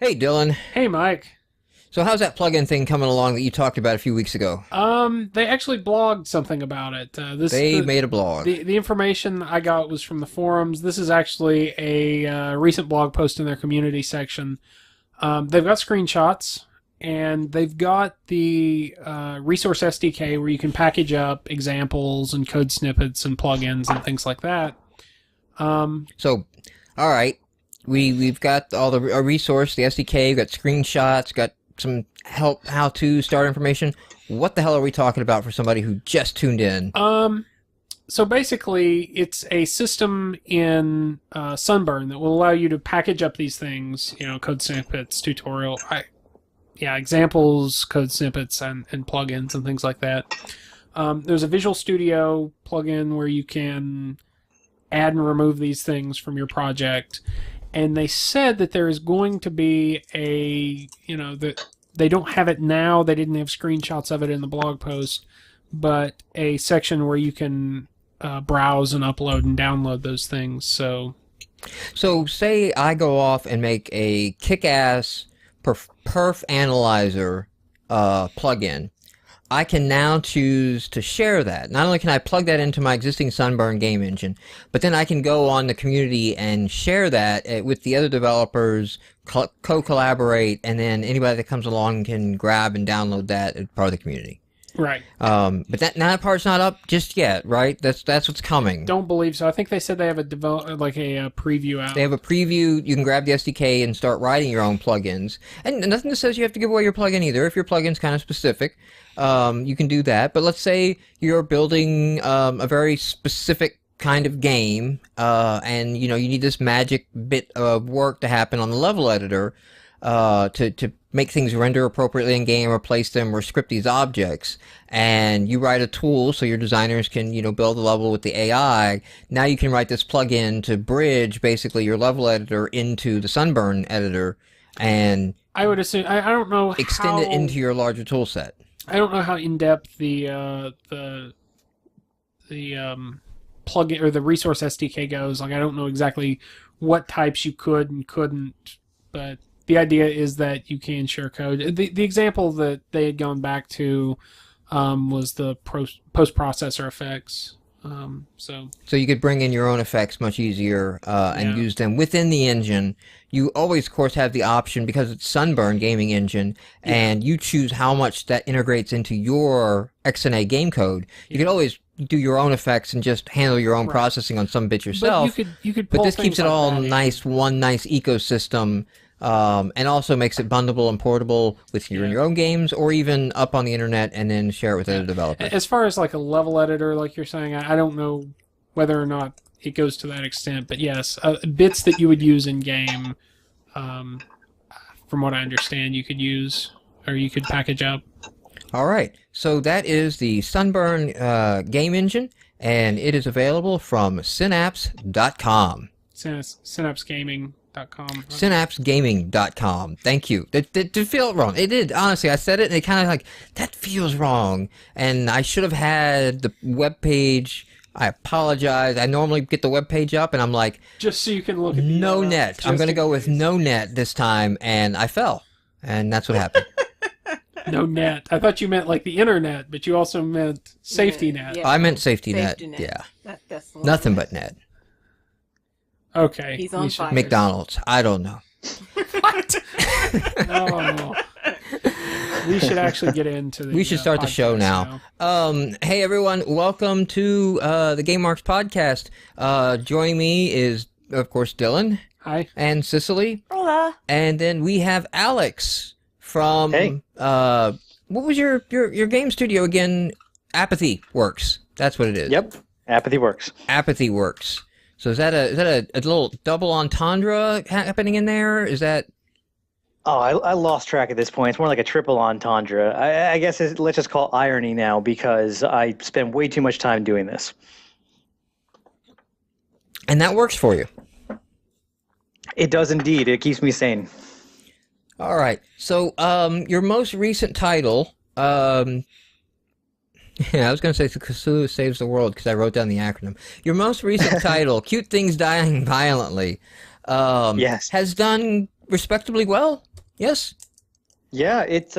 Hey, Dylan. Hey, Mike. So how's that plugin thing coming along that you talked about a few weeks ago? They actually blogged something about it. They made a blog. The information I got was from the forums. This is actually a recent blog post in their community section. They've got screenshots, and they've got the resource SDK where you can package up examples and code snippets and plugins and things like that. So, all right, we've got all the a resource, the SDK, we've got screenshots, got some help, how-to, start information. What the hell are we talking about for somebody who just tuned in? So basically, it's a system in Sunburn that will allow you to package up these things, code snippets, examples, code snippets, and plugins and things like that. There's a Visual Studio plugin where you can add and remove these things from your project. And they said that there is going to be that they don't have it now. They didn't have screenshots of it in the blog post, but a section where you can browse and upload and download those things. So say I go off and make a kick-ass perf analyzer plugin. I can now choose to share that. Not only can I plug that into my existing Sunburn game engine, but then I can go on the community and share that with the other developers, co-collaborate, and then anybody that comes along can grab and download that as part of the community. Right. But that part's not up just yet, right? That's what's coming. Don't believe so. I think they said they have a preview out. They have a preview. You can grab the SDK and start writing your own plugins. And nothing that says you have to give away your plugin either. If your plugin's kind of specific, you can do that. But let's say you're building a very specific kind of game, and you need this magic bit of work to happen on the level editor to make things render appropriately in game, or place them, or script these objects. And you write a tool so your designers can, build a level with the AI. Now you can write this plugin to bridge basically your level editor into the Sunburn editor, and I would assume I don't know extend it into your larger tool set. I don't know how in depth the plugin or the resource SDK goes. Like, I don't know exactly what types you could and couldn't, but the idea is that you can share code. The example that they had gone back to was the post-processor effects. So you could bring in your own effects much easier and use them within the engine. You always, of course, have the option, because it's Sunburn gaming engine, and you choose how much that integrates into your XNA game code. You could always do your own effects and just handle your own processing on some bit yourself. But you could pull this keeps it like all that, nice, one nice ecosystem. And also makes it bundleable and portable with your own games, or even up on the internet and then share it with other developers. As far as like a level editor, like you're saying, I don't know whether or not it goes to that extent, but yes, bits that you would use in game, from what I understand, you could use, or you could package up. All right, so that is the Sunburn game engine, and it is available from Synapse.com. SynapseGaming.com. SynapseGaming.com. Thank you. It felt wrong. It did. Honestly, I said it, and it kind of like, that feels wrong. And I should have had the web page. I apologize. I normally get the web page up, and I'm like, just so you can look at no net. I'm going to go with no net this time, and I fell. And that's what happened. No net. I thought you meant like the internet, but you also meant safety net. Yeah. I meant safety net. Yeah. That's Nothing but net. Okay. He's on fire. McDonald's. I don't know. What? No. We should actually get into the We should start the show now. Hey, everyone. Welcome to the GameMarx podcast. Joining me is, of course, Dylan. Hi. And Cicely. Hola. And then we have Alex from... Hey. What was your game studio again? Apathy Works. That's what it is. Yep. Apathy Works. Apathy Works. So is that a little double entendre happening in there? Is that... Oh, I lost track at this point. It's more like a triple entendre. I guess let's just call it irony now, because I spend way too much time doing this. And that works for you? It does indeed. It keeps me sane. All right. So your most recent title... Yeah, I was going to say Cthulhu Saves the World because I wrote down the acronym. Your most recent title, Cute Things Dying Violently, Yes. has done respectably well. Yes. Yeah, it's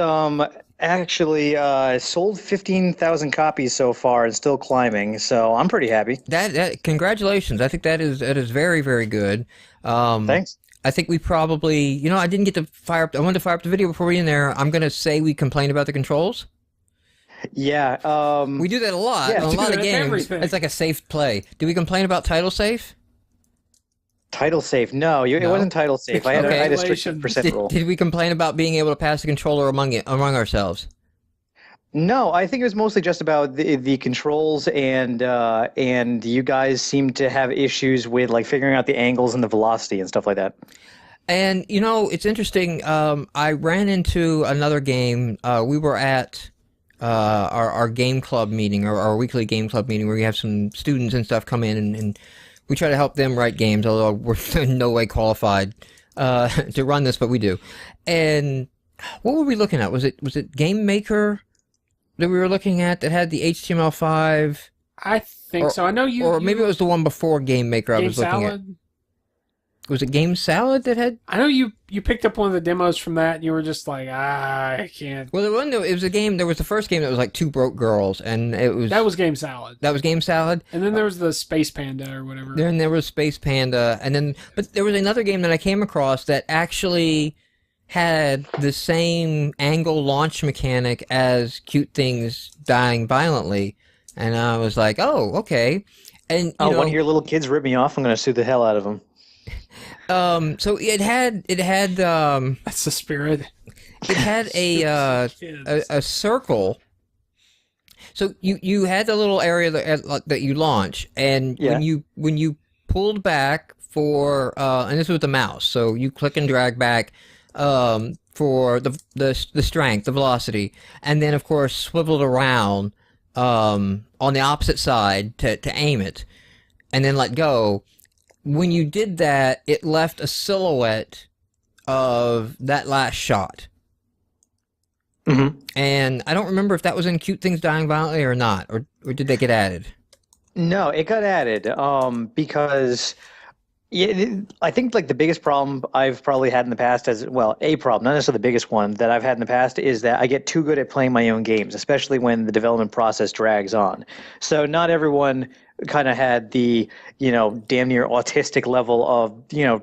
actually sold 15,000 copies so far and still climbing. So I'm pretty happy. That congratulations. I think that is very, very good. Um, Thanks. I think we probably, I didn't get to fire up. I wanted to fire up the video before we in there. I'm gonna say we complained about the controls. Yeah. We do that a lot Yeah, on a lot of that's games. everything. It's like a safe play. Did we complain about title safe? Title safe. No, it No? wasn't title safe. I had, Okay. I had a strict Regulations. percent Did, rule. did we complain about being able to pass the controller among ourselves? No, I think it was mostly just about the controls and you guys seem to have issues with like figuring out the angles and the velocity and stuff like that. And it's interesting. I ran into another game. We were at our game club meeting, or our weekly game club meeting, where we have some students and stuff come in, and we try to help them write games. Although we're in no way qualified to run this, but we do. And what were we looking at? Was it Game Maker that we were looking at that had the HTML5? I think so. I know you. Or maybe it was the one before Game Maker. I Game was looking at. Salad. Was it Game Salad that had? I know you picked up one of the demos from that, and you were just like, I can't. Well, it was a game. There was the first game that was like two broke girls, and it was That was Game Salad. that was Game Salad. And then there was the Space Panda or whatever. Then there was Space Panda, but there was another game that I came across that actually had the same angle launch mechanic as Cute Things Dying Violently, and I was like, oh, okay. And One of your little kids ripped me off. I'm going to sue the hell out of them. So it had That's the spirit. it had a circle. So you had the little area that you launch, and Yeah. when you pulled back for and this was the mouse, so you click and drag back for the strength, the velocity, and then of course swiveled around on the opposite side to aim it, and then let go. When you did that, it left a silhouette of that last shot. Mm-hmm. And I don't remember if that was in Cute Things Dying Violently or not, or did they get added? No, it got added because I think like the biggest problem I've probably had in the past a problem, not necessarily the biggest one that I've had in the past, is that I get too good at playing my own games, especially when the development process drags on. So not everyone kind of had the, damn near autistic level of,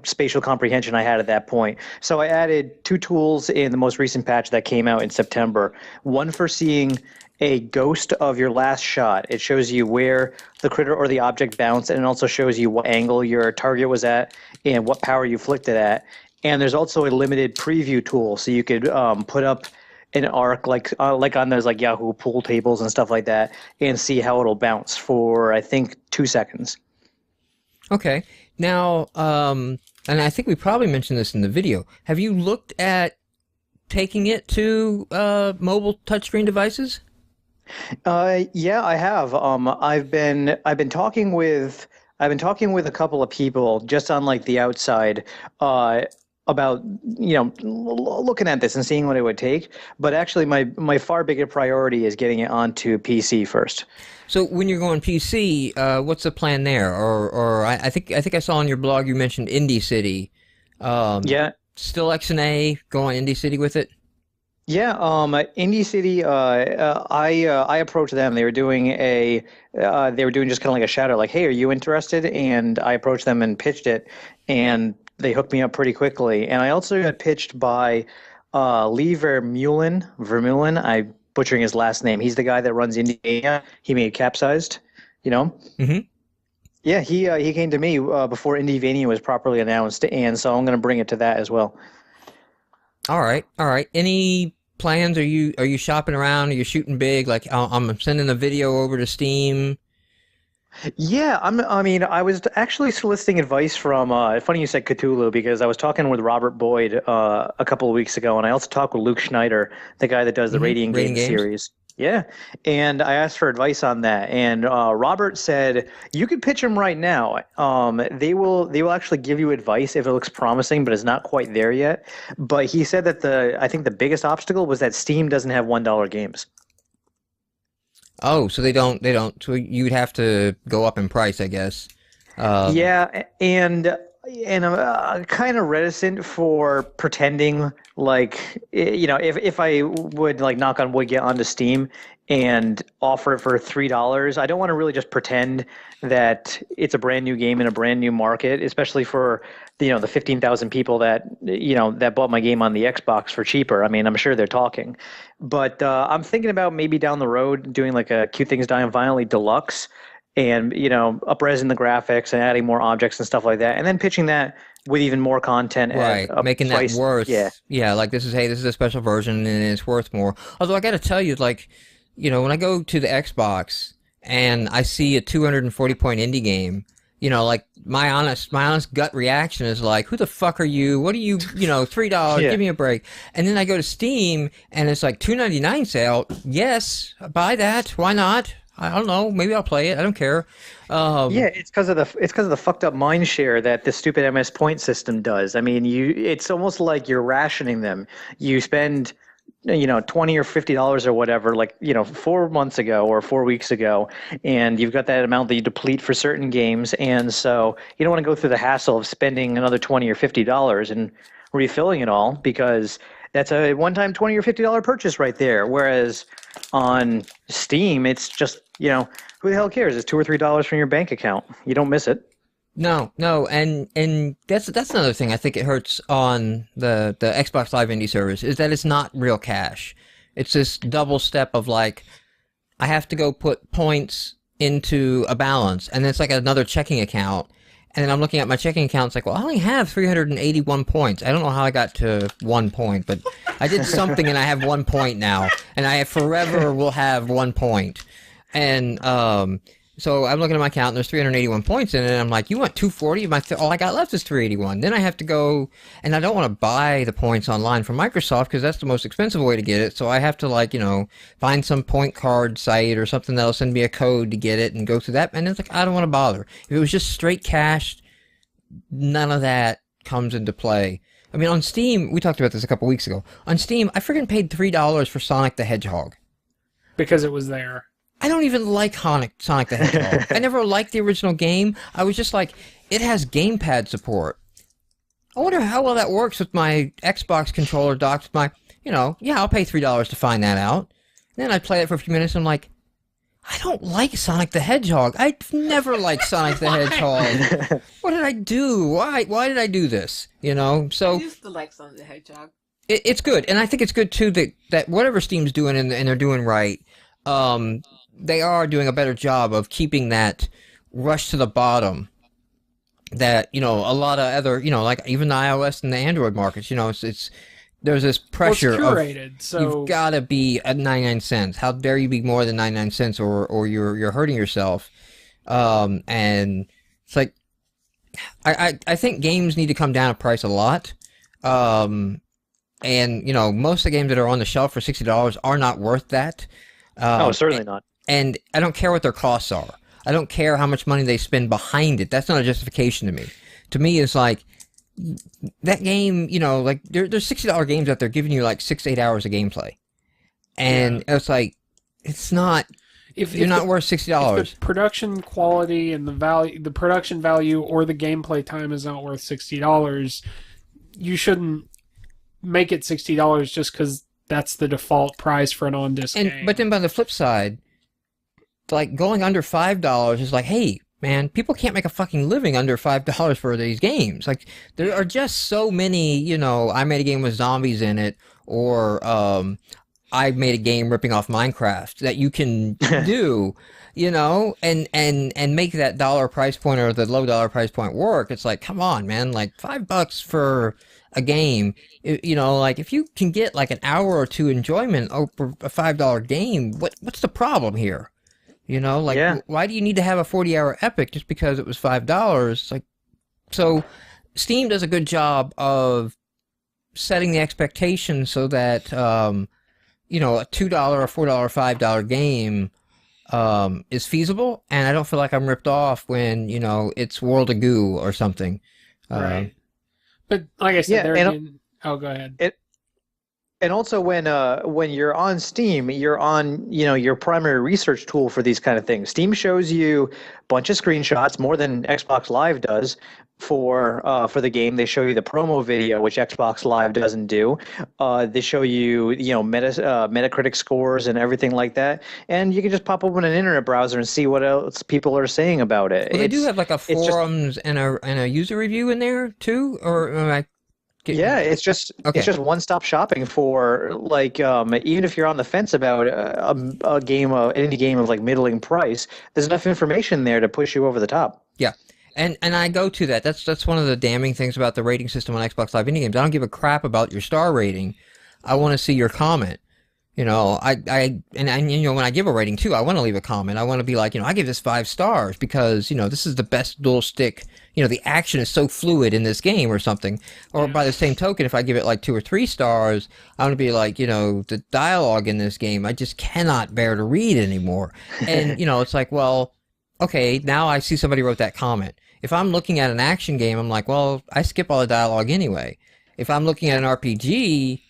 spatial comprehension I had at that point. So I added two tools in the most recent patch that came out in September. One for seeing a ghost of your last shot. It shows you where the critter or the object bounced, and it also shows you what angle your target was at and what power you flicked it at. And there's also a limited preview tool, so you could put up an arc like on those like Yahoo pool tables and stuff like that, and see how it'll bounce for I think 2 seconds. Okay. Now, and I think we probably mentioned this in the video. Have you looked at taking it to mobile touchscreen devices? Yeah, I have. I've been talking with a couple of people just on like the outside about looking at this and seeing what it would take. But actually, my far bigger priority is getting it onto PC first. So when you're going PC, what's the plan there? Or I think I saw on your blog you mentioned Indie City. Yeah. Still XNA, go on Indie City with it? Yeah, Indie City. I approached them. They were doing just kind of like a shout out, like, "Hey, are you interested?" And I approached them and pitched it, and they hooked me up pretty quickly. And I also got pitched by Lee Vermeulen. I'm butchering his last name. He's the guy that runs Indiana. He made Capsized. Mm-hmm. Yeah, he came to me before Indievania was properly announced, and so I'm going to bring it to that as well. All right. Any plans? Are you shopping around? Are you shooting big? Like I'm sending a video over to Steam. Yeah, I was actually soliciting advice from. Funny you said Cthulhu, because I was talking with Robert Boyd a couple of weeks ago, and I also talked with Luke Schneider, the guy that does the Radiant Games series. Yeah, and I asked for advice on that, and Robert said you could pitch them right now. They will actually give you advice if it looks promising, but it's not quite there yet. But he said that I think the biggest obstacle was that Steam doesn't have $1 games. Oh, so they don't. So you'd have to go up in price, I guess. Yeah, and and I'm kind of reticent for pretending like, if I would like knock on wood get onto Steam and offer it for $3, I don't want to really just pretend that it's a brand new game in a brand new market, especially for the 15,000 people that that bought my game on the Xbox for cheaper. I mean, I'm sure they're talking, but I'm thinking about maybe down the road doing like a Cute Things Die Violently Deluxe, and up-resing the graphics and adding more objects and stuff like that, and then pitching that with even more content Right, at a making price. that worth. Yeah, Yeah, like this is a special version and it's worth more. Although I got to tell you, like, when I go to the Xbox and I see a 240 point indie game, like my honest gut reaction is like, who the fuck are you? What are you? $3? yeah. Give me a break. And then I go to Steam and it's like $2.99 sale. Yes, buy that. Why not? I don't know. Maybe I'll play it. I don't care. Yeah, it's because of the fucked up mind share that the stupid MS point system does. I mean, it's almost like you're rationing them. You spend $20 or $50 or whatever, like 4 months ago or 4 weeks ago, and you've got that amount that you deplete for certain games, and so you don't want to go through the hassle of spending another $20 or $50 and refilling it all, because that's a one-time $20 or $50 purchase right there. Whereas on Steam, it's just who the hell cares? It's $2 or $3 from your bank account. You don't miss it. No, and that's another thing I think it hurts on the Xbox Live Indie service is that it's not real cash. It's this double step of like, I have to go put points into a balance, and then it's like another checking account. And then I'm looking at my checking account, it's like, well, I only have 381 points. I don't know how I got to 1 point, but I did something and I have 1 point now. And I forever will have 1 point. And so I'm looking at my account and there's 381 points in it, and I'm like, you want 240? All I got left is 381. Then I have to go, and I don't want to buy the points online from Microsoft because that's the most expensive way to get it. So I have to find some point card site or something that'll send me a code to get it and go through that. And it's like, I don't want to bother. If it was just straight cash, none of that comes into play. I mean, on Steam, we talked about this a couple weeks ago. On Steam, I freaking paid $3 for Sonic the Hedgehog. Because it was there. I don't even like Sonic the Hedgehog. I never liked the original game. I was just like, it has gamepad support. I wonder how well that works with my Xbox controller docked with my, I'll pay $3 to find that out. And then I play it for a few minutes and I'm like, I don't like Sonic the Hedgehog. I've never liked Sonic the Hedgehog. What did I do? Why did I do this? So I used to like Sonic the Hedgehog. It's good. And I think it's good too that whatever Steam's doing and they're doing right, they are doing a better job of keeping that rush to the bottom that, a lot of other, like even the iOS and the Android markets, it's there's this pressure well, it's curated, of so you've got to be at 99 cents. How dare you be more than 99 cents or you're hurting yourself. And it's like, I think games need to come down in price a lot. And, most of the games that are on the shelf for $60 are not worth that. No, certainly not. And I don't care what their costs are. I don't care how much money they spend behind it. That's not a justification to me. To me, it's like, that game, there's $60 games out there giving you like 6 to 8 hours of gameplay. And it's like, it's not, you're not worth $60. If the production quality and the production value or the gameplay time is not worth $60, you shouldn't make it $60 just because that's the default price for an on-disc game. But then by the flip side, like going under $5 is like, hey, man, people can't make a fucking living under $5 for these games. Like, there are just so many, I made a game with zombies in it, or I made a game ripping off Minecraft that you can do, and make that dollar price point or the low dollar price point work. It's like, come on, man, like $5 for a game, like if you can get like an hour or two enjoyment over a $5 game, what's the problem here? Why do you need to have a 40-hour epic just because it was $5? Like, so Steam does a good job of setting the expectation so that, a $2, or $4, $5 game is feasible, and I don't feel like I'm ripped off when, it's World of Goo or something. Right. But like I said, go ahead. And also when you're on Steam, you're on, your primary research tool for these kind of things. Steam shows you a bunch of screenshots, more than Xbox Live does for the game. They show you the promo video, which Xbox Live doesn't do. They show you, Metacritic scores and everything like that. And you can just pop open an internet browser and see what else people are saying about it. Well, they do have like a forums and a user review in there too, or am I Yeah, it's just one-stop shopping for like even if you're on the fence about a game, an indie game of like middling price, there's enough information there to push you over the top. Yeah, and I go to that. That's one of the damning things about the rating system on Xbox Live Indie Games. I don't give a crap about your star rating. I want to see your comment. When I give a rating too, I want to leave a comment. I want to be like, I give this 5 stars because, this is the best dual stick. The action is so fluid in this game or something. Or by the same token, if I give it like 2 or 3 stars, I want to be like, the dialogue in this game, I just cannot bear to read anymore. And, it's like, well, okay, now I see somebody wrote that comment. If I'm looking at an action game, I'm like, well, I skip all the dialogue anyway. If I'm looking at an RPG,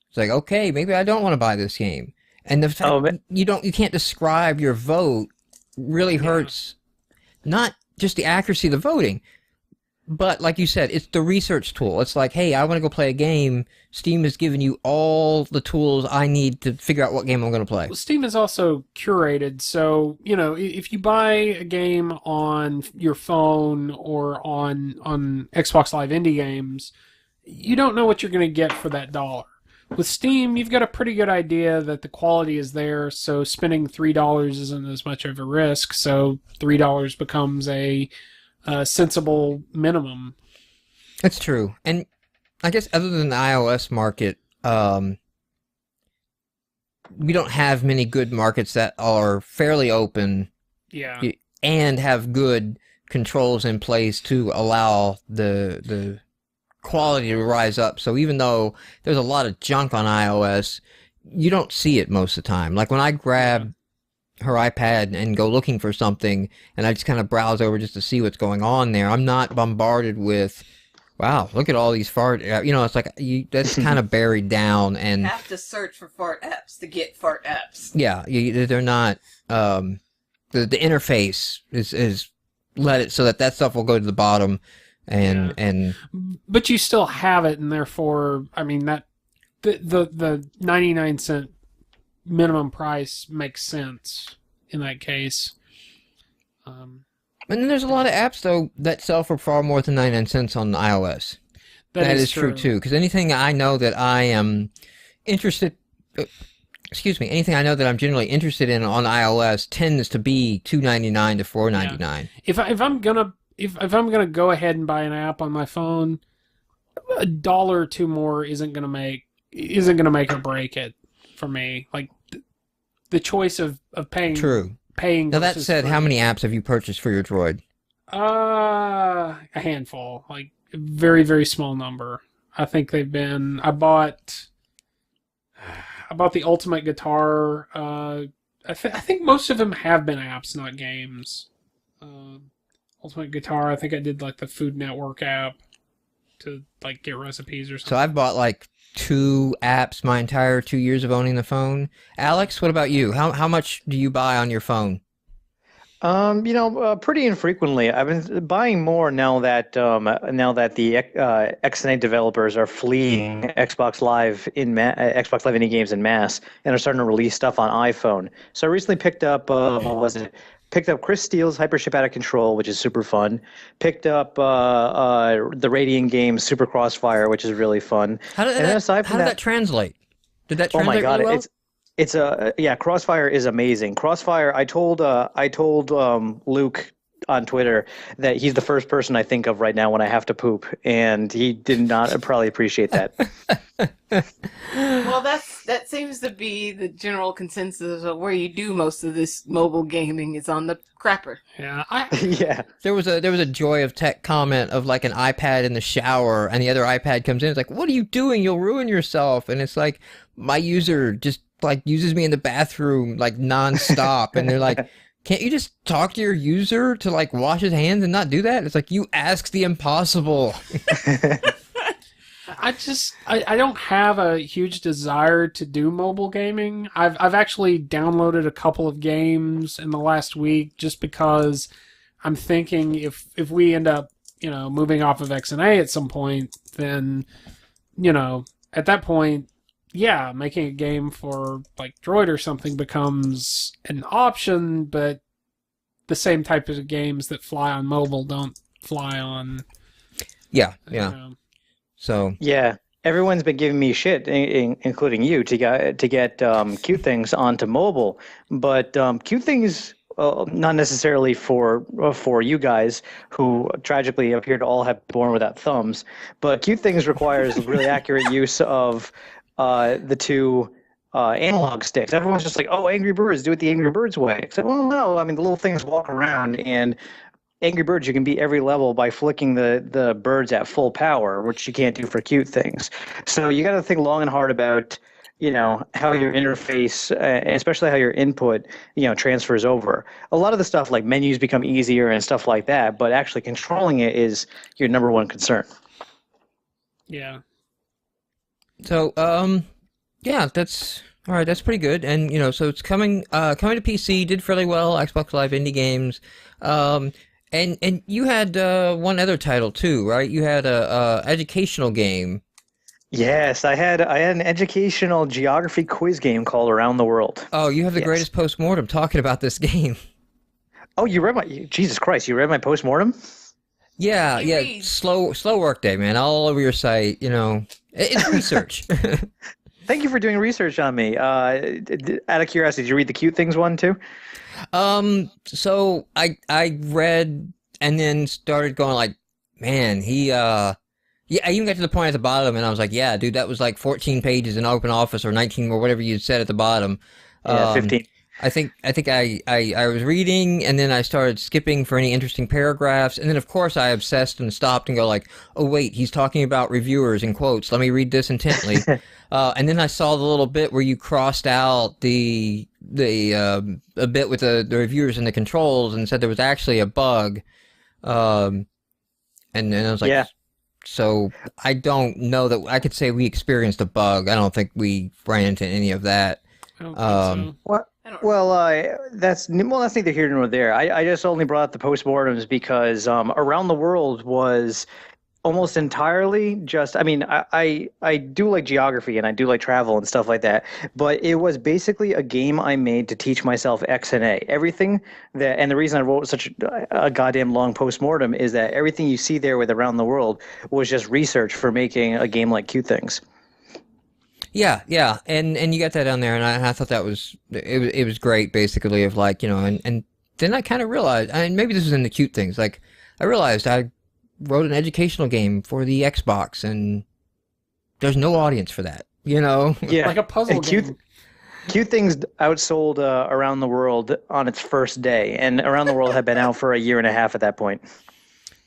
it's like, okay, maybe I don't want to buy this game. And the fact you can't describe your vote really hurts not just the accuracy of the voting, but like you said, it's the research tool. It's like, hey, I want to go play a game. Steam has given you all the tools I need to figure out what game I'm going to play. Well, Steam is also curated, so if you buy a game on your phone or on Xbox Live Indie Games, you don't know what you're going to get for that dollar. With Steam, you've got a pretty good idea that the quality is there, so spending $3 isn't as much of a risk, so $3 becomes a sensible minimum. That's true. And I guess other than the iOS market, we don't have many good markets that are fairly open and have good controls in place to allow the quality to rise up. So even though there's a lot of junk on iOS, you don't see it most of the time. Like when I grab her iPad and go looking for something and I just kind of browse over just to see what's going on there, I'm not bombarded with, wow, look at all these fart, it's like that's kind of buried down. And you have to search for fart apps to get fart apps. Yeah, they're not, the interface is let it so that stuff will go to the bottom. But you still have it, and therefore, I mean, that the 99-cent minimum price makes sense in that case. And then there's a lot of apps though that sell for far more than 99 cents on iOS. That is true too, because anything I know that I am interested, anything I know that I'm generally interested in on iOS tends to be $2.99 to $4.99. Yeah. If I'm gonna go ahead and buy an app on my phone, $1 or $2 more isn't gonna make or break it for me. Like the choice of paying. True. Paying. Now that said, how many apps have you purchased for your Droid? A handful, like a very, very small number. I think they've been. I bought the Ultimate Guitar. I think most of them have been apps, not games. Ultimate Guitar. I think I did like the Food Network app to like get recipes or something. So I've bought like 2 apps my entire 2 years of owning the phone. Alex, what about you? How much do you buy on your phone? Pretty infrequently. I've been buying more now that the XNA developers are fleeing Xbox Live Xbox Live Indie Games in mass and are starting to release stuff on iPhone. So I recently picked up Picked up Chris Steele's Hypership Out of Control, which is super fun. Picked up the Radiant game Super Crossfire, which is really fun. How did that translate? Did that translate? Oh my god, really well? it's Crossfire is amazing. Crossfire, I told Luke on Twitter that he's the first person I think of right now when I have to poop, and he did not probably appreciate that. Well, that seems to be the general consensus of where you do most of this mobile gaming is on the crapper. Yeah, yeah. There was a Joy of Tech comment of like an iPad in the shower, and the other iPad comes in. It's like, what are you doing? You'll ruin yourself. And it's like my user just like uses me in the bathroom like nonstop, and they're like, can't you just talk to your user to like wash his hands and not do that? It's like you ask the impossible. I don't have a huge desire to do mobile gaming. I've actually downloaded a couple of games in the last week just because I'm thinking if we end up, moving off of XNA at some point, then, at that point, yeah, making a game for like Droid or something becomes an option, but the same type of games that fly on mobile don't fly on. Yeah. So yeah, everyone's been giving me shit, including you, to get Cute Things onto mobile. But Cute Things, not necessarily for you guys who tragically appear to all have born without thumbs, but Cute Things requires really accurate use of the two analog sticks. Everyone's just like, oh, Angry Birds, do it the Angry Birds way. Except, well, no, I mean, the little things walk around, and Angry Birds, you can beat every level by flicking the birds at full power, which you can't do for Cute Things. So you got to think long and hard about, how your interface, especially how your input, transfers over. A lot of the stuff like menus become easier and stuff like that, but actually controlling it is your number one concern. Yeah. So, yeah, that's all right. That's pretty good. And so it's coming to PC. Did fairly well. Xbox Live Indie Games. And you had one other title too, right? You had a educational game. Yes, I had an educational geography quiz game called Around the World. Oh, you have the greatest postmortem talking about this game. Oh, you read my Jesus Christ! You read my postmortem? Yeah, He yeah. reads. Slow work day, man. All over your site. It's research. Thank you for doing research on me. Out of curiosity, did you read the Cute Things one too? So I read and then started going like, man, yeah, I even got to the point at the bottom and I was like, yeah, dude, that was like 14 pages in OpenOffice or 19 or whatever you said at the bottom. Yeah, 15. I think I was reading and then I started skipping for any interesting paragraphs and then of course I obsessed and stopped and go like, oh wait, he's talking about reviewers in quotes. Let me read this intently. And then I saw the little bit where you crossed out a bit with the reviewers and the controls and said there was actually a bug. And then I was like, yeah. So I don't know that I could say we experienced a bug. I don't think we ran into any of that. I don't think so. What? I don't Well, that's neither here nor there. I just only brought up the postmortems because Around the World was almost entirely just. I mean, I do like geography and I do like travel and stuff like that, but it was basically a game I made to teach myself X and A. Everything that, and the reason I wrote such a goddamn long postmortem is that everything you see there with Around the World was just research for making a game like Cute Things. Yeah, and you got that on there, and I thought that was it was great, basically, of like and then I kind of realized, and maybe this was in the Cute Things, like I realized I wrote an educational game for the Xbox, and there's no audience for that, Yeah, Like a puzzle and game. Cute Things outsold Around the World on its first day, and Around the World had been out for a year and a half at that point.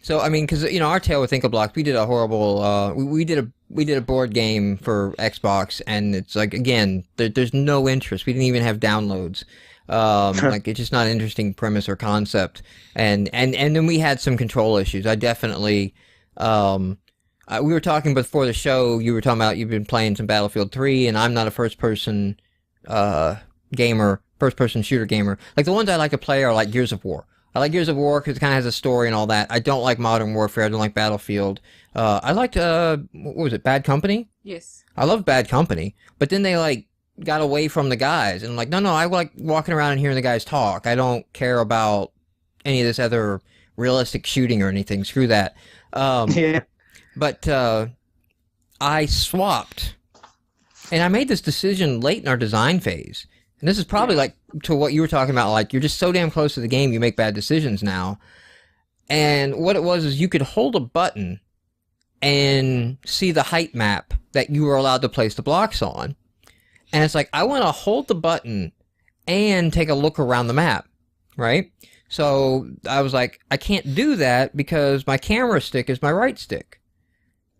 So I mean, because our tale with Inkablock, we did a horrible, we did a board game for Xbox, and it's like again, there's no interest. We didn't even have downloads. Like it's just not an interesting premise or concept. And then we had some control issues. I definitely, we were talking before the show. You were talking about you've been playing some Battlefield 3, and I'm not a first person shooter gamer. Like the ones I like to play are like Gears of War. I like Gears of War because it kind of has a story and all that. I don't like Modern Warfare. I don't like Battlefield. I liked, what was it, Bad Company? Yes. I love Bad Company. But then they, like, got away from the guys. And, like, no, I like walking around and hearing the guys talk. I don't care about any of this other realistic shooting or anything. Screw that. Yeah. But I swapped. And I made this decision late in our design phase. And this is probably like to what you were talking about, like you're just so damn close to the game, you make bad decisions now. And what it was is you could hold a button and see the height map that you were allowed to place the blocks on. And it's like, I want to hold the button and take a look around the map, right? So I was like, I can't do that because my camera stick is my right stick.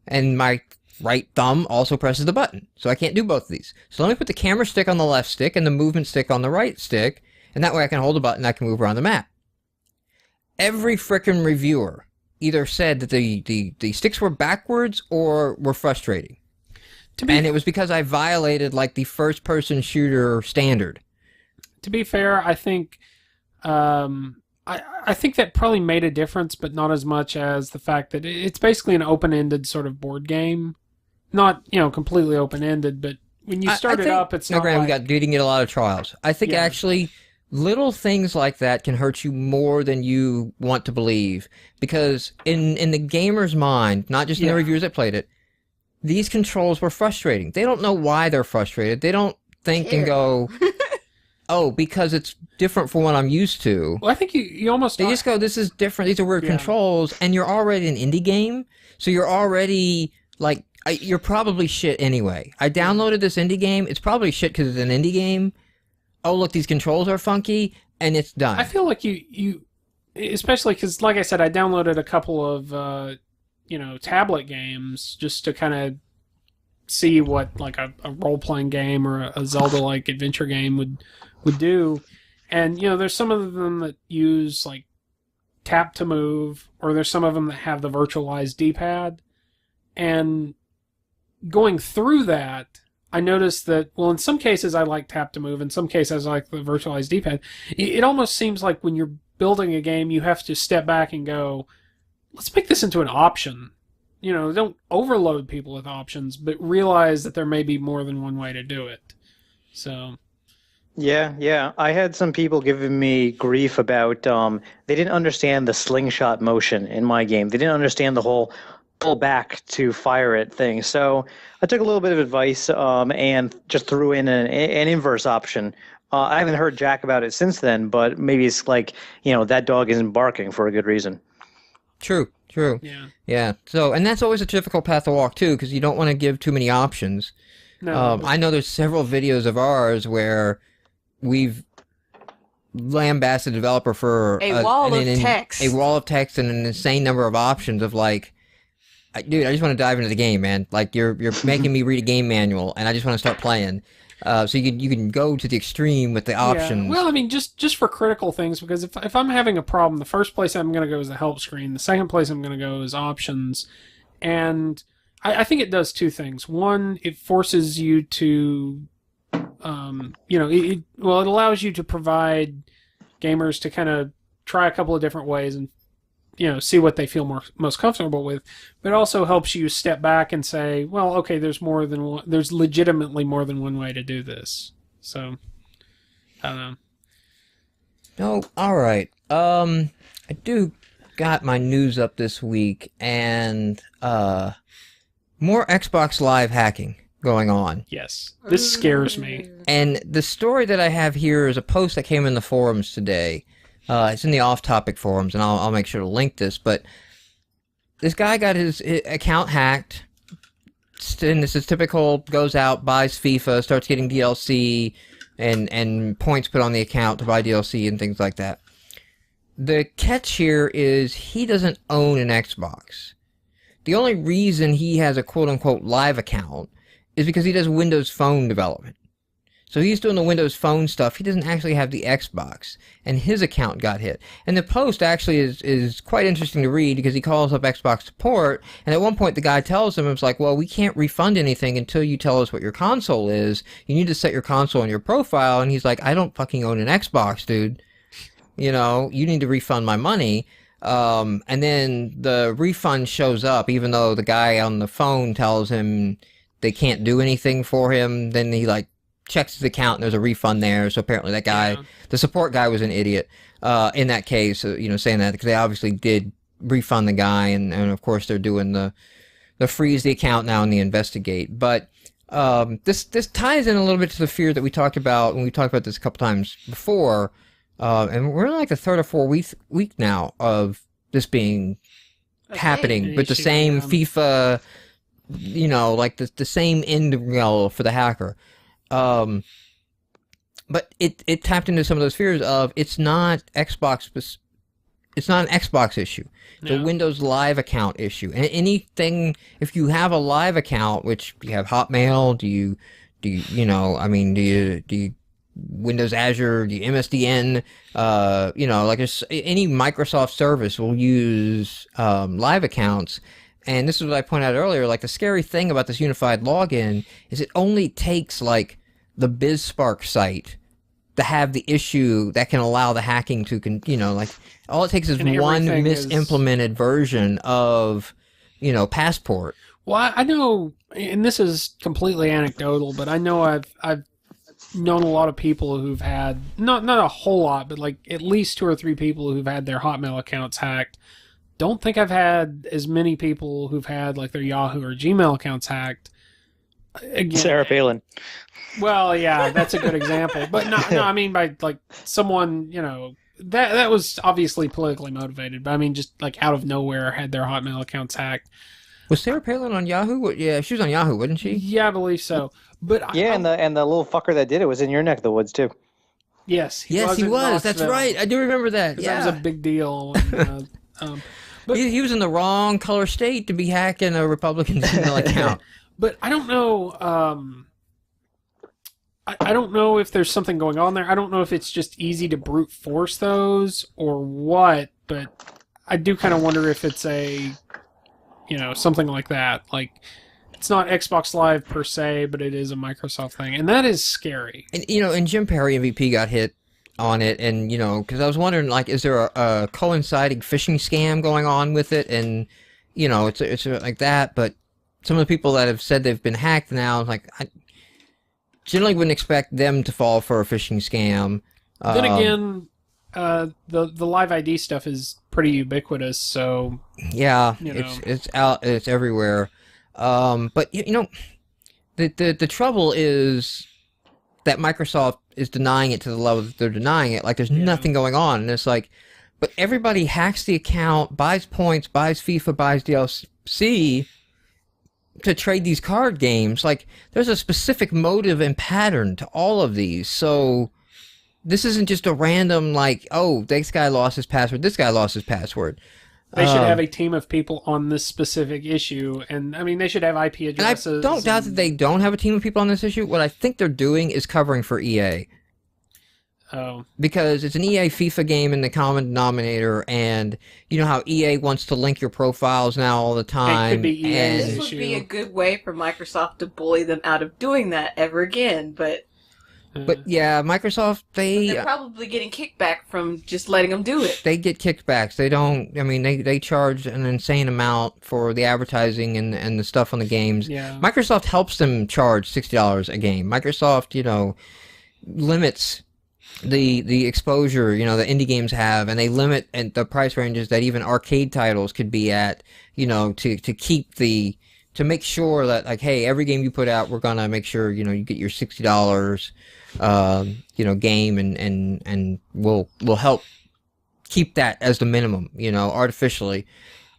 And my right thumb also presses the button. So I can't do both of these. So let me put the camera stick on the left stick and the movement stick on the right stick, and that way I can hold the button and I can move around the map. Every frickin' reviewer either said that the sticks were backwards or were frustrating. And it was because I violated like the first person shooter standard. To be fair, I think I think that probably made a difference, but not as much as the fact that it's basically an open-ended sort of board game. Not, completely open-ended, but when you start it up, it's not granted, like... we didn't get a lot of trials. I think actually little things like that can hurt you more than you want to believe. Because in the gamer's mind, not just in the reviewers that played it, these controls were frustrating. They don't know why they're frustrated. They don't think and go, oh, because it's different from what I'm used to. Well, I think you almost... They just go, this is different. These are weird controls. And you're already an indie game. So you're already, like... you're probably shit anyway. I downloaded this indie game. It's probably shit because it's an indie game. Oh, look, these controls are funky, and it's done. I feel like you especially because, like I said, I downloaded a couple of, tablet games just to kind of see what, like, a role-playing game or a Zelda-like adventure game would do. And, there's some of them that use, like, tap to move, or there's some of them that have the virtualized D-pad. And going through that, I noticed that, well, in some cases I like tap to move, in some cases I like the virtualized D-pad. It almost seems like when you're building a game, you have to step back and go, let's make this into an option. Don't overload people with options, but realize that there may be more than one way to do it. So... Yeah. I had some people giving me grief about they didn't understand the slingshot motion in my game. They didn't understand the whole pull back to fire it thing. So I took a little bit of advice and just threw in an inverse option. I haven't heard Jack about it since then, but maybe it's like, that dog isn't barking for a good reason. True. Yeah. So, and that's always a difficult path to walk too, because you don't want to give too many options. No. I know there's several videos of ours where we've lambasted a developer for a wall of text. A wall of text and an insane number of options of like, dude, I just want to dive into the game, man. Like you're making me read a game manual, and I just want to start playing. So you can go to the extreme with the options. Yeah. Well, I mean, just for critical things, because if I'm having a problem, the first place I'm going to go is the help screen. The second place I'm going to go is options, and I think it does two things. One, it forces you to, it allows you to provide gamers to kind of try a couple of different ways and see what they feel most comfortable with, but it also helps you step back and say, well, okay, there's legitimately more than one way to do this. So, I don't know. No, all right. I do got my news up this week, and more Xbox Live hacking going on. Yes, this scares me. And the story that I have here is a post that came in the forums today. It's in the off-topic forums, and I'll make sure to link this, but this guy got his account hacked, and this is typical, goes out, buys FIFA, starts getting DLC, and points put on the account to buy DLC and things like that. The catch here is he doesn't own an Xbox. The only reason he has a quote-unquote live account is because he does Windows Phone development. So he's doing the Windows Phone stuff. He doesn't actually have the Xbox, and his account got hit. And the post actually is quite interesting to read because he calls up Xbox support, and at one point the guy tells him, it's like, well, we can't refund anything until you tell us what your console is. You need to set your console in your profile. And he's like, I don't fucking own an Xbox, dude. You need to refund my money. And then the refund shows up, even though the guy on the phone tells him they can't do anything for him. Then he checks his account and there's a refund there. So apparently that guy, the support guy, was an idiot in that case, saying that, because they obviously did refund the guy, and of course they're doing the freeze the account now and the investigate. But this ties in a little bit to the fear that we talked about, and we talked about this a couple times before, and we're in like the third or fourth week now of this being happening with the same FIFA, like the same end result for the hacker. But it tapped into some of those fears of it's not an Xbox issue. It's a Windows Live account issue. And anything, if you have a live account, which you have Hotmail, do you Windows Azure, the MSDN, like any Microsoft service will use live accounts. And this is what I pointed out earlier, like the scary thing about this unified login is it only takes like the BizSpark site to have the issue that can allow the hacking to, like all it takes is one misimplemented version of, Passport. Well, I know, and this is completely anecdotal, but I know I've known a lot of people who've had, not a whole lot, but like at least 2 or 3 people who've had their Hotmail accounts hacked. Don't think I've had as many people who've had like their Yahoo or Gmail accounts hacked. Again, Sarah Palin. Well, yeah, that's a good example. But no, I mean by like someone, that was obviously politically motivated. But I mean just like out of nowhere had their Hotmail accounts hacked. Was Sarah Palin on Yahoo? Yeah, she was on Yahoo, wasn't she? Yeah, I believe so. But and the little fucker that did it was in your neck of the woods too. Yes, he was. That's right. I do remember that. Yeah, that was a big deal. But he was in the wrong color state to be hacking a Republican email account. But I don't know. I don't know if there's something going on there. I don't know if it's just easy to brute force those or what. But I do kind of wonder if it's something like that. Like it's not Xbox Live per se, but it is a Microsoft thing, and that is scary. And and Jim Perry MVP got hit on it, and because I was wondering, like, is there a coinciding phishing scam going on with it? And it's like that. But some of the people that have said they've been hacked now, like, I generally wouldn't expect them to fall for a phishing scam. Then again, the Live ID stuff is pretty ubiquitous, so yeah, it's out, it's everywhere. But the trouble is that Microsoft is denying it to the level that they're denying it. Like there's nothing going on, and it's like, but everybody hacks the account, buys points, buys FIFA, buys DLC to trade these card games. Like there's a specific motive and pattern to all of these. So this isn't just a random like, oh, this guy lost his password, this guy lost his password. They should have a team of people on this specific issue, and I mean they should have IP addresses. And I don't doubt that they don't have a team of people on this issue. What I think they're doing is covering for EA. Oh. Because it's an EA FIFA game in the common denominator, and you know how EA wants to link your profiles now all the time. It could be EA's This would be a good way for Microsoft to bully them out of doing that ever again, but yeah, Microsoft, they're probably getting kickback from just letting them do it. They get kickbacks. They don't, I mean, they charge an insane amount for the advertising and the stuff on the games. Yeah. Microsoft helps them charge $60 a game. Microsoft, limits the exposure, the indie games have, and they limit the price ranges that even arcade titles could be at, to keep to make sure that, like, hey, every game you put out, we're gonna make sure, you get your $60, game, and we'll help keep that as the minimum, artificially,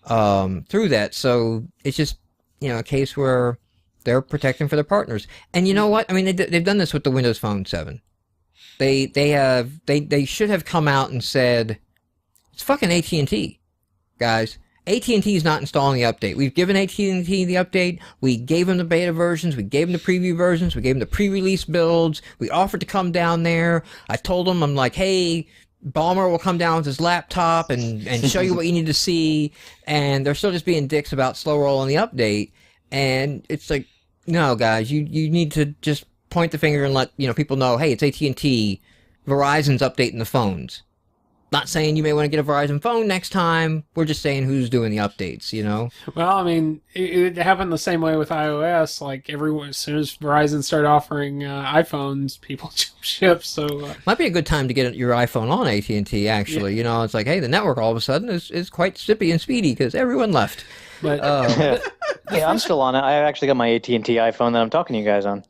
through that. So it's just, a case where they're protecting for their partners. And you know what? I mean, they've done this with the Windows Phone 7. They should have come out and said, it's fucking AT&T, guys. AT&T is not installing the update. We've given AT&T the update. We gave them the beta versions. We gave them the preview versions. We gave them the pre-release builds. We offered to come down there. I told them, I'm like, hey, Balmer will come down with his laptop and show you what you need to see. And they're still just being dicks about slow rolling the update. And it's like, no, guys, you need to just point the finger and let people know, hey, it's AT&T. Verizon's updating the phones. Not saying you may want to get a Verizon phone next time. We're just saying who's doing the updates, Well, I mean, it happened the same way with iOS. Like, everyone, as soon as Verizon started offering iPhones, people jump ship. So might be a good time to get your iPhone on AT&T, actually. Yeah. It's like, hey, the network all of a sudden is quite zippy and speedy because everyone left. But yeah, I'm still on it. I actually got my AT&T iPhone that I'm talking to you guys on.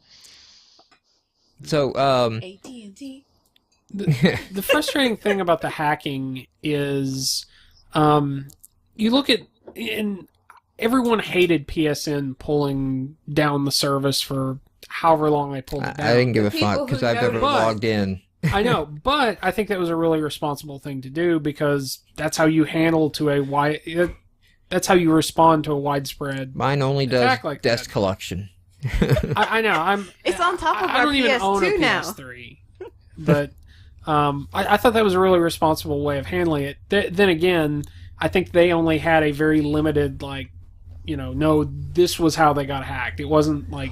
So, AT&T. The frustrating thing about the hacking is you look at, and everyone hated PSN pulling down the service for however long they pulled it down. I didn't give a fuck because I've never logged in. I know, but I think that was a really responsible thing to do because that's how you handle that's how you respond to a widespread. Mine only does like desk that. collection. I know. It's on top of I our don't even own a PS2 now. PS3. But I thought that was a really responsible way of handling it. Then again, I think they only had a very limited, like, no, this was how they got hacked. It wasn't like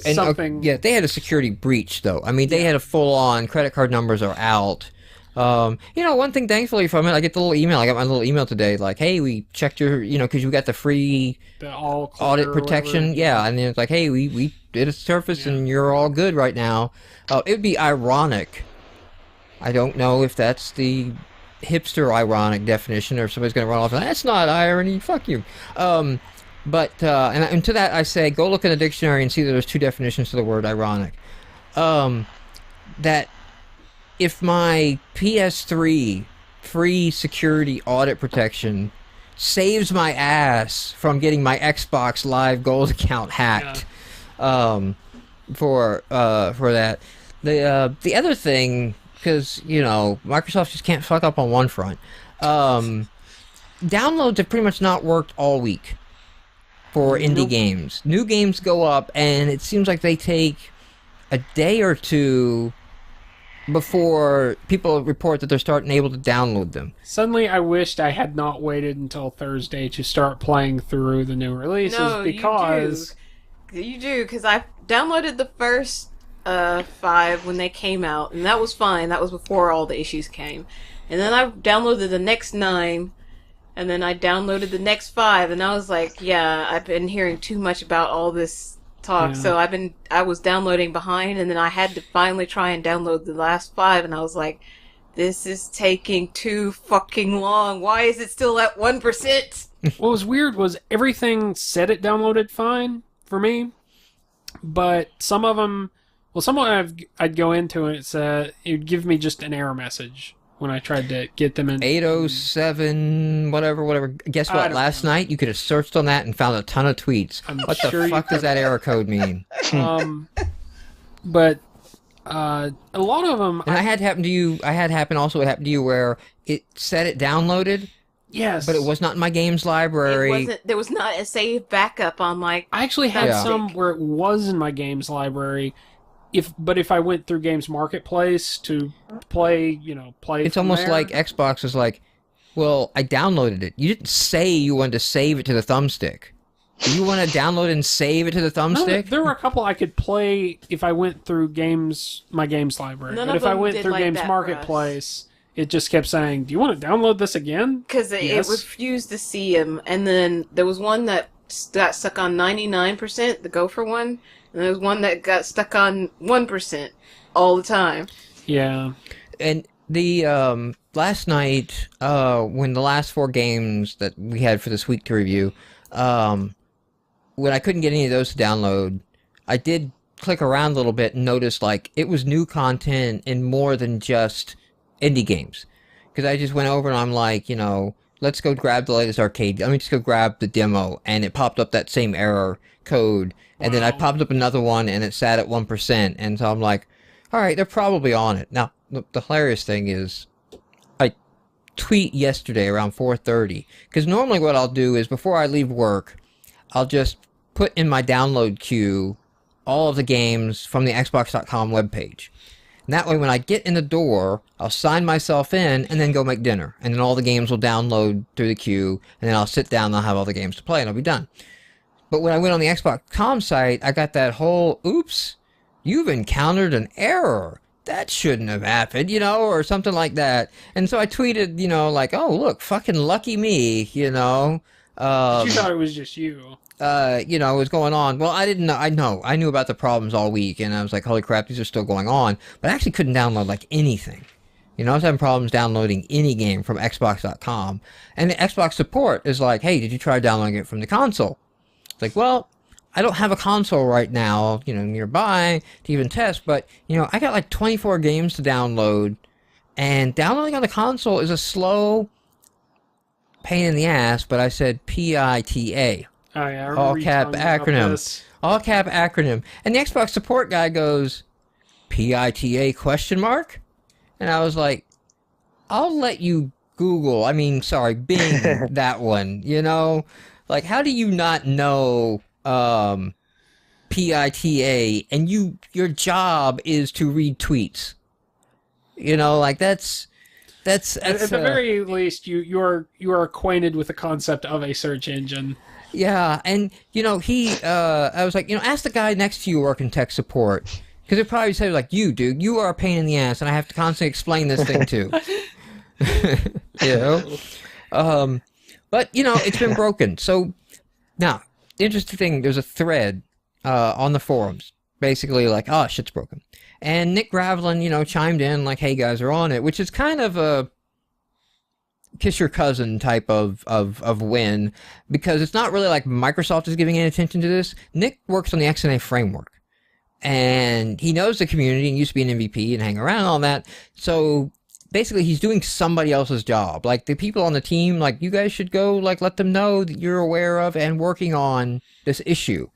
something. Yeah, they had a security breach though. I mean, they had a full-on credit card numbers are out. One thing thankfully from it, I get the little email. I got my little email today, like, hey, we checked your, because you got the free all audit protection. Yeah, and then it's like, hey, we did a surface and you're all good right now. It would be ironic. I don't know if that's the hipster ironic definition or if somebody's going to run off and that's not irony. Fuck you. And to that I say, go look in the dictionary and see that there's two definitions to the word ironic. That if my PS3 free security audit protection saves my ass from getting my Xbox Live Gold account hacked, for that. The other thing, because Microsoft just can't fuck up on one front. Downloads have pretty much not worked all week for indie games. New games go up, and it seems like they take a day or two before people report that they're starting able to download them. Suddenly, I wished I had not waited until Thursday to start playing through the new releases because you do, because I downloaded the first 5 when they came out, and that was fine. That was before all the issues came, and then I downloaded the next 9. And then I downloaded the next 5, and I was like, yeah, I've been hearing too much about all this talk, so I was downloading behind, and then I had to finally try and download the last 5, and I was like, this is taking too fucking long. Why is it still at 1%? What was weird was everything said it downloaded fine for me, but some of them, I'd go into it, it would give me just an error message when I tried to get them in. 807, whatever. Guess what? Last night, you could have searched on that and found a ton of tweets. What the fuck does that error code mean? But a lot of them... And I had happen to you, also it happened to you where it said it downloaded. Yes. But it was not in my games library. There was not a save backup on my... I actually had some where it was in my games library. If I went through Games Marketplace to play, it's almost there, like Xbox is like, well, I downloaded it. You didn't say you wanted to save it to the thumbstick. Do you want to download and save it to the thumbstick? No, there were a couple I could play if I went through my games library. But if I went through Games Marketplace, it just kept saying, "Do you want to download this again?" Because it refused to see them. And then there was one that got stuck on 99%, the Gopher one. And there was one that got stuck on 1% all the time. Yeah. And the last night, when the last 4 games that we had for this week to review, when I couldn't get any of those to download, I did click around a little bit and notice like it was new content and more than just indie games. Because I just went over and I'm like, let's go grab the latest arcade. Let me just go grab the demo, and it popped up that same error code. And then I popped up another one, and it sat at 1%. And so I'm like, all right, they're probably on it. Now, the hilarious thing is, I tweet yesterday around 4:30. Because normally what I'll do is, before I leave work, I'll just put in my download queue all of the games from the Xbox.com webpage. And that way, when I get in the door, I'll sign myself in, and then go make dinner. And then all the games will download through the queue, and then I'll sit down and I'll have all the games to play, and I'll be done. But when I went on the Xbox.com site, I got that whole, oops, you've encountered an error. That shouldn't have happened, or something like that. And so I tweeted, like, oh, look, fucking lucky me, you thought it was just you. Was going on. Well, I didn't know. I knew about the problems all week, and I was like, holy crap, these are still going on. But I actually couldn't download, like, anything. I was having problems downloading any game from Xbox.com. And the Xbox support is like, hey, did you try downloading it from the console? It's like, well, I don't have a console right now, nearby to even test, but, I got like 24 games to download, and downloading on the console is a slow pain in the ass, but I said PITA. Oh, yeah, all cap acronym. All cap acronym. And the Xbox support guy goes, PITA question mark? And I was like, I'll let you Bing that one, Like, how do you not know PITA and your job is to read tweets? Like that's At the very least, you are acquainted with the concept of a search engine. Yeah, and I was like, ask the guy next to you working tech support, because it probably said like, you dude, you are a pain in the ass, and I have to constantly explain this thing to. But it's been broken. So now, interesting thing, there's a thread on the forums, basically like, oh, shit's broken, and Nick Gravelin, chimed in like, hey guys are on it, which is kind of a kiss your cousin type of win, because it's not really like Microsoft is giving any attention to this. Nick works on the XNA framework, and he knows the community and used to be an MVP and hang around and all that. So basically he's doing somebody else's job. Like the people on the team, like, you guys should go like let them know that you're aware of and working on this issue.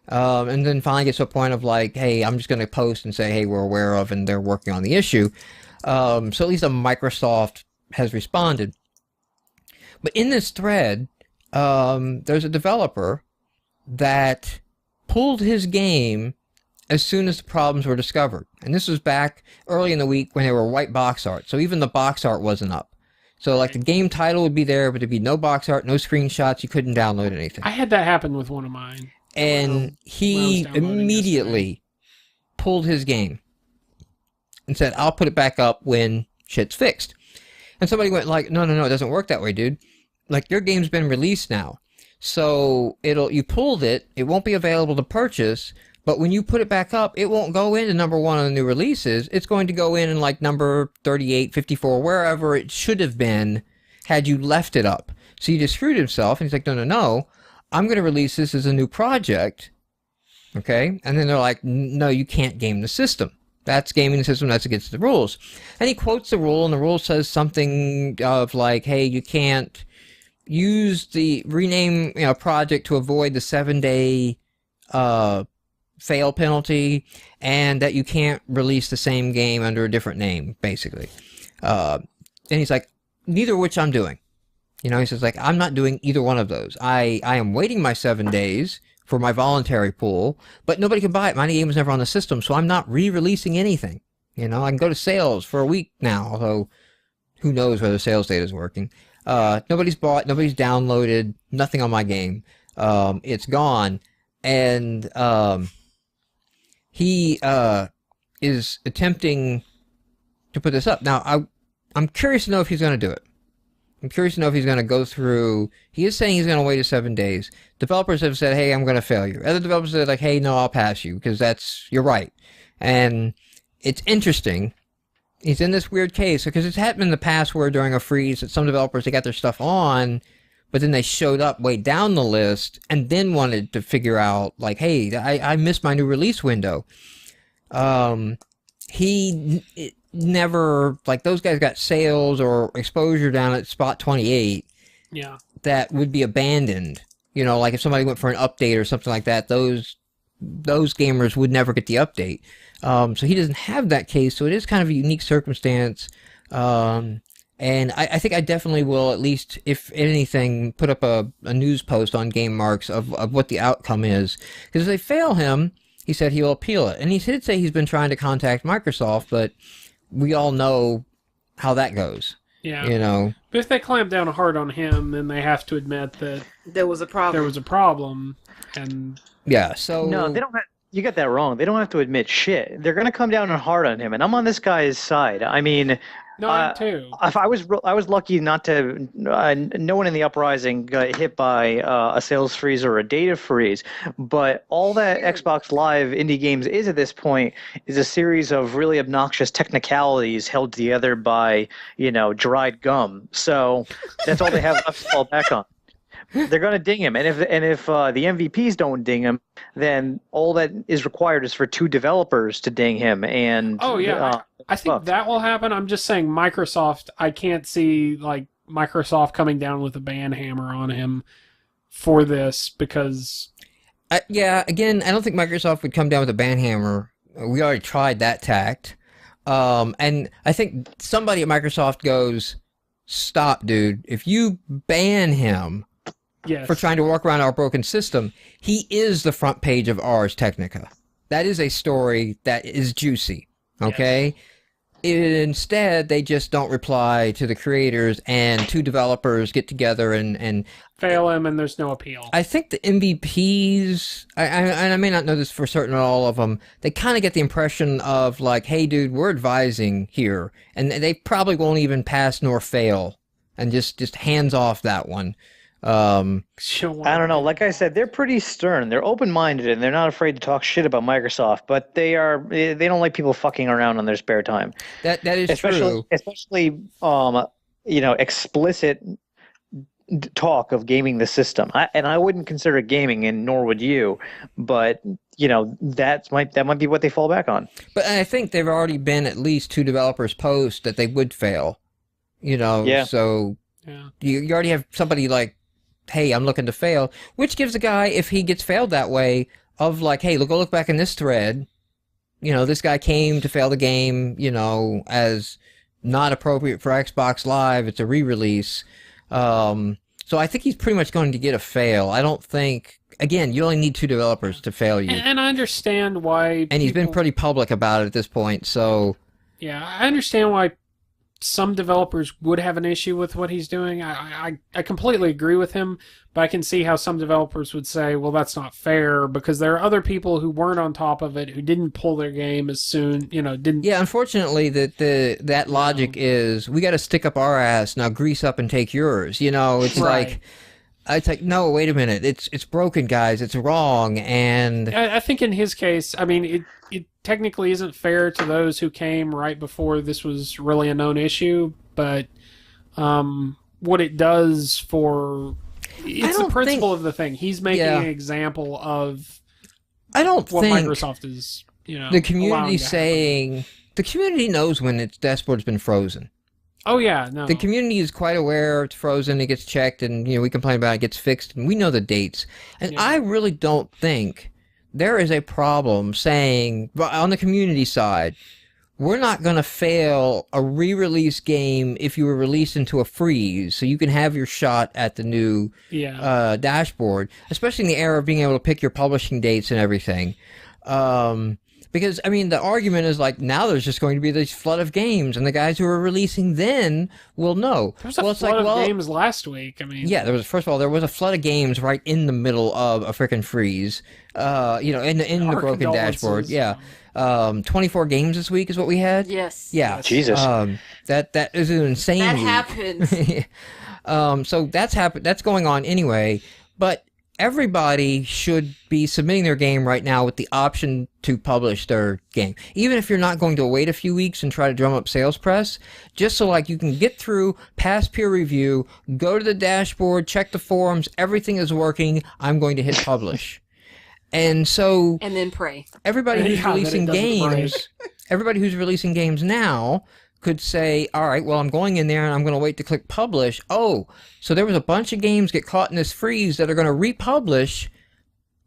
And then finally gets to a point of like, hey, I'm just going to post and say, hey, we're aware of and they're working on the issue. So at least Microsoft has responded. But in this thread, there's a developer that pulled his game as soon as the problems were discovered. And this was back early in the week when they were white box art. So even the box art wasn't up. So like the game title would be there, but there'd be no box art, no screenshots. You couldn't download anything. I had that happen with one of mine. And he immediately pulled his game and said, I'll put it back up when shit's fixed. And somebody went like, no, it doesn't work that way, dude. Like, your game's been released now. So you pulled it, it won't be available to purchase, but when you put it back up, it won't go into number 1 on the new releases. It's going to go in like number 38, 54, wherever it should have been had you left it up. So he just screwed himself, and he's like, no, I'm going to release this as a new project. Okay? And then they're like, no, you can't game the system. That's gaming the system, that's against the rules. And he quotes the rule, and the rule says something of like, hey, you can't use the rename project to avoid the 7-day fail penalty, and that you can't release the same game under a different name, basically. And he's like, neither of which I'm doing. He says like, I'm not doing either one of those. I am waiting my 7 days for my voluntary pool, but nobody can buy it. My game was never on the system, so I'm not re-releasing anything. I can go to sales for a week now, although who knows whether sales data is working. Nobody's bought, nobody's downloaded, nothing on my game. It's gone. And he is attempting to put this up. Now, I'm curious to know if he's going to do it. I'm curious to know if he's going to go through. He is saying he's going to wait 7 days. Developers have said, hey, I'm going to fail you. Other developers said, like, hey, no, I'll pass you, because you're right. And it's interesting. He's in this weird case, because it's happened in the past where during a freeze that some developers, they got their stuff on, but then they showed up way down the list and then wanted to figure out, like, hey, I missed my new release window. He never, like, those guys got sales or exposure down at spot 28. Yeah. That would be abandoned. Like if somebody went for an update or something like that, those gamers would never get the update. So he doesn't have that case, so it is kind of a unique circumstance. And I think I definitely will, at least, if anything, put up a news post on GameMarx of what the outcome is. Because if they fail him, he said he will appeal it. And he did say he's been trying to contact Microsoft, but we all know how that goes. Yeah. But if they clamp down hard on him, then they have to admit that there was a problem. And yeah, so no, they don't have. You get that wrong. They don't have to admit shit. They're going to come down hard on him, and I'm on this guy's side. I mean, no, I am too. If I was lucky not to. No one in the uprising got hit by a sales freeze or a data freeze, but all that Xbox Live indie games is at this point is a series of really obnoxious technicalities held together by dried gum. So that's all they have left to fall back on. They're going to ding him, and if the MVPs don't ding him, then all that is required is for 2 developers to ding him. And I think that will happen. I'm just saying Microsoft. I can't see like Microsoft coming down with a ban hammer on him for this because. Again, I don't think Microsoft would come down with a ban hammer. We already tried that tact, and I think somebody at Microsoft goes, "Stop, dude! If you ban him." Yes. For trying to work around our broken system, he is the front page of Ars Technica. That is a story that is juicy, okay? Instead, they just don't reply to the creators, and two developers get together and fail him, and there's no appeal. I think the MVPs, I may not know this for certain on all of them, they kind of get the impression of like, hey, dude, we're advising here, and they probably won't even pass nor fail, and just hands off that one. Sure. I don't know. Like I said, they're pretty stern. They're open-minded, and they're not afraid to talk shit about Microsoft. But they don't like people fucking around on their spare time. That is true. Especially, explicit talk of gaming the system. I wouldn't consider it gaming, and nor would you. But that might be what they fall back on. But I think there've already been at least two developers post that they would fail. Yeah. So Yeah. you already have somebody like, hey, I'm looking to fail, which gives the guy, if he gets failed that way, of like, hey, look back in this thread. This guy came to fail the game, as not appropriate for Xbox Live. It's a re-release. So I think he's pretty much going to get a fail. I don't think, again, you only need two developers to fail you. And I understand why. And he's been pretty public about it at this point, so. Yeah, I understand why some developers would have an issue with what he's doing. I completely agree with him, but I can see how some developers would say, well, that's not fair, because there are other people who weren't on top of it, who didn't pull their game as soon, didn't. Yeah, unfortunately, that logic is, we got to stick up our ass, now grease up and take yours. It's Right. it's like, no, wait a minute, it's broken, guys, it's wrong, and I think in his case, I mean, it technically isn't fair to those who came right before this was really a known issue, but what it does for... It's the principle of the thing. He's making an example of I don't what think Microsoft is, the community saying... The community knows when its dashboard's been frozen. Oh, yeah, no. The community is quite aware it's frozen, it gets checked, and we complain about it, it gets fixed, and we know the dates. And I really don't think there is a problem saying, on the community side, we're not going to fail a re-release game if you were released into a freeze, so you can have your shot at the new dashboard, especially in the era of being able to pick your publishing dates and everything. Because, I mean, the argument is like, now there's just going to be this flood of games, and the guys who are releasing then will know. There was a flood of games last week. I mean, yeah, first of all, there was a flood of games right in the middle of a freaking freeze. In the broken dashboard. Yeah, 24 games this week is what we had. Yes. Yeah. Jesus. That is an insane. That week. happens. So that's going on anyway, but. Everybody should be submitting their game right now with the option to publish their game. Even if you're not going to wait a few weeks and try to drum up sales press, just so like you can get through, pass peer review, go to the dashboard, check the forums, everything is working, I'm going to hit publish. And so... And then pray. Everybody who's releasing games... Everybody who's releasing games now... could say, all right, well, I'm going in there and I'm going to wait to click publish. Oh, so there was a bunch of games get caught in this freeze that are going to republish.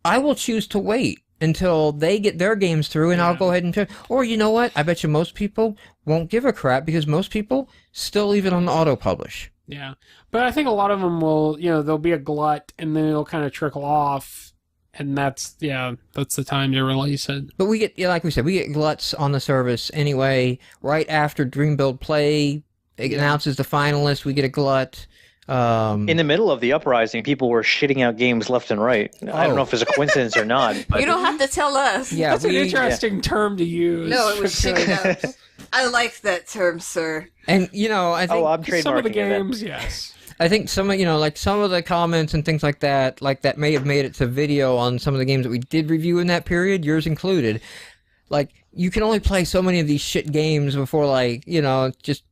I will choose to wait until they get their games through and I'll go ahead and... Or you know what? I bet you most people won't give a crap because most people still leave it on the auto-publish. Yeah. But I think a lot of them will, there'll be a glut and then it'll kind of trickle off. And that's the time to release it. But we get, like we said, we get gluts on the service anyway. Right after Dream Build Play announces the finalist, we get a glut. In the middle of the uprising, people were shitting out games left and right. I don't know if it's a coincidence or not. But... You don't have to tell us. Yeah, that's an interesting term to use. No, it was shitting out. I like that term, sir. And, I think... I'm trademarking some of the games, yes. I think some of, some of the comments and things like that may have made it to video on some of the games that we did review in that period, yours included. Like, you can only play so many of these shit games before, just...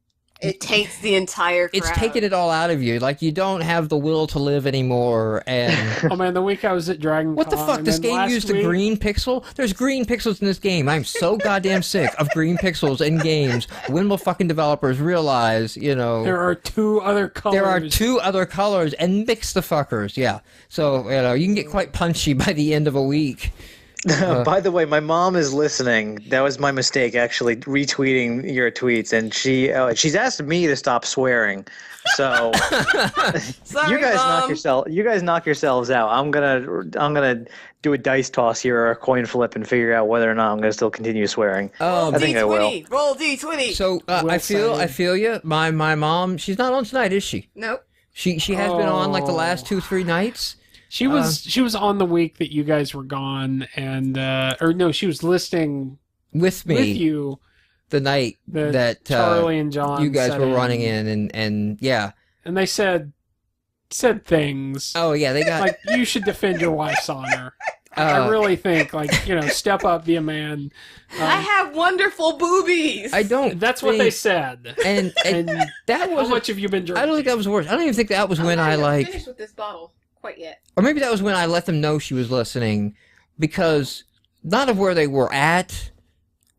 It takes the entire crowd. It's taking it all out of you. Like, you don't have the will to live anymore, and... Oh, man, the week I was at Dragon Con... What the fuck? This game used a green pixel? There's green pixels in this game. I'm so goddamn sick of green pixels in games. When will fucking developers realize, There are two other colors. There are two other colors, and mix the fuckers, yeah. So, you can get quite punchy by the end of a week. By the way, my mom is listening. That was my mistake, actually retweeting your tweets, and she's asked me to stop swearing. So Sorry, you guys Mom. you guys knock yourselves out. I'm gonna do a dice toss here or a coin flip and figure out whether or not I'm gonna still continue swearing. Roll I think I will. D20. Roll D20. So I feel you. My mom, she's not on tonight, is she? Nope. She has been on like the last 2-3 nights. She was on the week that you guys were gone, and or no, she was listening with me with you the night that Charlie and John you guys sat were running in, and yeah. And they said things. Oh yeah, they got like you should defend your wife's honor. I really think, like, step up, be a man. I have wonderful boobies. I don't. That's what they said. And that was how much have you been drinking? I don't think that was worse. I don't even think that was when I'm not finished with this bottle quite yet. or maybe that was when I let them know she was listening, because not of where they were at,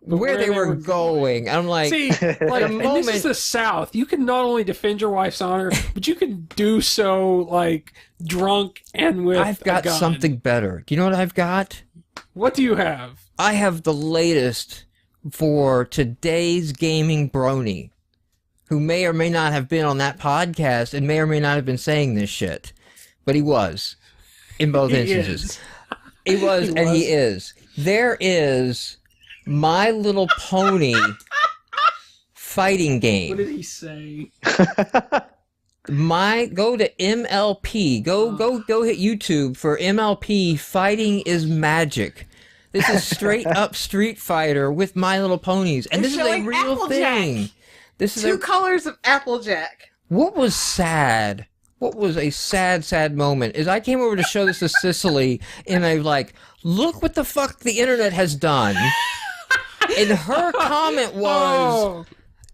but where they were going. I'm like, see, like, and this is the South. You can not only defend your wife's honor, but you can do so like drunk and with. I've got a gun. something better. Do you know what I've got? What do you have? I have the latest for today's gaming brony, who may or may not have been on that podcast and may or may not have been saying this shit, but he was in both instances. He was, and he is. There is My Little Pony fighting game. What did he say? Go to MLP. Go hit YouTube for MLP Fighting is Magic. This is straight up Street Fighter with My Little Ponies, and this is a real thing. This is Two colors of Applejack. What was sad? What was a sad moment is I came over to show this to Cicely, and I like, look what the fuck the internet has done. And her comment was,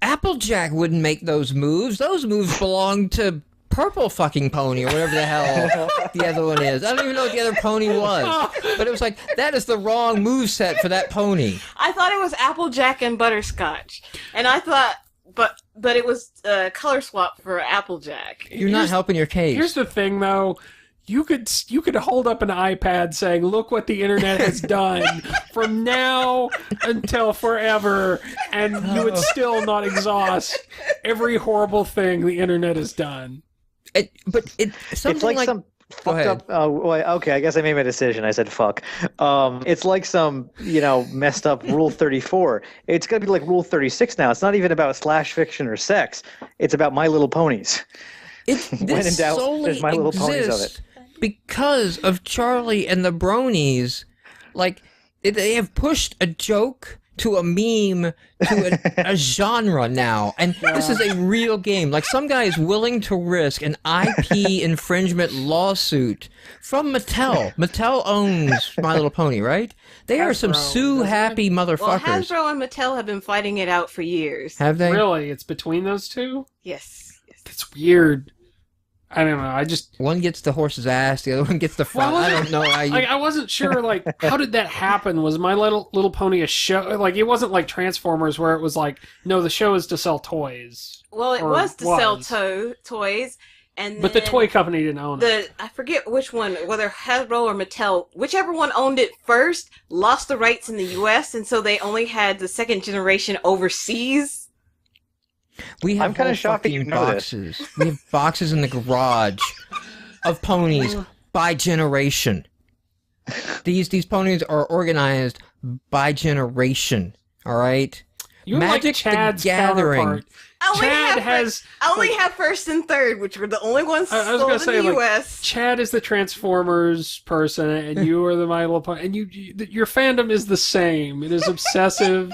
Applejack wouldn't make those moves. Those moves belong to Purple fucking Pony, or whatever the hell the other one is. I don't even know what the other pony was. But it was like, that is the wrong move set for that pony. I thought it was Applejack and Butterscotch. And I thought, but it was color swap for Applejack. You're not helping your case. Here's the thing, though. You could hold up an iPad saying, "Look what the internet has done from now until forever," and you would still not exhaust every horrible thing the internet has done. It's like some fucked up. Okay, I guess I made my decision. I said fuck. It's like some messed up Rule 34. It's gonna be like Rule 36 now. It's not even about slash fiction or sex. It's about My Little Ponies. When in doubt, there's My Little Ponies of it. Because of Charlie and the Bronies, like, they have pushed a joke to a meme to a genre now, and this is a real game. Like, some guy is willing to risk an IP infringement lawsuit from Mattel. Mattel owns My Little Pony, right? They are some sue-happy motherfuckers. Well, Hasbro and Mattel have been fighting it out for years. Have they? Really? It's between those two? Yes. That's weird. I don't know. One gets the horse's ass, the other one gets the front. I don't know. I wasn't sure. Like, how did that happen? Was My Little Pony a show? Like, it wasn't like Transformers, where it was like, no, the show is to sell toys. Well, it was to sell toys, but the toy company didn't own it. I forget which one, whether Hasbro or Mattel, whichever one owned it first, lost the rights in the U.S., and so they only had the second generation overseas. We have I'm kind of shocked that you know boxes. We have boxes in the garage of ponies by generation. These ponies are organized by generation. All right. You're Magic like Chad's the Gathering. I only have first and third, which were the only ones sold in the U.S. Chad is the Transformers person, and you are the My Little Pony, and your fandom is the same. It is obsessive.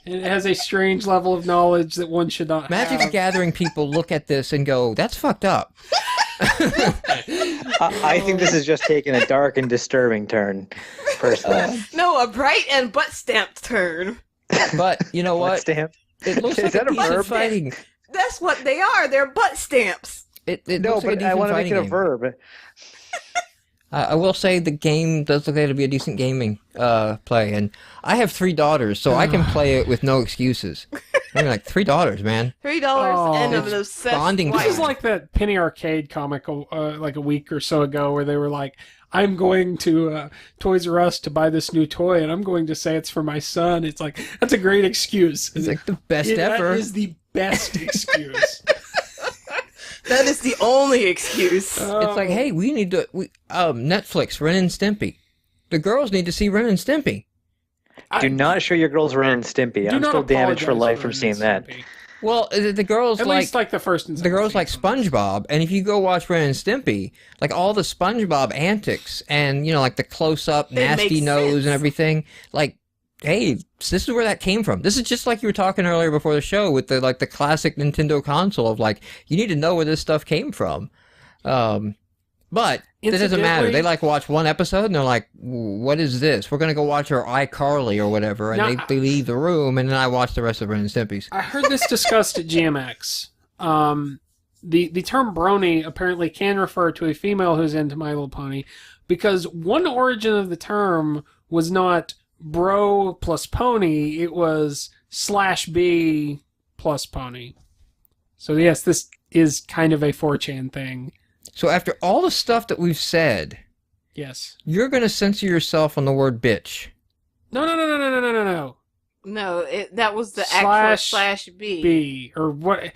It has a strange level of knowledge that one should not Magic the Gathering people look at this and go, that's fucked up. I think this is just taking a dark and disturbing turn, personally. No, a bright and butt-stamped turn. But, you know what? Stamp? It looks like a decent fighting. That's what they are. They're butt stamps. No, but I want to make it a verb. I will say the game does look like to be a decent gaming play, and I have 3 daughters, so I can play it with no excuses. I mean, like, 3 daughters, man. $3 and an obsessed bonding wife. This is like that Penny Arcade comic like a week or so ago, where they were like, I'm going to Toys R Us to buy this new toy, and I'm going to say it's for my son. It's like, that's a great excuse. It's like the best ever. That is the best excuse. That is the only excuse. It's like, hey, we need to Netflix, Ren and Stimpy. The girls need to see Ren and Stimpy. Do not show your girls Ren and Stimpy. I'm still damaged for life from Ren seeing and that. Stimpy. Well, the girls At least like the first and the second girls like season. SpongeBob, and if you go watch Ren and Stimpy, like all the SpongeBob antics and like the close-up nasty makes nose sense. and everything, like, hey, this is where that came from. This is just like you were talking earlier before the show with the classic Nintendo console of like, you need to know where this stuff came from. But it doesn't matter. They watch one episode and they're like, what is this? We're going to go watch our iCarly or whatever. And Now, they leave the room, and then I watch the rest of Ren and Stimpy's. I heard this discussed at GameMarx. The term brony apparently can refer to a female who's into My Little Pony, because one origin of the term was not bro plus pony, it was /B plus pony. So yes, this is kind of a 4chan thing. So after all the stuff that we've said, Yes. you're going to censor yourself on the word bitch. No. No, that was the Slash actual /B. B or what?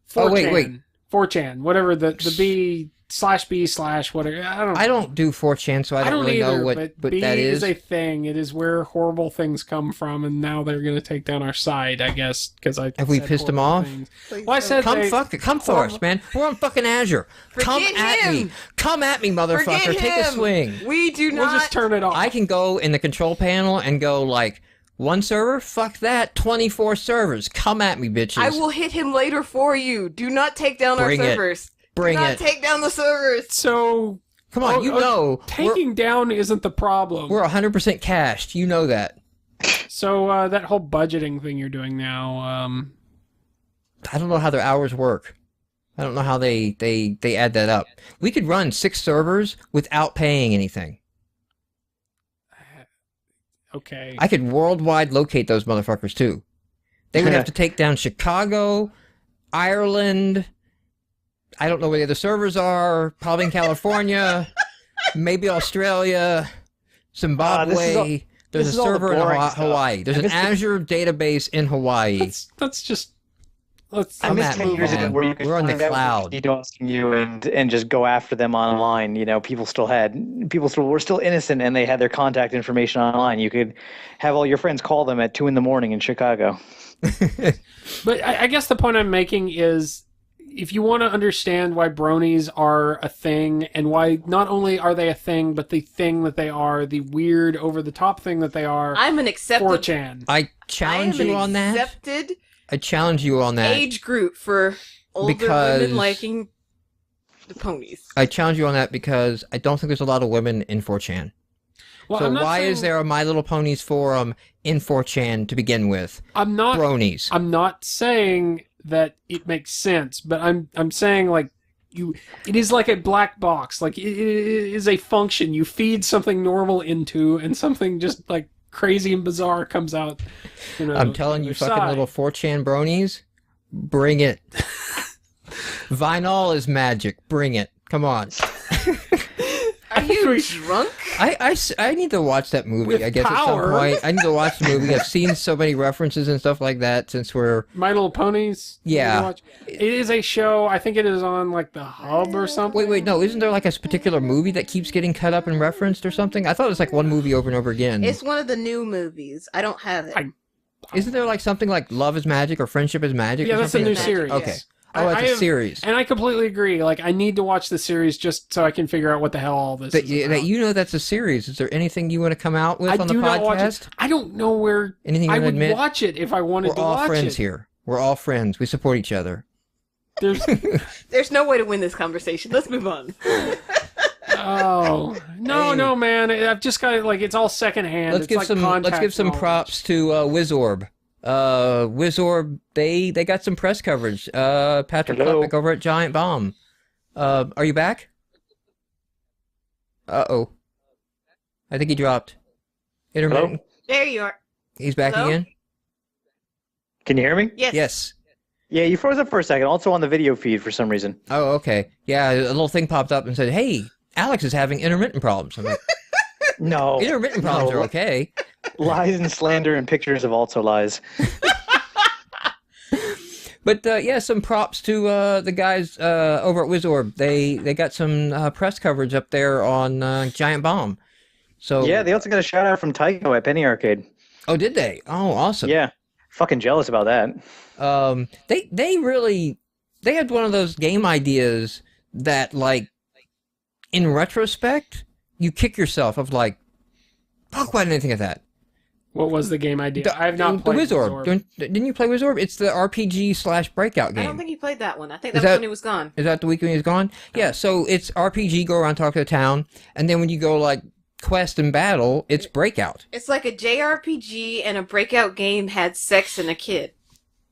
4chan. Oh, wait. 4chan, whatever the B /B/ whatever. I don't do 4chan, so I don't really either, know what but B that is. a thing. It is where horrible things come from, and now they're going to take down our side, I guess, because I Have we said pissed them horrible off? things. Well, I said Come for us, man. We're on fucking Azure. Come Forget at him. me. Come at me, motherfucker. Forget Take a him. swing. We do We'll not. just turn it off. I can go in the control panel and go like, one server? Fuck that. 24 servers. Come at me, bitches. I will hit him later for you. Do not take down Bring our it. servers. Bring Do not it. take down the servers. So Come on, taking down isn't the problem. we're 100% cached. You know that. So that whole budgeting thing you're doing now, I don't know how their hours work. I don't know how they add that up. We could run 6 servers without paying anything. okay. I could worldwide locate those motherfuckers too. They would have to take down Chicago, Ireland. I don't know where the other servers are. Probably in California, maybe Australia, Zimbabwe. There's a server in Hawaii. There's an Azure database in Hawaii. Let's just let's. I miss at 10 me, years ago man. where you could We're on the find out cloud. DDoSing you and just go after them online. People were still innocent and they had their contact information online. You could have all your friends call them at 2 a.m. in Chicago. But I guess the point I'm making is, if you want to understand why bronies are a thing, and why not only are they a thing, but the thing that they are, the weird, over-the-top thing that they are, I'm an accepted 4chan. I challenge you on that. accepted I challenge you on that. age group for older Because- women liking the ponies. I challenge you on that because I don't think there's a lot of women in 4chan. Well, So I'm not why saying- is there a My Little Ponies forum in 4chan to begin with? I'm not. Bronies. I'm not saying that it makes sense, but I'm saying like it is like a black box. Like it is a function. You feed something normal into, and something just like crazy and bizarre comes out. I'm telling you, fucking side. little 4chan bronies, bring it. Vinyl is magic. Bring it. Come on. Are you drunk? I need to watch that movie, With I guess, at power. some point. I need to watch the movie. I've seen so many references and stuff like that since we're... My Little Ponies. you Yeah. can watch. It is a show. I think it is on like the Hub or something. Wait, no, isn't there like a particular movie that keeps getting cut up and referenced or something? I thought it was like one movie over and over again. It's one of the new movies. I don't have it. Isn't there like something like Love is Magic or Friendship is Magic? Yeah, or that's a something? new Magic, series. Okay. yes. Oh, I it's a have- series. And I completely agree. Like, I need to watch the series just so I can figure out what the hell all this That, is about. that you know that's a series. Is there anything you want to come out with I on the do not watch podcast? it. I don't know where. Anything you I want to would admit? watch it if I wanted We're to all watch friends it. here. We're all friends. We support each other. There's There's no way to win this conversation. Let's move on. no, man. I've just got it. Like, it's all secondhand. Let's It's give like some contact knowledge. props to Wizorb. Wizorb, they got some press coverage. Patrick Hello. Klepek over at Giant Bomb. Are you back? Uh-oh. I think he dropped. Intermittent. There you are. He's back Hello? again? Can you hear me? Yes. Yes. Yeah, you froze up for a second. Also on the video feed for some reason. Oh, okay. Yeah, a little thing popped up and said, hey, Alex is having intermittent problems. I'm like, No. intermittent problems are okay. Lies and slander and pictures of also lies. But yeah, some props to the guys over at Wizorb. They got some press coverage up there on Giant Bomb. So Yeah, they also got a shout out from Tycho at Penny Arcade. Oh, did they? Oh, awesome. Yeah. Fucking jealous about that. They had one of those game ideas that, like, in retrospect, you kick yourself of like, fuck, why didn't I think of that? What was the game idea? I have not played Wizorb. Didn't you play Wizorb? It's the RPG / breakout game. I don't think he played that one. I think that was when he was gone. Is that the week when he was gone? Yeah, so it's RPG, go around, talk to the town, and then when you go, like, quest and battle, it's breakout. It's like a JRPG and a breakout game had sex and a kid.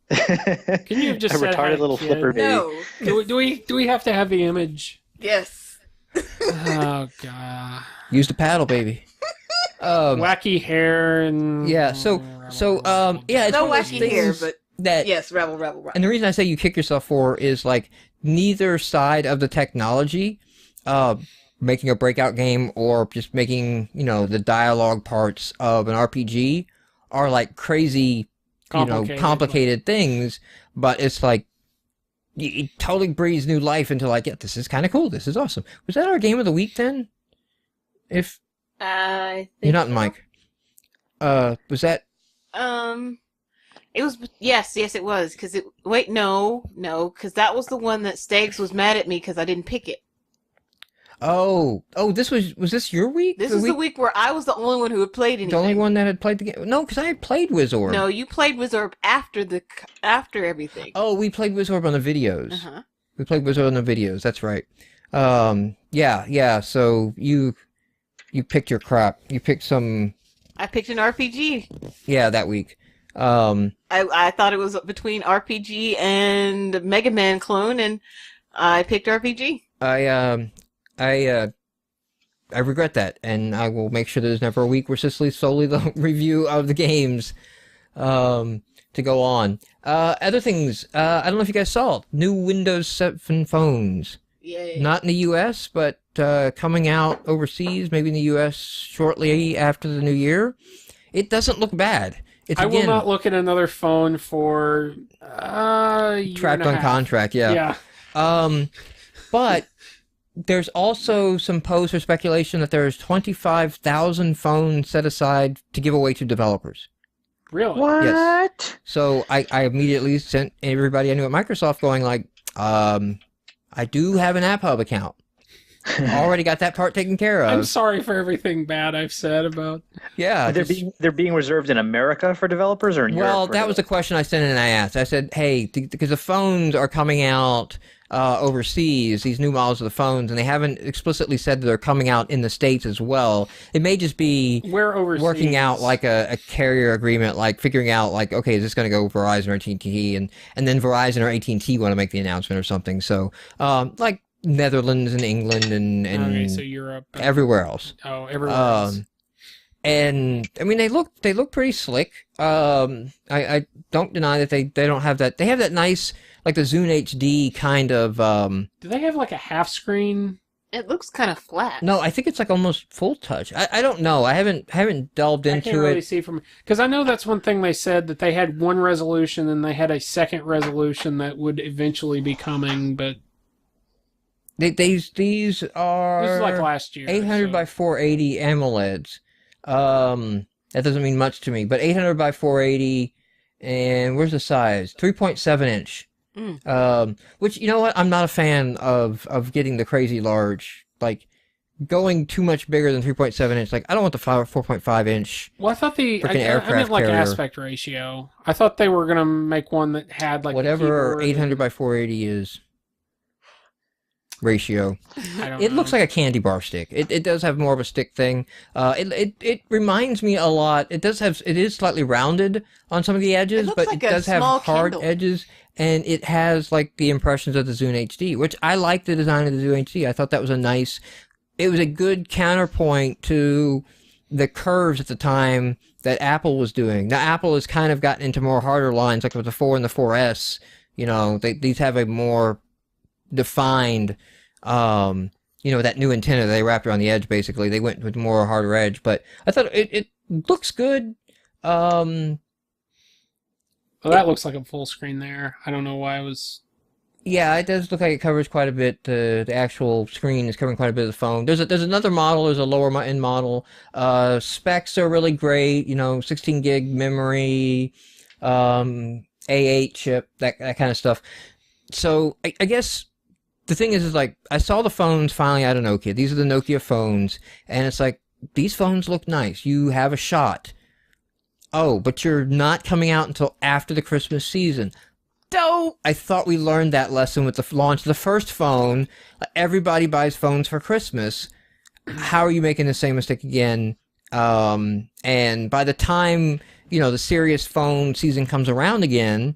Can you have just a said retarded little kid? flipper baby? No. Do we have to have the image? Yes. Oh god. Use the paddle, baby. Wacky hair and Yeah, so yeah, it's No one of those wacky hair, things but that yes, rebel. And the reason I say you kick yourself for is, like, neither side of the technology, making a breakout game or just making, the dialogue parts of an RPG are, like, crazy, complicated things, but it's like, it totally breathes new life into, like, yeah, this is kind of cool, this is awesome. Was that our game of the week then? If I think you're not so. Mike. Was that? It was yes, it was because because that was the one that Steggs was mad at me because I didn't pick it. Oh, was this your week? This is the week where I was the only one who had played anything. The only one that had played the game? No, because I had played Wizorb. No, you played Wizorb after everything. Oh, we played Wizorb on the videos. Uh-huh. We played Wizorb on the videos. That's right. Yeah. So you picked your crap. You picked some. I picked an RPG. Yeah, that week. I thought it was between RPG and Mega Man clone, and I picked RPG. I regret that, and I will make sure there's never a week where Cicely solely the review of the games to go on. Other things, I don't know if you guys saw it. New Windows 7 phones. Yay. Not in the U.S., but coming out overseas, maybe in the U.S. shortly after the new year. It doesn't look bad. I will not look at another phone for trapped on contract, yeah. But there's also some posts or speculation that there's 25,000 phones set aside to give away to developers. Really? What? Yes. So I immediately sent everybody I knew at Microsoft going like, I do have an App Hub account. Already got that part taken care of. I'm sorry for everything bad I've said about. Yeah. They're being reserved in America for developers or in Europe? Well, that was the question I sent in and I asked. I said, hey, because the phones are coming out overseas, these new models of the phones, and they haven't explicitly said that they're coming out in the States as well. It may just be working out like a carrier agreement, like figuring out like, okay, is this going to go Verizon or AT&T? And then Verizon or AT&T want to make the announcement or something. So, like Netherlands and England and okay, so Europe, everywhere else. Oh, everywhere else. And I mean, they look pretty slick. I don't deny that they don't have that. They have that nice, like the Zune HD kind of. Do they have like a half screen? It looks kind of flat. No, I think it's like almost full touch. I don't know. I haven't delved into I can't really it. see from because I know that's one thing they said that they had one resolution and they had a second resolution that would eventually be coming, but. These are. This is like last year. 800 by 480 AMOLEDs. That doesn't mean much to me, but 800 by 480, and where's the size? 3.7 inch. Which, you know what? I'm not a fan of getting the crazy large, like going too much bigger than 3.7 inch. Like I don't want the 4.5 inch. Well, I thought I meant like carrier. aspect ratio. I thought they were gonna make one that had like whatever 800 by 480 is. Ratio. It looks like a candy bar stick. It does have more of a stick thing. It reminds me a lot. It is slightly rounded on some of the edges, but like it does have hard Kindle. edges, and it has like the impressions of the Zune HD, which I like the design of the Zune HD. I thought that was it was a good counterpoint to the curves at the time that Apple was doing. Now Apple has kind of gotten into more harder lines, like with the 4 and the 4S. These have a more defined, that new antenna they wrapped around the edge. Basically, they went with more harder edge, but I thought it looks good. Well, that looks like a full screen there. I don't know why it was. Yeah, it does look like it covers quite a bit. The actual screen is covering quite a bit of the phone. There's another model. There's a lower end model. Specs are really great. 16 gig memory, A8 chip, that kind of stuff. So I guess the thing is like I saw the phones finally out of Nokia. These are the Nokia phones, and it's like these phones look nice. You have a shot. Oh, but you're not coming out until after the Christmas season. Dope! I thought we learned that lesson with the launch of the first phone. Everybody buys phones for Christmas. How are you making the same mistake again? And by the time, the serious phone season comes around again,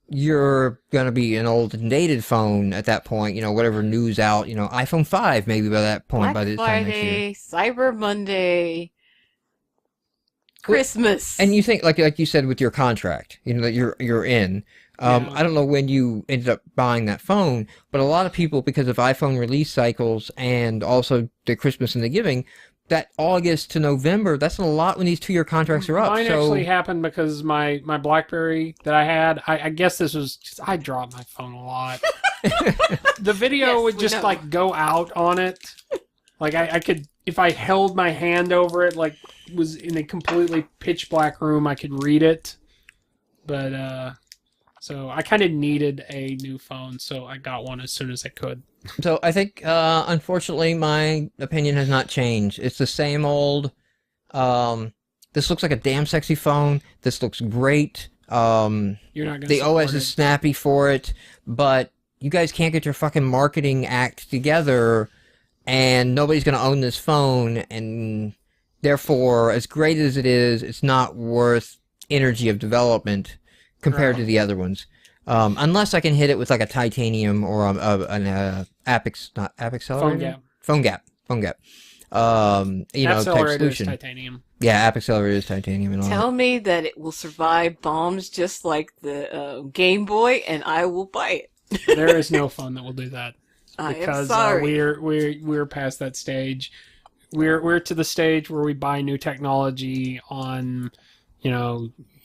you're going to be an old and dated phone at that point. Whatever news out, iPhone 5 maybe by that point. Black by this time next year. Friday, Cyber Monday, Christmas. And you think, like you said with your contract, that you're in. I don't know when you ended up buying that phone, but a lot of people, because of iPhone release cycles and also the Christmas and the giving, that August to November, that's a lot when these 2-year contracts are up. Mine actually happened because my BlackBerry that I had, I guess this was just, I dropped my phone a lot. The video would just like go out on it. Like I could, if I held my hand over it, like was in a completely pitch black room, I could read it. But, so I kind of needed a new phone, so I got one as soon as I could. So I think, unfortunately, my opinion has not changed. It's the same old, this looks like a damn sexy phone. This looks great. You're not gonna the OS support is snappy for it, but you guys can't get your fucking marketing act together, and nobody's going to own this phone, and therefore, as great as it is, it's not worth energy of development compared to the other ones. Unless I can hit it with like a titanium or an Apex, not Apex Accelerator? Phone Gap. Type solution. Is titanium. Yeah, App Accelerator is titanium and all Tell me that it will survive bombs just like the Game Boy, and I will buy it. There is no phone that will do that. Because I am sorry. We're past that stage. We're to the stage where we buy new technology on,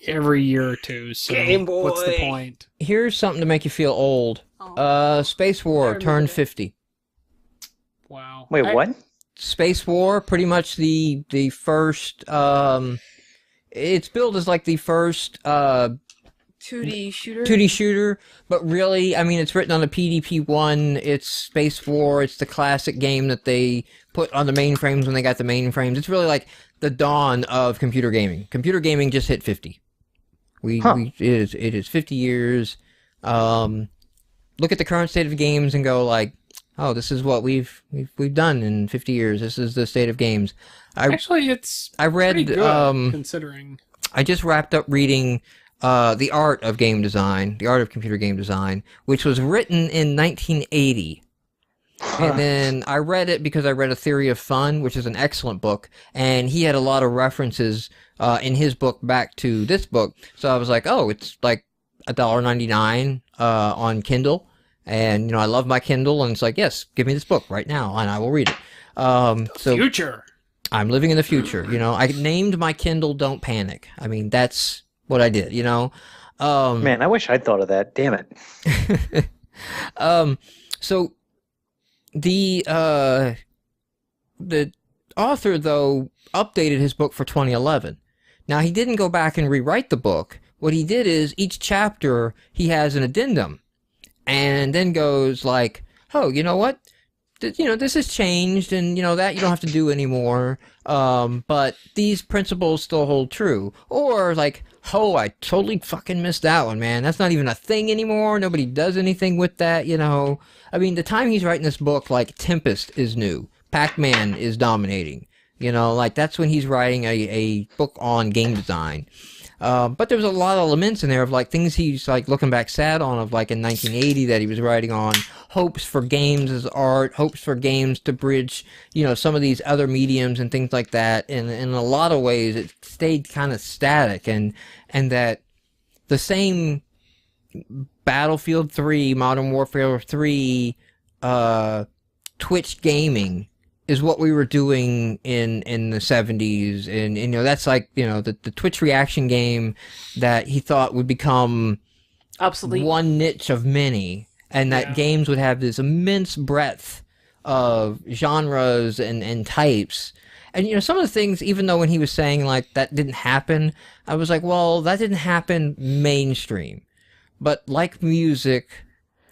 every year or two. So Game Boy. What's the point? Here's something to make you feel old. Space War turned 50. Wow. Wait, what? Space War, pretty much the first. It's billed as like the first 2D shooter. 2D shooter, but really, I mean, it's written on a PDP-1. It's Space War. It's the classic game that they put on the mainframes when they got the mainframes. It's really like the dawn of computer gaming. Computer gaming just hit 50. It is 50 years. Look at the current state of games and go like, oh, this is what we've done in 50 years. This is the state of games. Actually, I read pretty good, considering. I just wrapped up reading The Art of Game Design, The Art of Computer Game Design, which was written in 1980. And then I read it because I read A Theory of Fun, which is an excellent book, and he had a lot of references in his book back to this book. So I was like, oh, it's like $1.99 on Kindle. And, I love my Kindle, and it's like, yes, give me this book right now, and I will read it. Future. I'm living in the future, I named my Kindle Don't Panic. I mean, that's what I did, Man, I wish I'd thought of that. Damn it. So the author, though, updated his book for 2011. Now, he didn't go back and rewrite the book. What he did is, each chapter, he has an addendum. And then goes like, oh, you know what? This has changed, and that you don't have to do anymore. But these principles still hold true. Or like, oh, I totally fucking missed that one, man. That's not even a thing anymore. Nobody does anything with that. I mean, the time he's writing this book, like Tempest is new, Pac-Man is dominating. Like that's when he's writing a book on game design. But there was a lot of elements in there of like things he's like looking back sad on, of like in 1980 that he was writing on hopes for games as art, hopes for games to bridge, some of these other mediums and things like that. And in a lot of ways, it stayed kind of static, and that the same Battlefield 3, Modern Warfare 3, Twitch gaming is what we were doing in the 70s, and you know, that's like, you know, the Twitch reaction game that he thought would become obsolete. One niche of many, and that games would have this immense breadth of genres and types. And, you know, some of the things, even though when he was saying, like, that didn't happen, I was like, well, that didn't happen mainstream. But like music,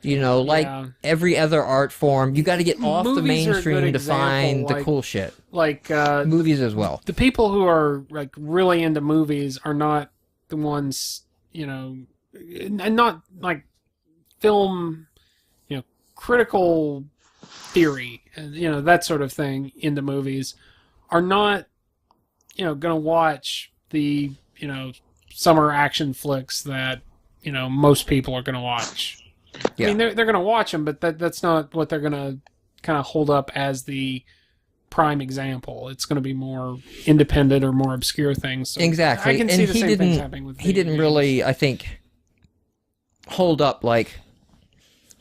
you know, like every other art form, you got to get off the mainstream to find the cool shit. Like movies as well. The people who are like really into movies are not the ones, you know, and not like film, you know, critical theory, you know, that sort of thing into movies are not, you know, going to watch the, you know, summer action flicks that, you know, most people are going to watch. Yeah. I mean, they're going to watch them, but that's not what they're going to kind of hold up as the prime example. It's going to be more independent or more obscure things. So exactly. I can see the same things happening with he didn't really, I think, hold up, like,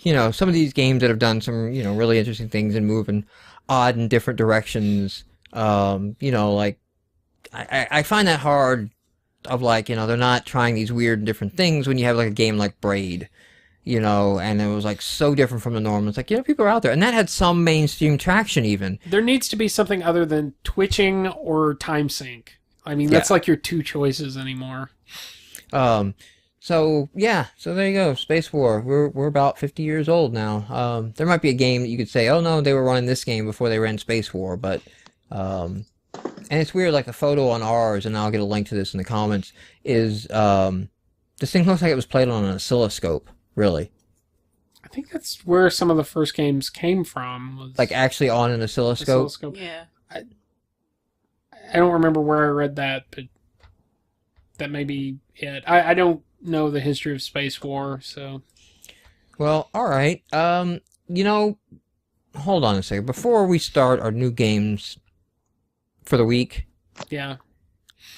you know, some of these games that have done some, you know, really interesting things and move in odd and different directions. You know, like, I find that hard of, like, you know, they're not trying these weird and different things when you have, like, a game like Braid, you know, and it was, like, so different from the norm. It's like, you know, people are out there. And that had some mainstream traction, even. There needs to be something other than twitching or time sync. I mean, that's like your two choices anymore. So, yeah, so there you go, Space War. We're about 50 years old now. There might be a game that you could say, oh, no, they were running this game before they ran Space War, but... and it's weird, like the photo on ours, and I'll get a link to this in the comments, is this thing looks like it was played on an oscilloscope, really. I think that's where some of the first games came from. Was like actually on an oscilloscope? Yeah. I don't remember where I read that, but that may be it. I don't know the history of Space War, so... Well, alright. You know, hold on a second. Before we start our new games... for the week. Yeah.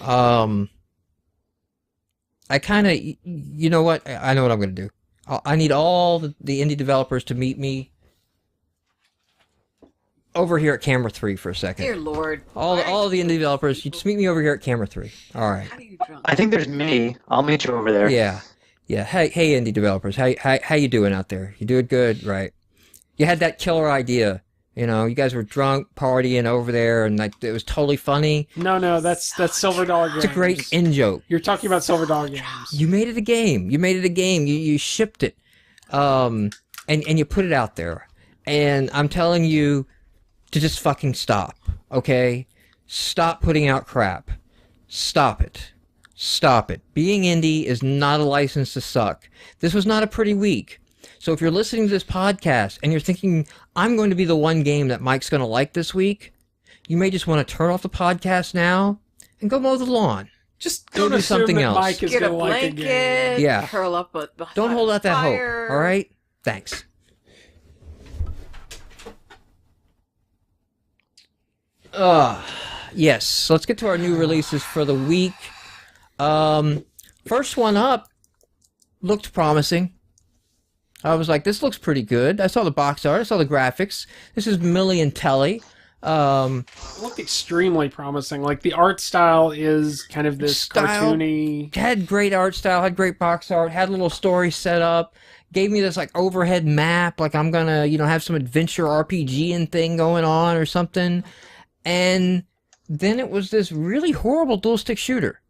I kind of, you know what? I know what I'm going to do. I need all the indie developers to meet me over here at Camera 3 for a second. Dear Lord. All the indie developers, you just meet me over here at Camera 3. All right. I think there's me. I'll meet you over there. Yeah. Yeah. Hey, indie developers. How you doing out there? You doing good? Right. You had that killer idea. You know, you guys were drunk, partying over there, and like it was totally funny. No, that's Silver Dollar Games. It's a great in-joke. You're talking about Silver Dollar Games. You made it a game. You shipped it. And you put it out there. And I'm telling you to just fucking stop, okay? Stop putting out crap. Stop it. Stop it. Being indie is not a license to suck. This was not a pretty week. So if you're listening to this podcast and you're thinking, I'm going to be the one game that Mike's going to like this week, you may just want to turn off the podcast now and go mow the lawn. Just go do something else. Mike is Get a gonna blanket, like a game. Yeah. curl up behind Don't hold out that fire. hope, all right? Thanks. Yes, so let's get to our new releases for the week. First one up looked promising. I was like, this looks pretty good. I saw the box art. I saw the graphics. This is Millie and Telly. It looked extremely promising. Like, the art style is kind of this cartoony... Had great art style, had great box art, had a little story set up, gave me this, like, overhead map, like I'm gonna, you know, have some adventure RPG and thing going on or something. And then it was this really horrible dual-stick shooter.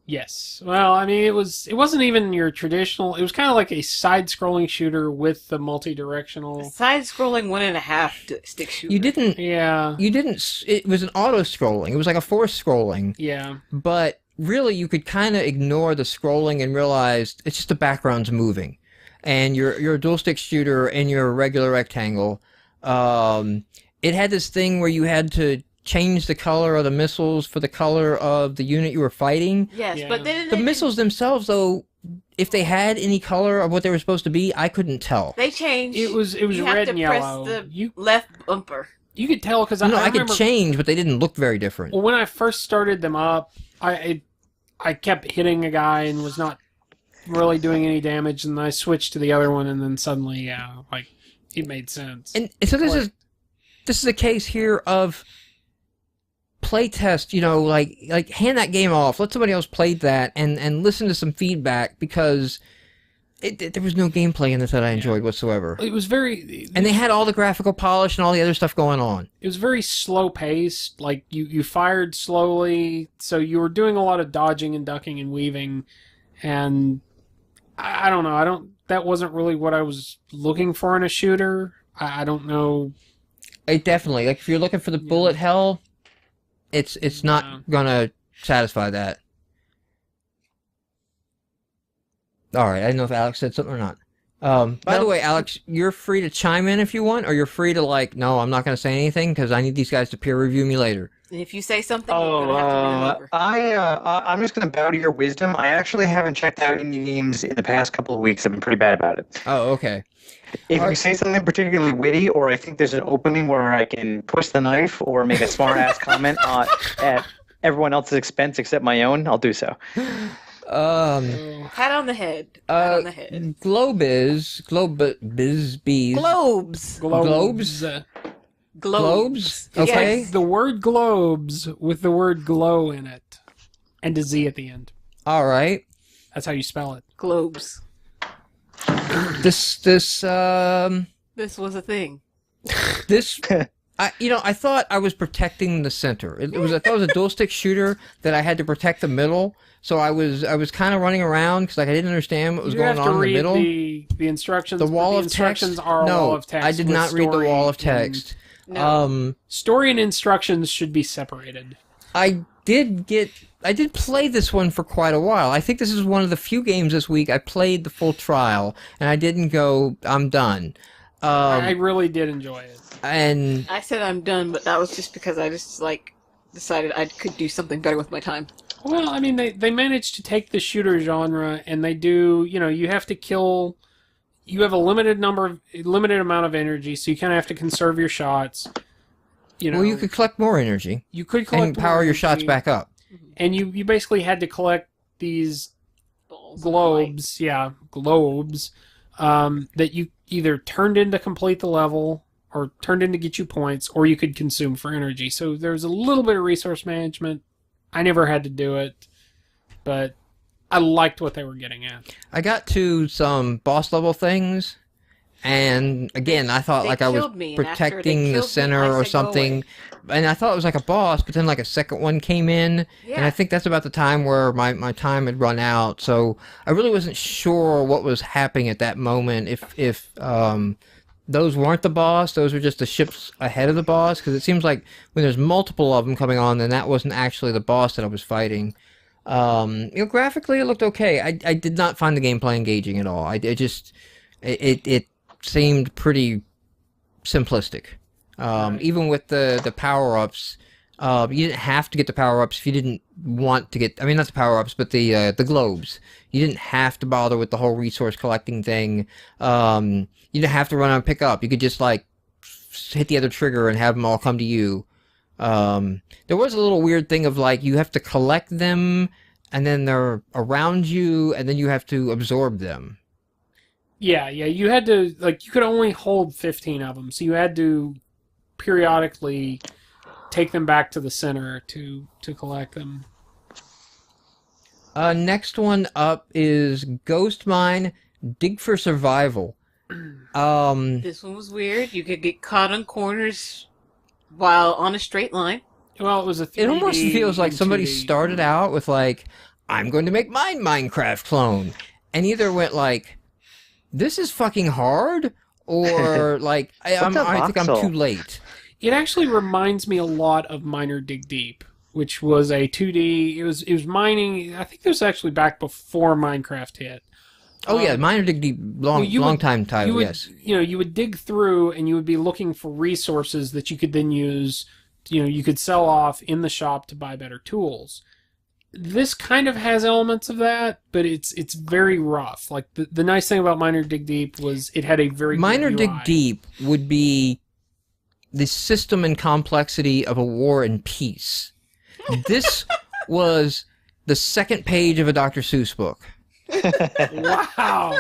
Yes. Well, I mean, it wasn't even your traditional... It was kind of like a side-scrolling shooter with the multi-directional... Side-scrolling 1.5 stick shooter. Yeah. It was an auto-scrolling. It was like a force-scrolling. Yeah. But really, you could kind of ignore the scrolling and realize it's just the background's moving. And you're a dual-stick shooter and you're a regular rectangle. It had this thing where you had to change the color of the missiles for the color of the unit you were fighting. Yes, yeah. But then the missiles themselves, though, if they had any color of what they were supposed to be, I couldn't tell. They changed. It was red and yellow. Press the left bumper. You could tell because I could change, but they didn't look very different. Well, when I first started them up, I kept hitting a guy and was not really doing any damage, and I switched to the other one, and then suddenly, like, it made sense. And so this is this is a case here of playtest, like hand that game off, let somebody else play that, and listen to some feedback, because there was no gameplay in this that I enjoyed whatsoever. It was and they had all the graphical polish and all the other stuff going on. It was very slow paced. Like you fired slowly, so you were doing a lot of dodging and ducking and weaving, and I don't know. That wasn't really what I was looking for in a shooter. I don't know. It definitely, like, if you're looking for the bullet hell, it's not gonna satisfy that. All right, I didn't know if Alex said something or not. By the way, Alex, you're free to chime in if you want, or you're free to no, I'm not going to say anything because I need these guys to peer review me later. And if you say something, you're gonna have to read it over. I'm just going to bow to your wisdom. I actually haven't checked out any games in the past couple of weeks. I've been pretty bad about it. Oh, okay. If you say something particularly witty, or I think there's an opening where I can push the knife or make a smart-ass comment at everyone else's expense except my own, I'll do so. Pat on the head. Pat on the head. Globes. Okay. It's like the word globes with the word glow in it, and a Z at the end. All right. That's how you spell it. Globes. This was a thing. I thought I was protecting the center. I thought it was a dual stick shooter that I had to protect the middle. So I was kind of running around because I didn't understand what was going on in the middle. The instructions. The wall of instructions text. are a No, wall of text. I did not read the wall of text. No. Story and instructions should be separated. I did play this one for quite a while. I think this is one of the few games this week I played the full trial, and I didn't go, I'm done. I really did enjoy it. And I said I'm done, but that was just because I just decided I could do something better with my time. Well, I mean, they managed to take the shooter genre, and they do, you have to kill. You have a limited amount of energy, so you kind of have to conserve your shots. Well, you could collect more energy. You could collect and power your shots back up. And you basically had to collect these globes, that you either turned in to complete the level, or turned in to get you points, or you could consume for energy. So there's a little bit of resource management. I never had to do it, but I liked what they were getting at. I got to some boss level things, and again, I thought I was protecting the center or something, and I thought it was like a boss, but then a second one came in, and I think that's about the time where my time had run out, so I really wasn't sure what was happening at that moment, if those weren't the boss, those were just the ships ahead of the boss, because it seems like when there's multiple of them coming on, then that wasn't actually the boss that I was fighting. Graphically it looked okay. I did not find the gameplay engaging at all. It seemed pretty simplistic. Even with the power-ups, you didn't have to get the power-ups if you didn't want to get, not the power-ups, but the globes. You didn't have to bother with the whole resource collecting thing. You didn't have to run out and pick up. You could just hit the other trigger and have them all come to you. There was a little weird thing of you have to collect them, and then they're around you, and then you have to absorb them. Yeah, you had to, you could only hold 15 of them, so you had to periodically take them back to the center to collect them. Next one up is Ghost Mine, Dig for Survival. This one was weird. You could get caught on corners while on a straight line. Well, it was a 3D. It almost feels like somebody 2D. started out with I'm going to make my Minecraft clone, and either went this is fucking hard, or I think I'm too late. It actually reminds me a lot of Miner Dig Deep, which was a 2D. It was mining. I think it was actually back before Minecraft hit. Oh yeah, Miner Dig Deep, long time title. Yes. You would dig through, and you would be looking for resources that you could then use. You could sell off in the shop to buy better tools. This kind of has elements of that, but it's very rough. The nice thing about Miner Dig Deep was it had a very Miner good Dig UI. Deep would be the system and complexity of a War and Peace. This was the second page of a Dr. Seuss book. Wow.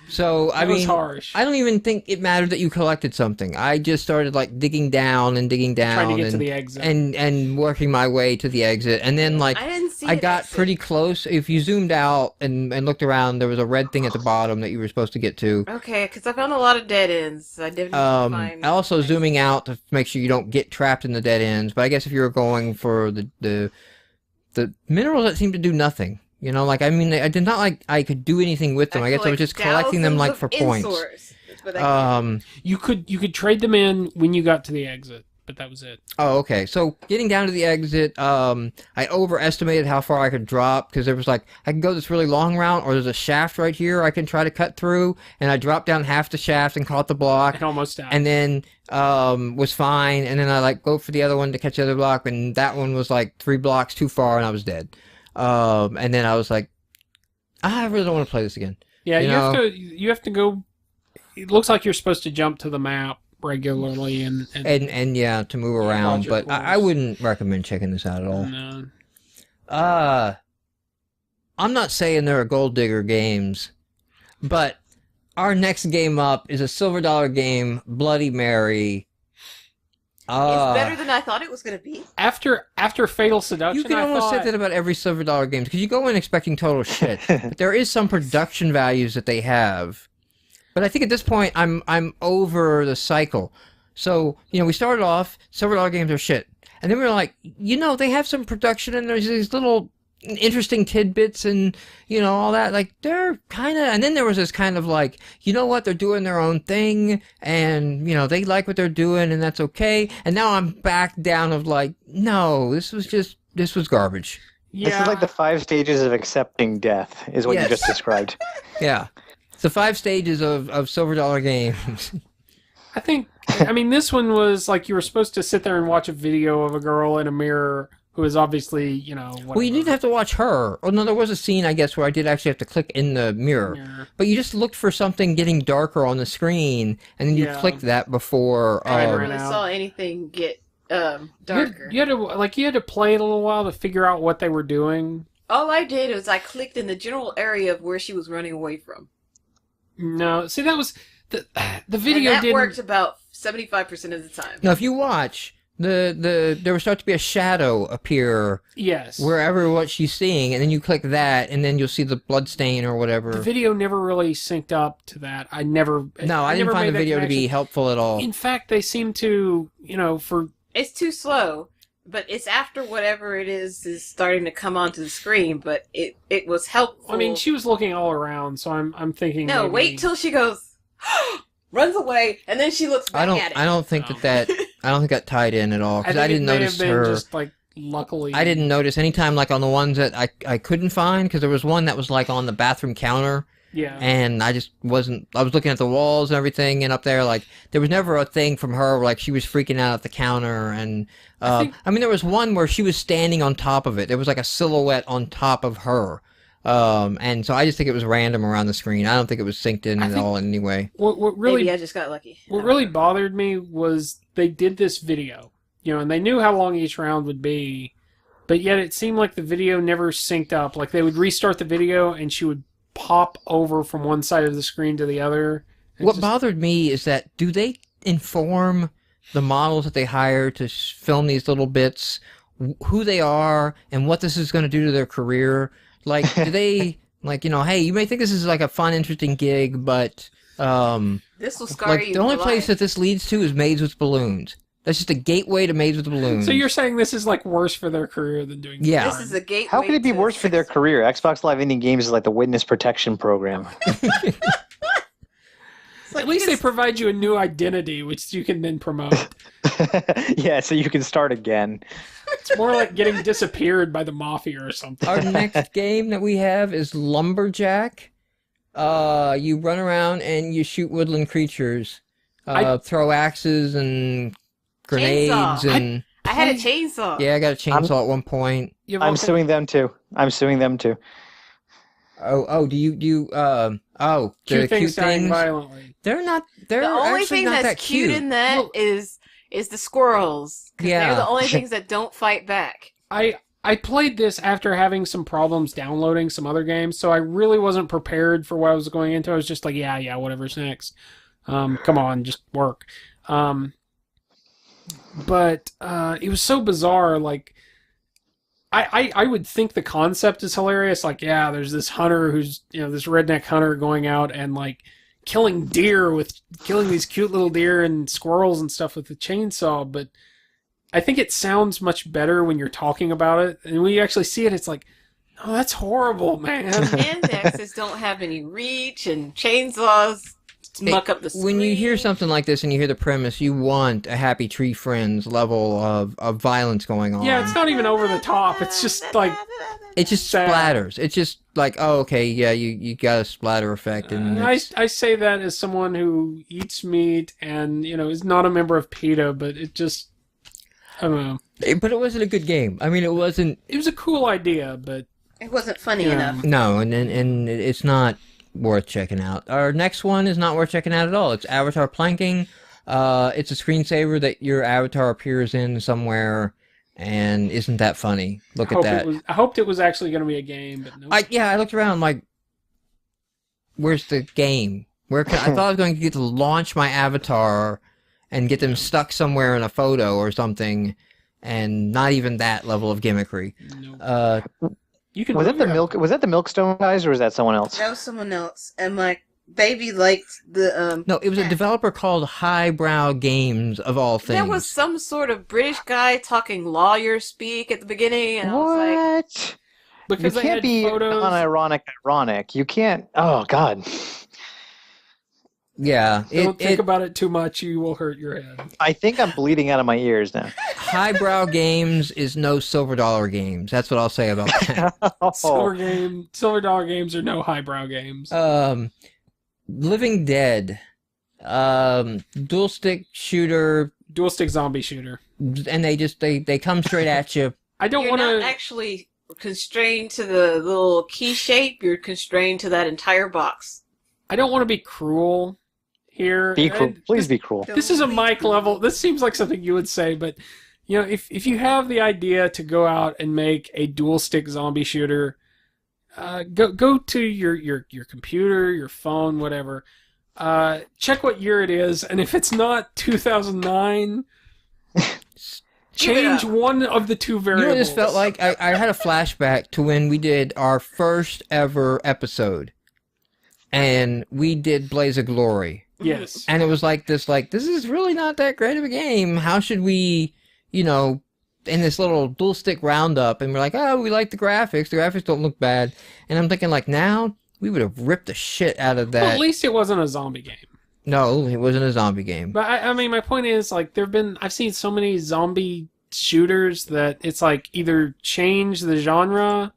So I That was mean, harsh. I don't even think it mattered that you collected something. I just started like digging down and digging down, Trying to get and, to the exit. and working my way to the exit, and then like I didn't see I an got exit. pretty close. If you zoomed out and looked around, there was a red thing at the bottom that you were supposed to get to. Okay, because I found a lot of dead ends. I didn't find. Also zooming out to make sure you don't get trapped in the dead ends. But I guess if you were going for the minerals that seem to do nothing. You know, like, I mean, I did not like I could do anything with them. I guess I was just collecting them like for points. You could trade them in when you got to the exit, but that was it. Oh, okay. So getting down to the exit, I overestimated how far I could drop because there was like I can go this really long route, or there's a shaft right here I can try to cut through, and I dropped down half the shaft and caught the block, And almost died. and then was fine, and then I like go for the other one to catch the other block, and that one was like 3 blocks too far, and I was dead. And then I was like, I really don't want to play this again. Yeah, you you have to go. It looks like you're supposed to jump to the map regularly and yeah, to move around, your but I course. wouldn't recommend checking this out at all. No. I'm not saying there are gold digger games, but our next game up is a silver dollar game, Bloody Mary. It's better than I thought it was going to be. After Fatal Seduction, You can I almost thought, say that about every silver dollar game because you go in expecting total shit. But there is some production values that they have, but I think at this point I'm over the cycle. So we started off silver dollar games are shit, and then we were like, they have some production and there's these little interesting tidbits and all that, like they're kind of, and then there was this kind of like, they're doing their own thing and they like what they're doing and that's okay, and now I'm back down of like, no, this was garbage. Yeah, This is like the 5 stages of accepting death, is what Yes. you just described. Yeah, it's the 5 stages of silver dollar games. I mean, this one was like you were supposed to sit there and watch a video of a girl in a mirror who is obviously, whatever. Well, you didn't have to watch her. Oh no, there was a scene, I guess, where I did actually have to click in the mirror. Yeah. But you just looked for something getting darker on the screen, and then you Yeah. clicked that before. I never ran really out. saw anything get darker. You had to play it a little while to figure out what they were doing. All I did was I clicked in the general area of where she was running away from. No, see, that was the And video that didn't. worked about 75% of the time. Now, if you watch, there will start to be a shadow appear Yes, wherever what she's seeing, and then you click that, and then you'll see the blood stain or whatever. the video never really synced up to that. I didn't never find made the that video to be connection. helpful at all. In fact, they seem to, for It's too slow, but it's after whatever it is starting to come onto the screen, but it was helpful. I mean, she was looking all around, so I'm thinking. No, maybe, wait till she goes, runs away, and then she looks back at it. I don't think No. I don't think that tied in at all, because I, think didn't it may notice have been her. Just like luckily, I didn't notice anytime, like on the ones that I couldn't find, because there was one that was like on the bathroom counter, Yeah, and I just wasn't. I was looking at the walls and everything, and up there, like there was never a thing from her where, like she was freaking out at the counter, and I mean there was one where she was standing on top of it. There was like a silhouette on top of her, and so I just think it was random around the screen. I don't think it was synced in at all in any way. what really Maybe I just got lucky. What really bothered me was they did this video, and they knew how long each round would be, but yet it seemed like the video never synced up. Like they would restart the video and she would pop over from one side of the screen to the other. What bothered me is that do they inform the models that they hire to film these little bits who they are and what this is going to do to their career? Like, do they like hey, you may think this is like a fun, interesting gig, but This will scar like you. the only for place life. that this leads to is Maids with Balloons. That's just a gateway to Maids with Balloons. So you're saying this is like worse for their career than doing Yeah. This is a gateway. How could it be to worse for their sex- career? Xbox Live Indie Games is like the witness protection program. It's like At least you they can- provide you a new identity, which you can then promote. Yeah, so you can start again. It's more like getting disappeared by the mafia or something. Our next game that we have is Lumberjack. You run around and you shoot woodland creatures. Throw axes and grenades Chainsaw. and I had a chainsaw. yeah, I got a chainsaw at one point. You have I'm all suing them too. Oh, do you the cute things dying things? violently. They're not. They're The only actually thing not that's that cute in that Well- is the squirrels. 'Cause Yeah. they're the only things that don't fight back. I I played this after having some problems downloading some other games, so I really wasn't prepared for what I was going into. I was just like, yeah, whatever's next. Come on, just work. But it was so bizarre. Like, I would think the concept is hilarious. Like, yeah, there's this hunter who's, this redneck hunter going out and, like, killing these cute little deer and squirrels and stuff with a chainsaw. But I think it sounds much better when you're talking about it. And when you actually see it, it's like, oh, that's horrible, man. Indexes don't have any reach, and chainsaws muck up the screen. When you hear something like this and you hear the premise, you want a Happy Tree Friends level of violence going on. Yeah, it's not even over the top. It's just like... It just sad. splatters. It's just like, oh, okay, yeah, you got a splatter effect. And I say that as someone who eats meat and, is not a member of PETA, but it just... I don't know. But it wasn't a good game. I mean, it wasn't... It was a cool idea, but... It wasn't funny enough. No, and it's not worth checking out. Our next one is not worth checking out at all. It's Avatar Planking. It's a screensaver that your avatar appears in somewhere, and isn't that funny? Look at that. I hoped it was actually going to be a game, but no. I looked around like, where's the game? I thought I was going to get to launch my avatar and get them stuck somewhere in a photo or something, and not even that level of gimmickry. Nope. Was that the Milkstone guys, or was that someone else? That was someone else, and my baby liked the No, it was a developer called Highbrow Games, of all things. There was some sort of British guy talking lawyer speak at the beginning, and I was like, Because you they can't had be photos. ironic. You can't. Oh God. Yeah. Don't think about it too much, you will hurt your head. I think I'm bleeding out of my ears now. Highbrow Games is no Silver Dollar Games. That's what I'll say about that. Silver dollar games are no highbrow games. Living Dead. Dual stick shooter. Dual stick zombie shooter. And they come straight at you. I don't you're want not to... actually constrained to the little key shape, you're constrained to that entire box. I don't want to be cruel here. Be cruel. Please be cruel. This is a Mike level. This seems like something you would say, but if you have the idea to go out and make a dual stick zombie shooter, go to your computer, your phone, whatever. Check what year it is, and if it's not 2009, change one of the two variables. You know what this felt like? I had a flashback to when we did our first ever episode. And we did Blaze of Glory. Yes. And it was this is really not that great of a game. How should we, in this little dual stick roundup, and we're like, oh, we like the graphics. The graphics don't look bad. And I'm thinking, now, we would have ripped the shit out of that. Well, at least it wasn't a zombie game. No, it wasn't a zombie game. But I mean, my point is, I've seen so many zombie shooters that it's either change the genre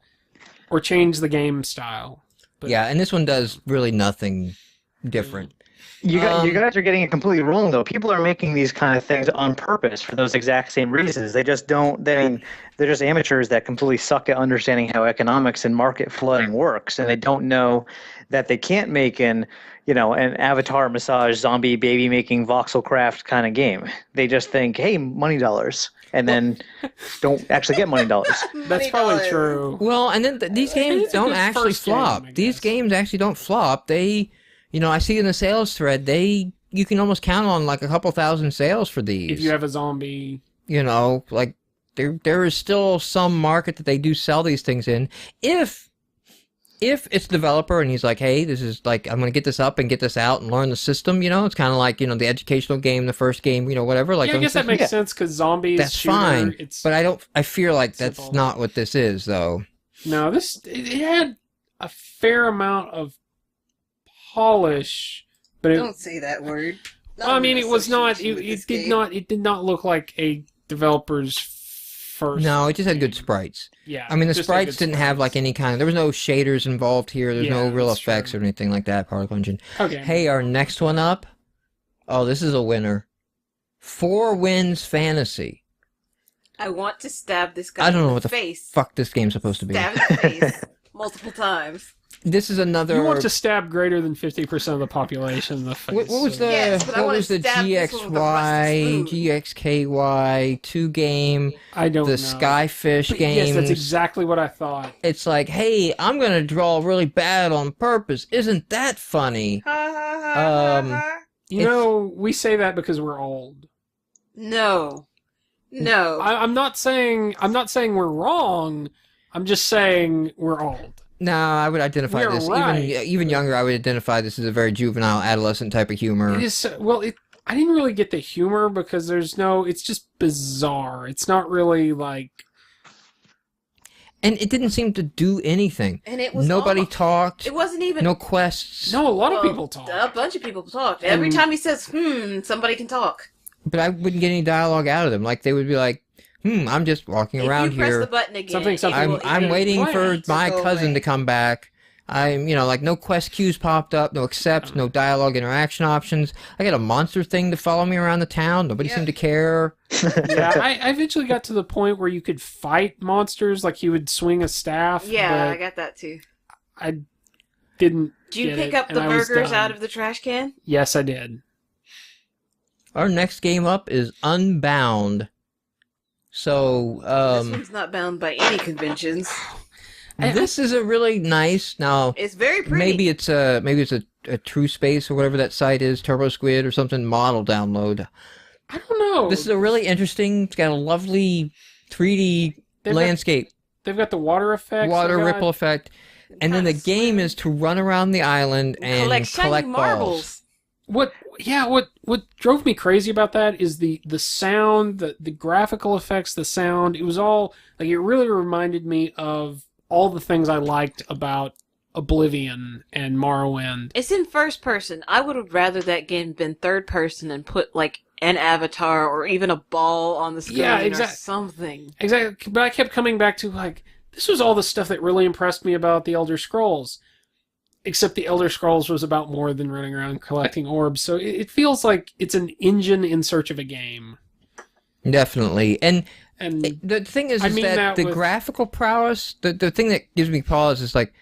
or change the game style. But, yeah, and this one does really nothing different. You guys are getting it completely wrong, though. People are making these kind of things on purpose for those exact same reasons. They just don't. They're just amateurs that completely suck at understanding how economics and market flooding works, and they don't know that they can't make an avatar massage zombie baby making voxel craft kind of game. They just think, hey, money dollars. And then don't actually get money dollars. That's probably true. Well, and then these games don't actually flop. These games actually don't flop. They, I see in the sales thread, you can almost count on a couple thousand sales for these. If you have a zombie. There is still some market that they do sell these things in. If it's the developer and he's like, hey, this is I'm going to get this up and get this out and learn the system, it's kind of like, the educational game, the first game, whatever. I guess that makes sense because zombies, that's shooter, fine. But I fear like that's simple. not what this is, though. No, it had a fair amount of polish, but Don't say that word. It was not, it did not look like a developer's first. No, it just had good sprites. Yeah. I mean, the sprites didn't have any kind of... There was no shaders involved here. There's no real effects or anything like that, Particle Engine. Okay. Hey, our next one up. Oh, this is a winner. 4 Winds Fantasy. I want to stab this guy I don't know in what the the face. fuck this game's supposed to be. Stab his face multiple times. this is another. You want to stab greater than 50% of the population in the face. What was the Yes, but I what wanna was the stab this one with a rusty GXY spoon. GXKY 2 game? I don't know. The Skyfish But games. yes, that's exactly what I thought. It's like, hey, I'm gonna draw really bad on purpose. Isn't that funny? You know, we say that because we're old. No. I'm not saying we're wrong. I'm just saying we're old. No, I would identify You're this right. even younger. I would identify this as a very juvenile, adolescent type of humor. It is well. I didn't really get the humor because there's no. It's just bizarre. It's not really like. And it didn't seem to do anything. And it was Nobody almost- talked. It wasn't even. No quests. No, a lot of Well, people talk. A bunch of people talked. Every And- time he says, somebody can talk. But I wouldn't get any dialogue out of them. Like they would be like, I'm just walking around if you press here. the button again, Something- it will I'm either waiting for plan to my go cousin away. to come back. I'm, like no quest queues popped up, no accepts, no dialogue interaction options. I got a monster thing to follow me around the town. Nobody seemed to care. Yeah, I eventually got to the point where you could fight monsters, like you would swing a staff. Yeah, I but got that too. I didn't. Did you get pick it, up and the I was burgers done. out of the trash can? Yes, I did. Our next game up is Unbound. So, This one's not bound by any conventions. this is a really nice. Now, It's very pretty. maybe it's a True Space or whatever that site is, Turbo Squid or something model download. I don't know. This is a really interesting. It's got a lovely 3D They've got- landscape, They've got the water effects. water they've got- ripple effect, and then the Kinda game swim. is to run around the island and collect shiny collect marbles. balls. What drove me crazy about that is the sound, the graphical effects, the sound. It was all like it really reminded me of all the things I liked about Oblivion and Morrowind. It's in first person. I would have rather that game been third person and put like an avatar or even a ball on the screen or something. Exactly, but I kept coming back to like this was all the stuff that really impressed me about the Elder Scrolls. Except the Elder Scrolls was about more than running around collecting orbs, so it feels like it's an engine in search of a game. Definitely, and And the thing is, I mean that that the with- graphical prowess, the thing that gives me pause is like,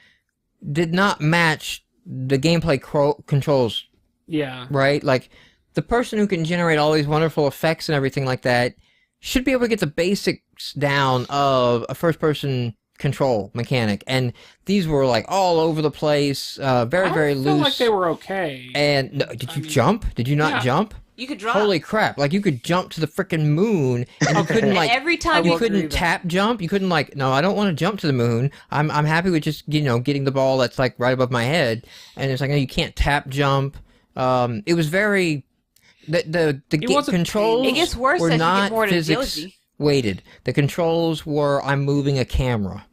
did not match the gameplay controls, yeah, right? Like, the person who can generate all these wonderful effects and everything like that should be able to get the basics down of a first-person control mechanic, and these were like all over the place, very very I feel loose. like they were okay. And no, did you jump? Did you not Yeah. jump? You could drop. Holy crap! Like you could jump to the frickin' moon, and you couldn't like Every time you you couldn't agree tap jump. You couldn't like no, I don't want to jump to the moon. I'm happy with just getting the ball that's like right above my head. And it's like no, you can't tap jump. It was very the wasn't controls It gets worse were as you get not more to physics agility. weighted. The controls were I'm moving a camera.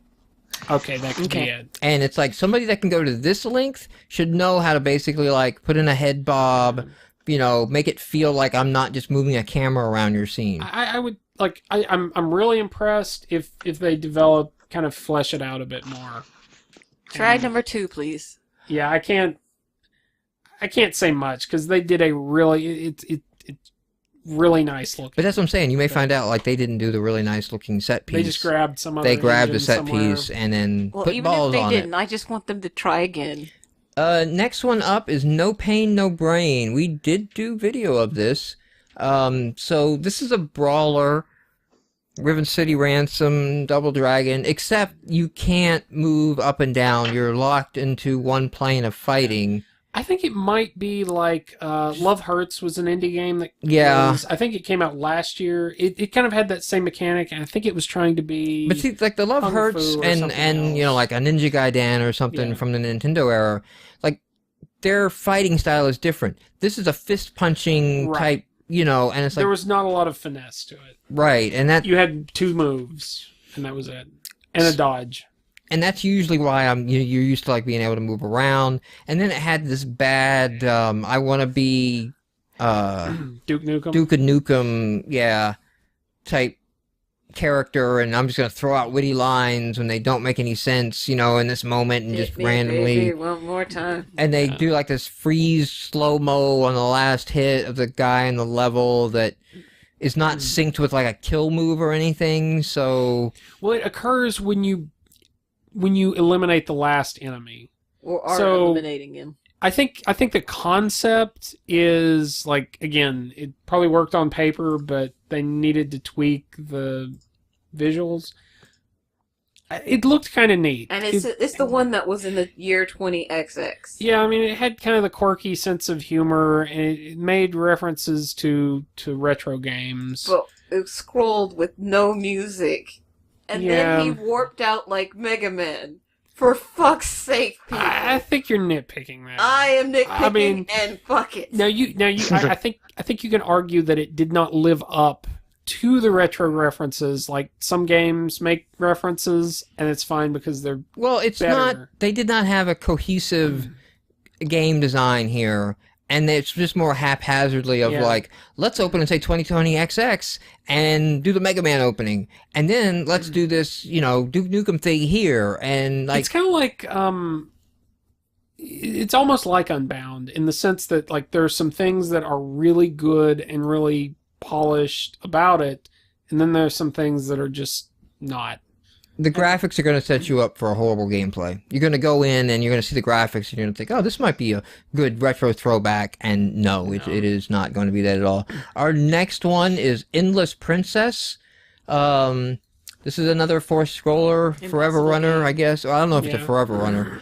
Okay, that could be Okay. it. And it's like somebody that can go to this length should know how to basically like put in a head bob, make it feel like I'm not just moving a camera around your scene. I would like. I'm really impressed if they develop kind of flesh it out a bit more. Try number 2, please. Yeah, I can't say much because they did a really it's really nice looking. But that's what I'm saying. You may find out like they didn't do the really nice looking set piece. They just grabbed some other. They grabbed a engine set somewhere. piece and then Well, put even balls if they on didn't, I just want them to try again. it. Next one up is No Pain, No Brain. We did do video of this. So this is a brawler, Riven City Ransom, Double Dragon, except you can't move up and down. You're locked into one plane of fighting. I think it might be like Love Hurts was an indie game that I think it came out last year. It kind of had that same mechanic, and I think it was trying to be. But see, like the Love Kung Hurts Fu or and something else. like a Ninja Gaiden or something Yeah. from the Nintendo era, like their fighting style is different. This is a fist punching Right. type, and it's like there was not a lot of finesse to it. right, and that You had 2 moves, and that was it, and a dodge. and that's usually why you're used to like being able to move around. And then it had this bad I want to be Duke Nukem. Duke Nukem, type character, and I'm just gonna throw out witty lines when they don't make any sense, in this moment, and just Hit me, randomly. baby, one more time. And they do like this freeze slow mo on the last hit of the guy in the level that is not synced with like a kill move or anything. So Well, it occurs when you eliminate the last enemy. Or are So- eliminating him. I think the concept is like, again, it probably worked on paper, but they needed to tweak the visuals. It looked kind of neat. And it's the one that was in the year 20XX. Yeah, I mean, it had kind of the quirky sense of humor, and it made references to retro games. But it scrolled with no music. And Yeah. then he warped out like Mega Man. For fuck's sake, people. I think you're nitpicking that. I am nitpicking I mean, and fuck it. I think you can argue that it did not live up to the retro references. Like, some games make references, and it's fine because they're Well, it's better. not. They did not have a cohesive game design here, and it's just more haphazardly of Yeah. like, let's open and say 2020 XX and do the Mega Man opening, and then let's do this, Duke Nukem thing here, and like, it's kind of like it's almost like Unbound in the sense that, like, there are some things that are really good and really polished about it, and then there's some things that are just not. the graphics are going to set you up for a horrible gameplay. You're going to go in and you're going to see the graphics and you're going to think, oh, this might be a good retro throwback, and no. It is not going to be that at all. Our next one is Endless Princess. This is another Force Scroller, Forever Runner, I guess. Well, I don't know if it's a Forever Runner.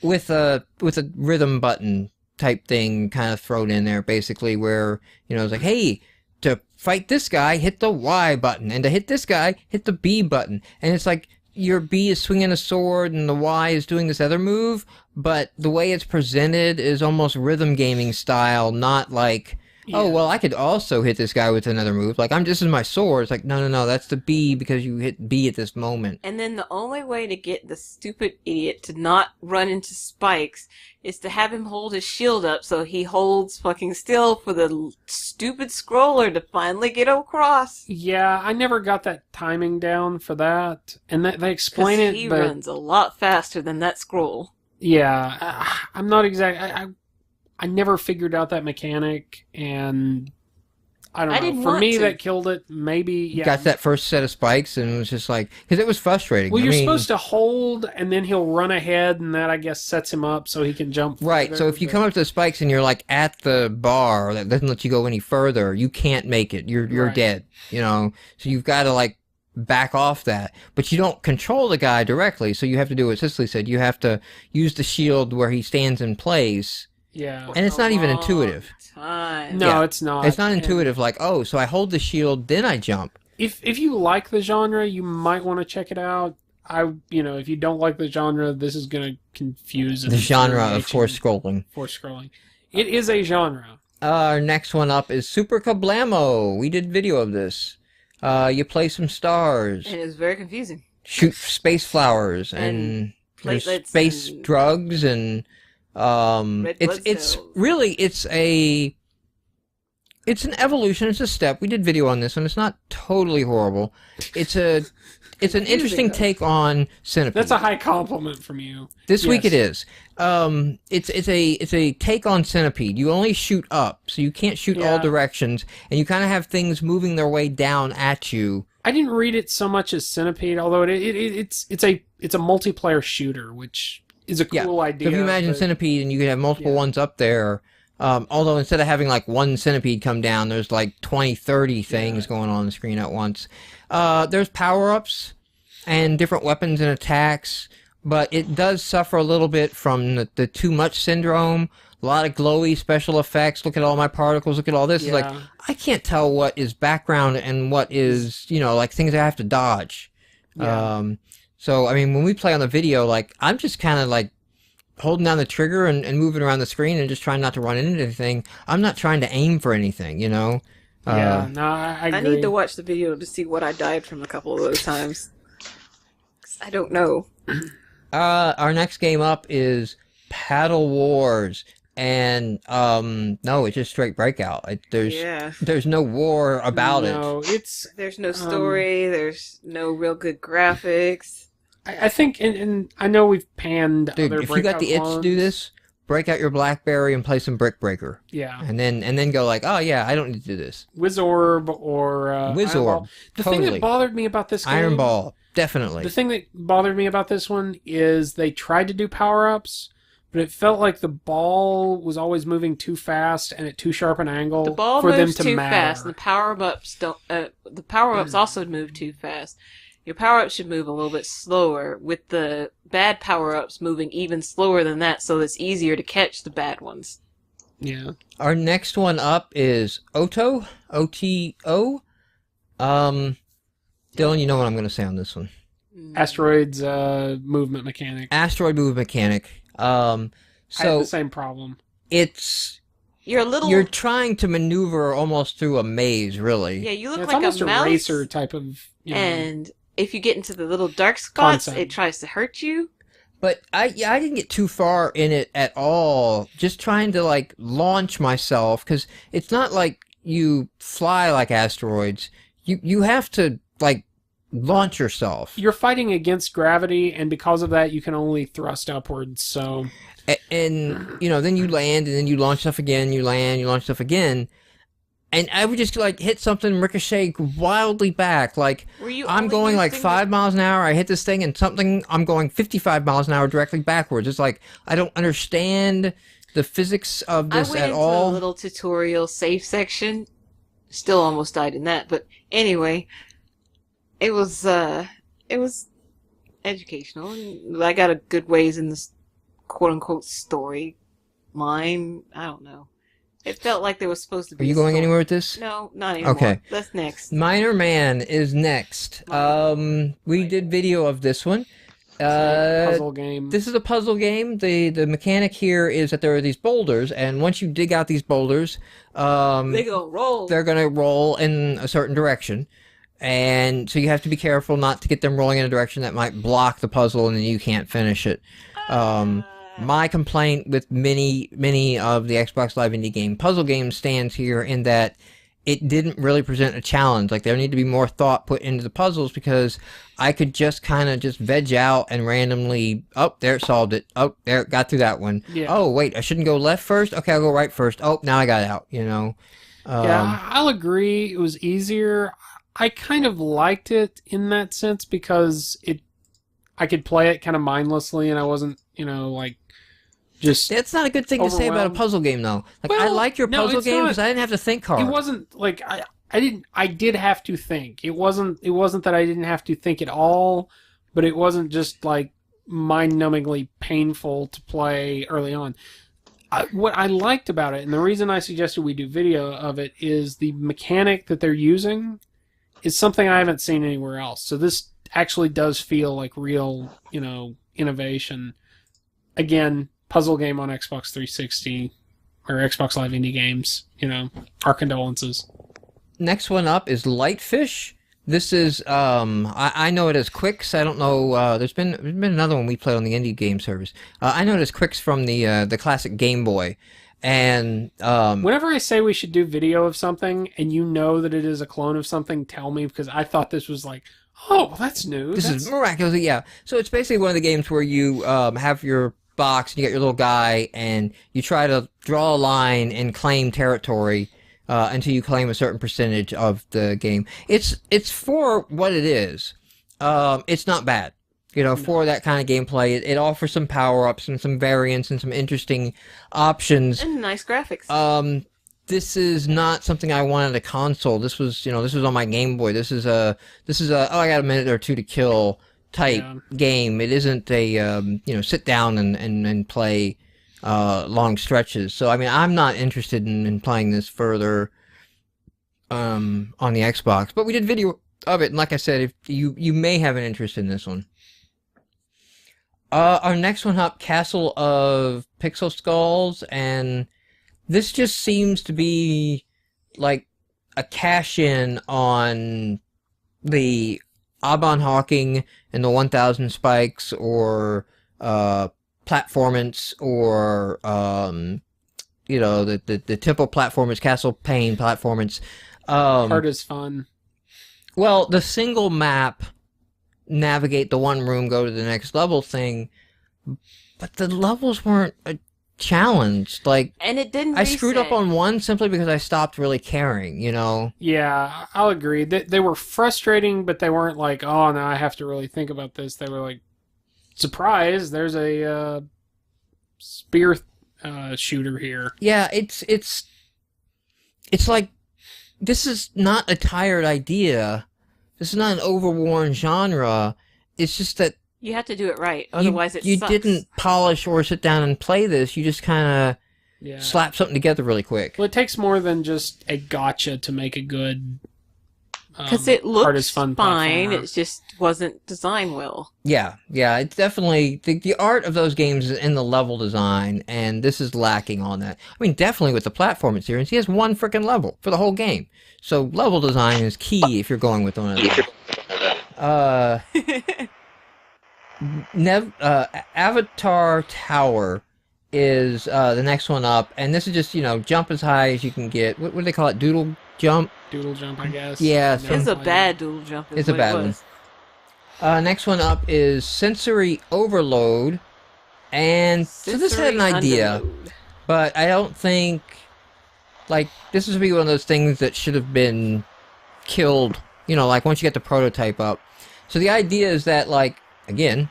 With a rhythm button type thing kind of thrown in there, basically, where, it's like, hey, to fight this guy, hit the Y button, and to hit this guy, hit the B button. And it's like, your B is swinging a sword and the Y is doing this other move, but the way it's presented is almost rhythm gaming style, not like, oh, well, I could also hit this guy with another move. Like, this is my sword. It's like, no, that's the B because you hit B at this moment. And then the only way to get the stupid idiot to not run into spikes is to have him hold his shield up so he holds fucking still for the stupid scroller to finally get across. Yeah, I never got that timing down for that, and they explain it, He but runs a lot faster than that scroll. yeah, I'm not exact. I never figured out that mechanic, and I don't know. didn't For want me, to. that killed it. Maybe, yeah. Got that first set of spikes and it was just like, because it was frustrating. Well, I you're mean, supposed to hold, and then he'll run ahead, and that, I guess, sets him up so he can jump. Right, further, so if you but- come up to the spikes and you're like at the bar that doesn't let you go any further, you can't make it. You're Right. dead, So you've got to like back off that. But you don't control the guy directly, so you have to do what Cicely said. You have to use the shield where he stands in place. Yeah. And it's not even A intuitive. long time. No, Yeah. it's not. It's not And intuitive like, oh, so I hold the shield, then I jump. If you like the genre, you might want to check it out. If you don't like the genre, this is going to confuse and The genre of infuriate force you. scrolling. Force scrolling. It is a genre. Our next one up is Super Kablamo. We did video of this. You play some stars, And it's very confusing. shoot space flowers, and there's platelets space and drugs, and red blood it's cells. really it's an evolution. It's a step. We did video on this one. It's not totally horrible. It's an interesting though. take on Centipede. That's a high compliment from you. This week it Yes. is. It's a take on Centipede. You only shoot up, so you can't shoot all Yeah. directions, and you kind of have things moving their way down at you. I didn't read it so much as Centipede, although it's a multiplayer shooter, which is a cool idea. So if you imagine but- Centipede and you could have multiple Yeah. ones up there, although instead of having like one Centipede come down, there's like 20, 30 things going on the screen at once. There's power-ups and different weapons and attacks, but it does suffer a little bit from the too much syndrome. A lot of glowy special effects. Look at all my particles. Look at all this. It's like, Yeah. I can't tell what is background and what is, like things I have to dodge. Yeah. So, I mean, when we play on the video, like, I'm just kind of like holding down the trigger and moving around the screen and just trying not to run into anything. I'm not trying to aim for anything, Yeah, no, I agree. I need to watch the video to see what I died from a couple of those times. 'Cause I don't know. Our next game up is Paddle Wars. And, no, it's just straight breakout. Yeah. There's no war about it. No, it's. There's no story. There's no real good graphics. I think, and I know we've panned Dude, other if you got the itch to do Breakout this, break out your BlackBerry and play some Brick Breaker. Yeah. And then go like, oh yeah, I don't need to do this. Wizorb or Wizorb. The Totally. thing that bothered me about this game, Iron Ball, definitely. The thing that bothered me about this one is they tried to do power-ups, but it felt like the ball was always moving too fast and at too sharp an angle The ball for them moves to too matter. fast, and the power-ups don't. The power-ups also move too fast. Your power-ups should move a little bit slower, with the bad power-ups moving even slower than that, so it's easier to catch the bad ones. Yeah. Our next one up is Oto, O-T-O. Dylan, you know what I'm going to say on this one. Asteroids movement mechanic. Asteroid move mechanic. I had So the same problem. it's You're trying to maneuver almost through a maze, really. Yeah, you look It's like almost a mouse. racer type of. And if you get into the little dark spots, Concept. it tries to hurt you. But I didn't get too far in it at all. Just trying to like launch myself, because it's not like you fly like asteroids. You have to like launch yourself. You're fighting against gravity, and because of that, you can only thrust upwards. So And then you land, and then you launch stuff again. You land, you launch stuff again. And I would just like hit something, ricochet wildly back. Like Were you I'm only going like using 5 miles an hour. I hit this thing, and I'm going 55 miles an hour directly backwards. It's like I don't understand the physics of this I went at into all. a little tutorial safe section. Still almost died in that, but anyway, it was educational. And I got a good ways in this quote unquote story line. I don't know. It felt like there was supposed to be. Are you a going story. anywhere with this? No, not anymore. Okay. That's next. Miner Man is next. We did video of this one. puzzle game. This is a puzzle game. The mechanic here is that there are these boulders, and once you dig out these boulders, They go roll. they're going to roll in a certain direction. And so you have to be careful not to get them rolling in a direction that might block the puzzle and then you can't finish it. My complaint with many of the Xbox Live Indie Game puzzle games stands here in that it didn't really present a challenge. Like, there need to be more thought put into the puzzles, because I could just kind of just veg out and randomly, oh, there, it solved it. Oh, there, got through that one. Yeah. Oh, wait, I shouldn't go left first? Okay, I'll go right first. Oh, now I got out, Yeah, I'll agree. It was easier. I kind of liked it in that sense because I could play it kind of mindlessly, and I wasn't, like, just. That's not a good thing to say about a overwhelmed. puzzle game, though. Like, I Well, like your no, puzzle it's game not. because I didn't have to think hard. It wasn't like I did have to think. It wasn't that I didn't have to think at all, but it wasn't just like mind-numbingly painful to play early on. What I liked about it, and the reason I suggested we do video of it, is the mechanic that they're using is something I haven't seen anywhere else. So this actually does feel like real, innovation. Again, puzzle game on Xbox 360 or Xbox Live Indie Games. Our condolences. Next one up is Lightfish. This is I know it as Quicks. I don't know. There's been another one we played on the Indie Game Service. I know it as Quicks from the classic Game Boy. And Whenever I say we should do video of something, and you know that it is a clone of something, tell me, because I thought this was like, oh, that's new. this is miraculous. Yeah. So it's basically one of the games where you have your box and you got your little guy, and you try to draw a line and claim territory until you claim a certain percentage of the game. It's for what it is. It's not bad. For that kind of gameplay. It offers some power-ups and some variants and some interesting options. And nice graphics. This is not something I wanted a console. This was on my Game Boy. This is a I got a minute or two to kill type game. It isn't a sit down and play long stretches. So I mean, I'm not interested in playing this further on the Xbox. But we did video of it, and like I said, if you may have an interest in this one. Our next one up, Castle of Pixel Skulls, and this just seems to be like a cash-in on the Aban Hawking and the 1000 Spikes, or platformance, or the Temple platformance, Castle Pain platformance. Hard as fun. Well, the single map, navigate the one room, go to the next level thing, but the levels weren't challenged. Like, And it didn't I screwed up reset. on one simply because I stopped really caring, you know? Yeah, I'll agree. They were frustrating, but they weren't like, oh, now I have to really think about this. They were like, surprise, there's a spear shooter here. Yeah, it's like, this is not a tired idea. This is not an overworn genre. It's just that You have to do it right, otherwise you sucks. didn't polish or sit down and play this. You just kind Yeah. of slap something together really quick. Well, it takes more than just a gotcha to make a good Because it looks hardest fun fine, platformer. it just wasn't designed well. Yeah, it's definitely the art of those games is in the level design, and this is lacking on that. I mean, definitely with the platform experience, he has one freaking level for the whole game. So level design is key if you're going with one of those. Avatar Tower is the next one up, and this is just, jump as high as you can get. What do they call it? Doodle jump? Doodle jump, I guess. Yeah, And then It's a like- bad dual jump. Is It's a what bad it one. was. Next one up is Sensory Overload, and so this had an Sensory idea, underload. but I don't think, like, this would be one of those things that should have been killed, like once you get the prototype up. So the idea is that, like, again,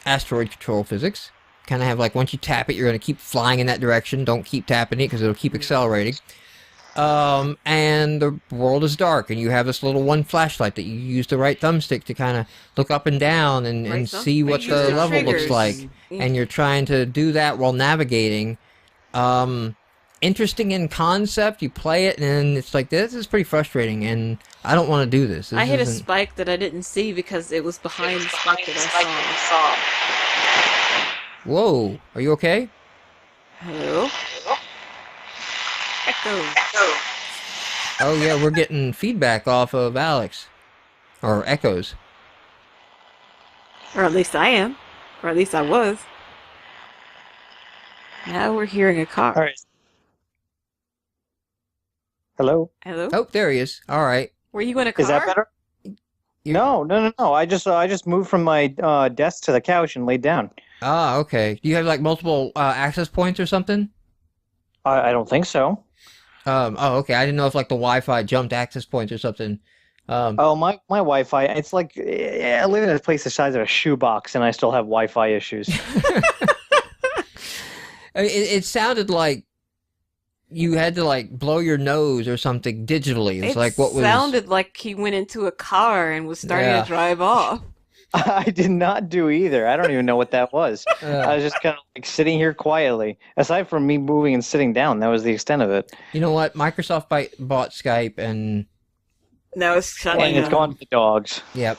asteroid control physics. Kind of have, like, once you tap it, you're going to keep flying in that direction. Don't keep tapping it because it'll keep accelerating. And the world is dark, and you have this little one flashlight that you use the right thumbstick to kind of look up and down and Right see thumbstick. what Use the the level looks triggers. like. Yeah. And you're trying to do that while navigating. Interesting in concept. You play it, and it's like, this is pretty frustrating, and I don't want to do this. I hit a isn't- spike that I didn't see because it was behind the spike that I saw. Whoa, are you okay? Hello? Echo. Oh yeah, we're getting feedback off of Alex. Or echoes. Or at least I am. Or at least I was. Now we're hearing a car. All right. Hello. Hello? Oh, there he is. Alright. Were you in a car? Is that better? No. I just moved from my desk to the couch and laid down. Ah, okay. Do you have like multiple access points or something? I don't think so. Oh, okay. I didn't know if like the Wi-Fi jumped access points or something. Oh, my Wi-Fi. It's like I live in a place the size of a shoebox, and I still have Wi-Fi issues. I mean, it sounded like you had to like blow your nose or something digitally. It's It like what was sounded like he went into a car and was starting Yeah. to drive off. I did not do either. I don't even know what that was. I uh, was just kind of like sitting here quietly. Aside from me moving and sitting down, that was the extent of it. you know what? Microsoft bought Skype, and Now it's shutting And it's down. gone to the dogs. yep.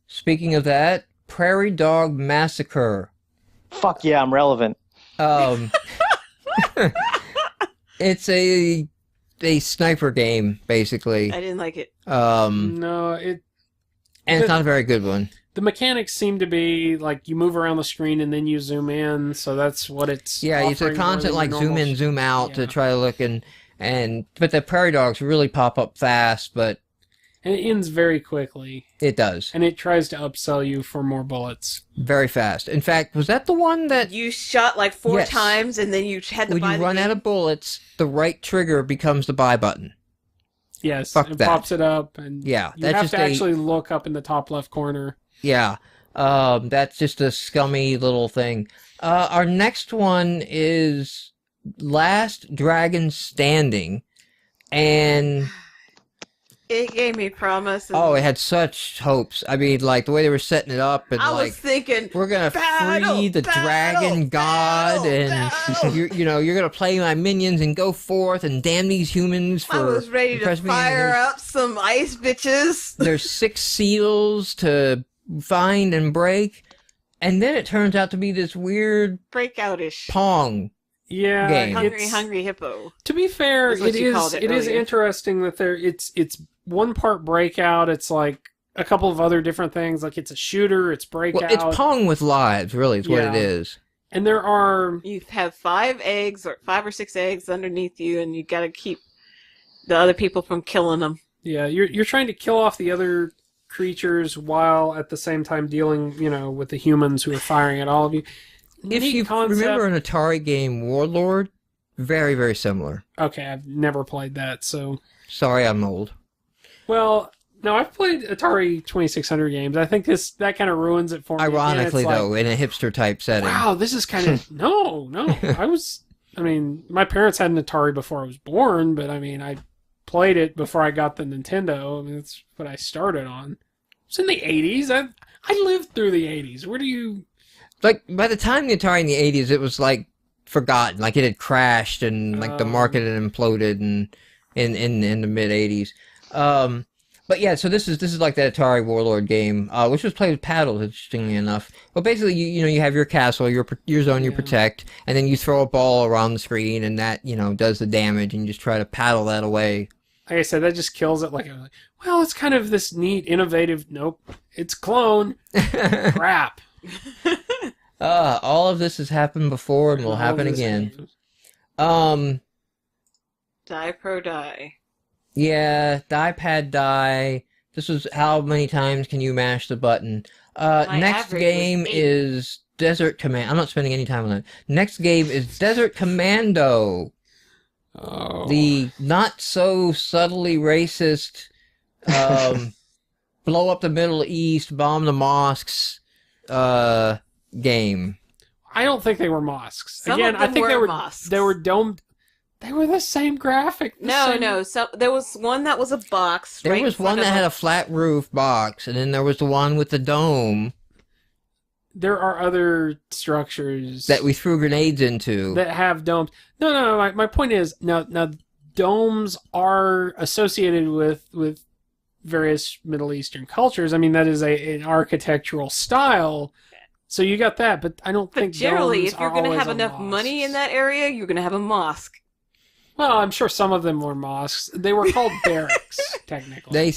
Speaking of that, Prairie Dog Massacre. Fuck yeah, I'm relevant. It's a sniper game basically. I didn't like it. No, And it's not a very good one. the mechanics seem to be like you move around the screen and then you zoom in, so that's what it's. Yeah, it's a offering more constant than like your zoom normal in, zoom out Yeah. to try to look and but the prairie dogs really pop up fast, but And it ends very quickly, it does and it tries to upsell you for more bullets. very fast. In fact, was that the one that You shot like 4 Yes. times and then you had to when buy you the run game. out of bullets, the right trigger becomes the buy button? Yes, Fuck it that. pops it up, and Yeah, you that's have just to a- actually look up in the top left corner. Yeah, that's just a scummy little thing. Our next one is Last Dragon Standing, and It gave me promise. And oh, it had such hopes. I mean, like the way they were setting it up, and I like was thinking, we're gonna battle, free the dragon god, and battle. you're gonna play my minions and go forth and damn these humans for I was ready to impress me, and fire there's- up some ice bitches. There's 6 seals to find and break, and then it turns out to be this weird Breakoutish. Pong. Yeah, Game. Hungry, hungry hippo. To be fair, That's what it you is called it it is earlier. interesting that it's one part breakout. It's like a couple of other different things. Like it's a shooter. It's breakout. Well, it's Pong with lives, really, is what it Yeah. is. and there are You have 5 eggs or 5 or 6 eggs underneath you, and you got to keep the other people from killing them. you're trying to kill off the other creatures while at the same time dealing with the humans who are firing at all of you. if Neat you concept. remember an Atari game, Warlord, very, very similar. Okay, I've never played that, so... Sorry, I'm old. Well, no, I've played Atari 2600 games. I think that kind of ruins it for me. Ironically, Again, it's though, in a hipster-type setting. wow, this is kind of... No. I mean, my parents had an Atari before I was born, but I mean, I played it before I got the Nintendo. I mean, that's what I started on. It's in the 80s. I lived through the 80s. Where do you... Like, by the time the Atari in the 80s, it was, like, forgotten. Like, it had crashed, and, like, the market had imploded in the mid-80s. But, yeah, so this is like that Atari Warlord game, which was played with paddles, interestingly enough. But basically, you have your castle, your zone you protect, and then you throw a ball around the screen, and that, does the damage, and you just try to paddle that away. Like I said, that just kills it. Like, well, it's kind of this neat, innovative... Nope. It's clone. Crap. All of this has happened before and will happen again. Die Pro Die. Yeah, die pad die. This was how many times can you mash the button? Next game is Desert Command. I'm not spending any time on that. Next game is Desert Commando. Oh. The not so subtly racist blow up the Middle East, bomb the mosques game. I don't think they were mosques. Some Again, of them I think were mosques. they were domed. They were the same graphic. No. So there was one that was a box. There was one that had a flat roof box, and then there was the one with the dome. There are other structures that we threw grenades into that have domes. No. My point is, now domes are associated with various Middle Eastern cultures. I mean, that is an architectural style. So you got that, but I don't think generally, domes if you're going to have enough money in that area, you're going to have a mosque. Well, I'm sure some of them were mosques. They were called barracks, technically. They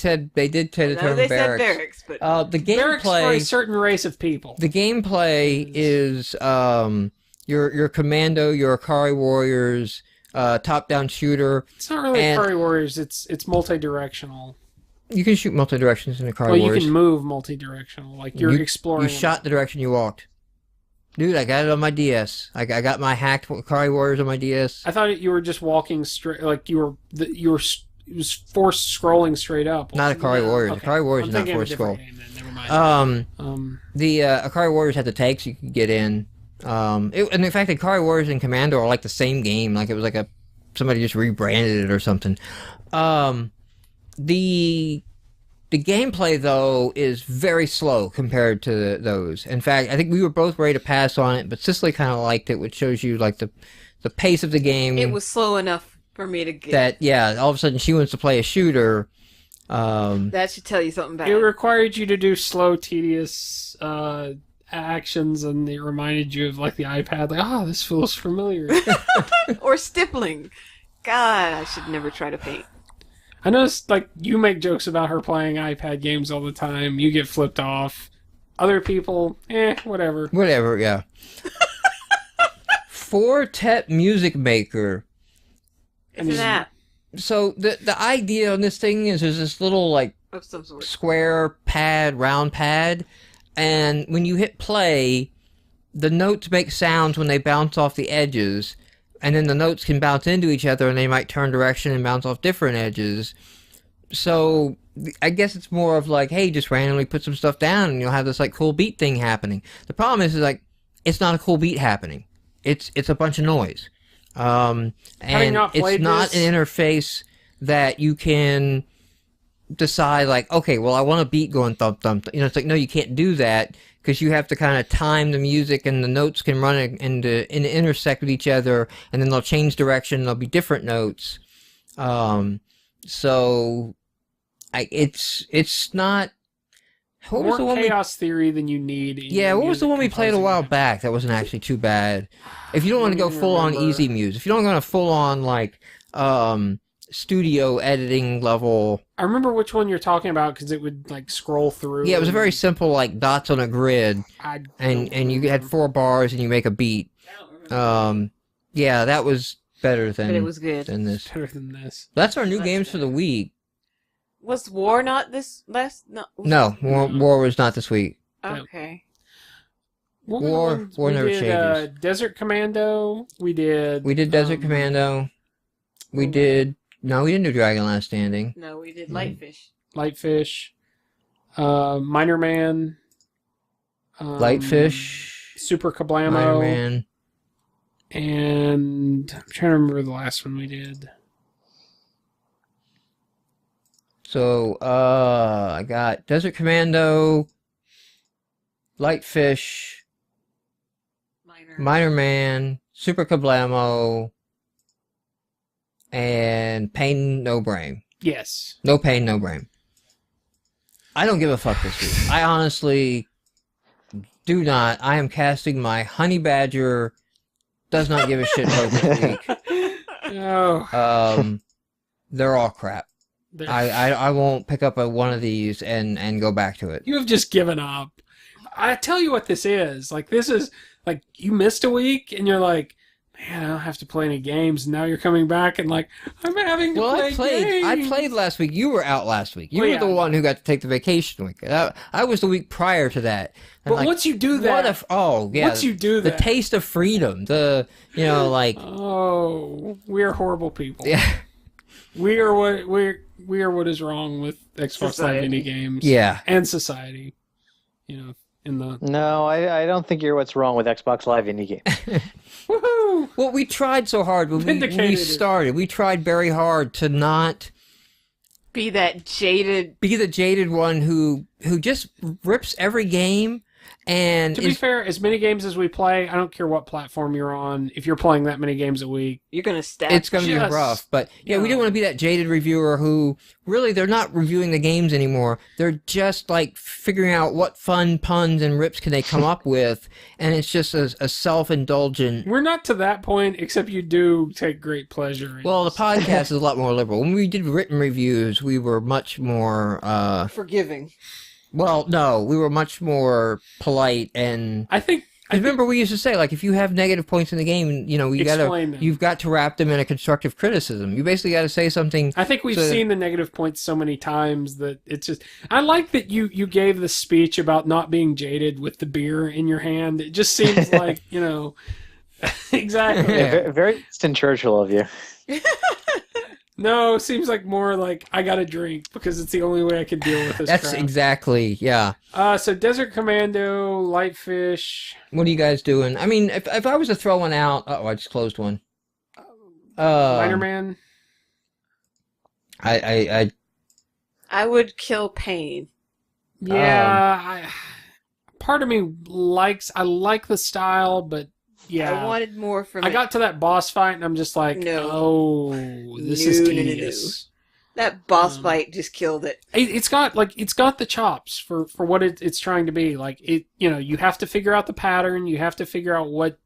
did say the term they barracks. said barracks, but the barracks for a gameplay, certain race of people. the gameplay is your commando, your Akari warriors, top-down shooter. It's not really Akari Warriors. It's multi-directional. You can shoot multi-directions in Akari Well, warriors. you can move multi-directional, like you're exploring. You shot the direction you walked. Dude, I got it on my DS. I got my hacked Akari warriors on my DS. I thought you were just walking straight, like you were. It was forced scrolling straight up. Not Akari warriors. Okay. Akari warriors I'm is not thinking of a forced scroll. different game, then. Never mind. The Akari warriors had the tanks you could get in. And in fact, Akari warriors and Commando are like the same game. Like it was like somebody just rebranded it or something. The gameplay, though, is very slow compared to those. In fact, I think we were both ready to pass on it, but Cicely kind of liked it, which shows you like the pace of the game. It was slow enough for me to get. That, yeah, all of a sudden she wants to play a shooter. That should tell you something bad. It required you to do slow, tedious actions, and it reminded you of like the iPad. Like, this feels familiar. Or stippling. God, I should never try to paint. I noticed, like, you make jokes about her playing iPad games all the time. You get flipped off. Other people, whatever. Whatever, yeah. Four-Tet Music Maker. Isn't that? So the idea on this thing is there's this little, like, Of some sort. square pad, round pad, and when you hit play, the notes make sounds when they bounce off the edges, and then the notes can bounce into each other, and they might turn direction and bounce off different edges. So I guess it's more of like, hey, just randomly put some stuff down, and you'll have this like cool beat thing happening. The problem is like, it's not a cool beat happening. It's a bunch of noise, and it's not an interface that you can decide like, okay, well, I want a beat going thump thump. It's like, no, you can't do that. Because you have to kind of time the music, and the notes can run and intersect with each other, and then they'll change direction. There'll be different notes. So it's not. What was the one chaos theory than you need. Yeah, what was the one we played a while back? That wasn't actually too bad. If you don't want to go full on easy music, if you don't want to full on like studio editing level. I remember which one you're talking about because it would like scroll through. Yeah, it was a very simple like dots on a grid, and you had 4 bars and you make a beat. Yeah, that was better than. But it was good. Than this. Better than this. That's our new games for the week. Was War not this last? No, War was not this week. Okay. What were the War ones we never did? changes. Desert Commando. We did Desert Commando. We did... No, we didn't do Dragon Last Standing. No, we did Lightfish. Lightfish. Miner Man. Lightfish. Super Kablamo. Miner Man. And I'm trying to remember the last one we did. So, I got Desert Commando, Lightfish, Miner Man, Super Kablamo, and Pain No Brain. Yes. No Pain, No Brain. I don't give a fuck this week. I honestly do not. I am casting my Honey Badger does not give a shit vote this week. Oh. They're all crap. I won't pick up one of these and go back to it. You have just given up. I tell you what this is. Like, this is, like, you missed a week, and you're like, man, I don't have to play any games, and now you're coming back, and like, I'm having to play games. I played last week. You were out last week. You were the one who got to take the vacation week. I was the week prior to that. And but once you do that... Once you do that... The taste of freedom. Oh, we are horrible people. Yeah. We are what is wrong with Xbox Live Indie Games. Yeah. And society. You know, in the... No, I don't think you're what's wrong with Xbox Live Indie Games. Woohoo! Well, we tried so hard when we started. We tried very hard to not be the jaded one who just rips every game. And to be fair, as many games as we play, I don't care what platform you're on. If you're playing that many games a week, you're gonna stack. It's gonna be rough. But yeah, we didn't want to be that jaded reviewer who really they're not reviewing the games anymore. They're just like figuring out what fun puns and rips can they come up with, and it's just a self-indulgent. We're not to that point, except you do take great pleasure in Well, the podcast is a lot more liberal. When we did written reviews, we were much more forgiving. Well, no, we were much more polite, and I remember we used to say, like, if you have negative points in the game, you know, you've got to wrap them in a constructive criticism. You basically got to say something. I think we've seen the negative points so many times that it's just. I like that you gave the speech about not being jaded with the beer in your hand. It just seems like, you know, exactly. Yeah, very Winston Churchill of you. No, it seems like more like I gotta drink because it's the only way I can deal with this. That's crap. Exactly, yeah. So Desert Commando, Lightfish. What are you guys doing? I mean, if I was to throw one out, I just closed one. Miner Man. I would kill Pain. Yeah, part of me I like the style, but. Yeah, I wanted more from it. I got to that boss fight, and I'm just like, no. This is tedious. No. That boss fight just killed it. It's got the chops for what it's trying to be. Like, you have to figure out the pattern. You have to figure out what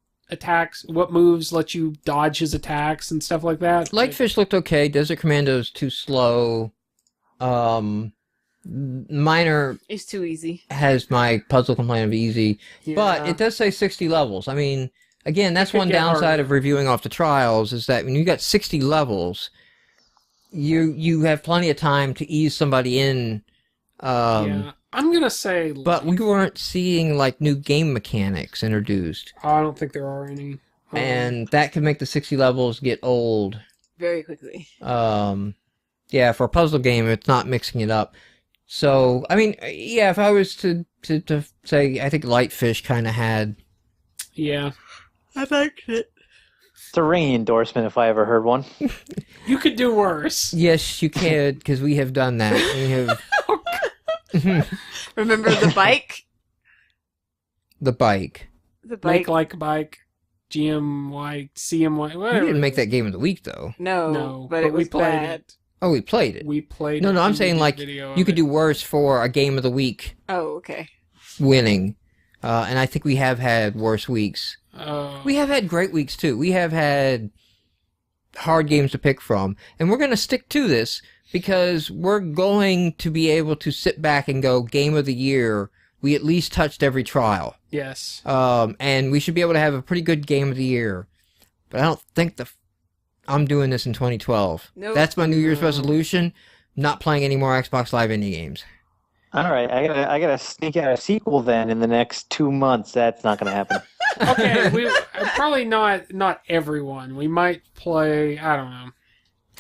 moves let you dodge his attacks and stuff like that. Lightfish looked okay. Desert Commando's too slow. Miner is too easy. Has my puzzle complaint of easy, but it does say 60 levels. I mean. Again, that's one downside of reviewing off the trials is that when you got 60 levels, you have plenty of time to ease somebody in. I'm gonna say, but we weren't seeing like new game mechanics introduced. I don't think there are any, and that could make the 60 levels get old very quickly. Yeah, for a puzzle game, it's not mixing it up. So, I mean, yeah, if I was to say, I think Lightfish kind of had. Yeah. I liked it. It's a ringing endorsement if I ever heard one. You could do worse. Yes, you can, because we have done that. We have. Remember the bike? The bike. Make like a bike. GMY, CMY, whatever. We didn't make that game of the week, though. No, but it was we played bad. it. Oh, we played it. We played No, I'm saying, like, you could do do worse for a game of the week. Oh, okay. Winning. And I think we have had worse weeks. We have had great weeks, too. We have had hard games to pick from. And we're going to stick to this because we're going to be able to sit back and go, Game of the Year, we at least touched every trial. Yes. And we should be able to have a pretty good Game of the Year. But I don't think I'm doing this in 2012. Nope. That's my New Year's resolution. Not playing any more Xbox Live Indie games. All right, I gotta sneak out a sequel then in the next 2 months. That's not gonna happen. Okay, we probably not everyone. We might play. I don't know.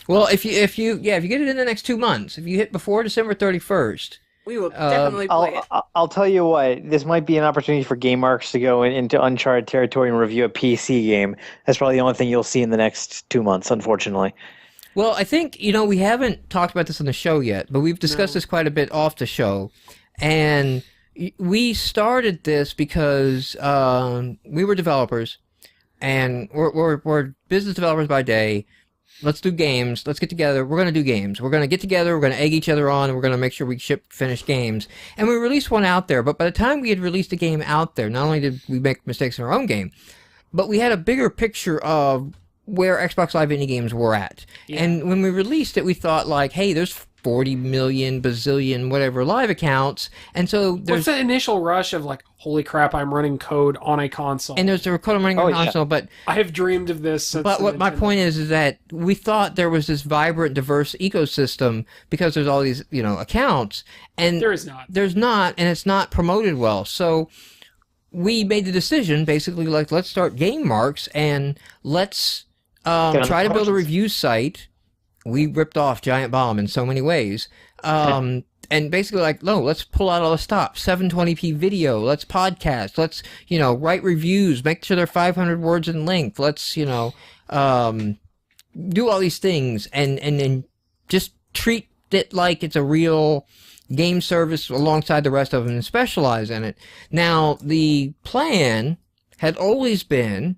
Well, if you get it in the next 2 months, if you hit before December 31st, We will definitely play it. I'll tell you what. This might be an opportunity for GameMarx to go into uncharted territory and review a PC game. That's probably the only thing you'll see in the next 2 months, unfortunately. well, I think we haven't talked about this on the show yet, but we've discussed No. this quite a bit off the show, and we started this because we were developers, and we're business developers by day. Let's do games. Let's get together. We're going to do games. We're going to get together. We're going to egg each other on. And we're going to make sure we ship finished games. And we released one out there. But by the time we had released a game out there, not only did we make mistakes in our own game, but we had a bigger picture of where Xbox Live Indie games were at. Yeah. And when we released it, we thought like, hey, there's 40 million, bazillion, whatever live accounts. And so What's there's the initial rush of like, holy crap, I'm running code on a console? and there's the recording running on Oh, yeah. console, but I have dreamed of this since. But the what my Nintendo- point is that we thought there was this vibrant, diverse ecosystem because there's all these, accounts, and There is not. there's not, and it's not promoted well. So we made the decision, basically, like, let's start GameMarx and let's on the try to build a promotions. review site. We ripped off Giant Bomb in so many ways. And basically like, no, let's pull out all the stops. 720p video. Let's podcast. Let's, write reviews. Make sure they're 500 words in length. Let's, do all these things and just treat it like it's a real game service alongside the rest of them and specialize in it. Now, the plan had always been,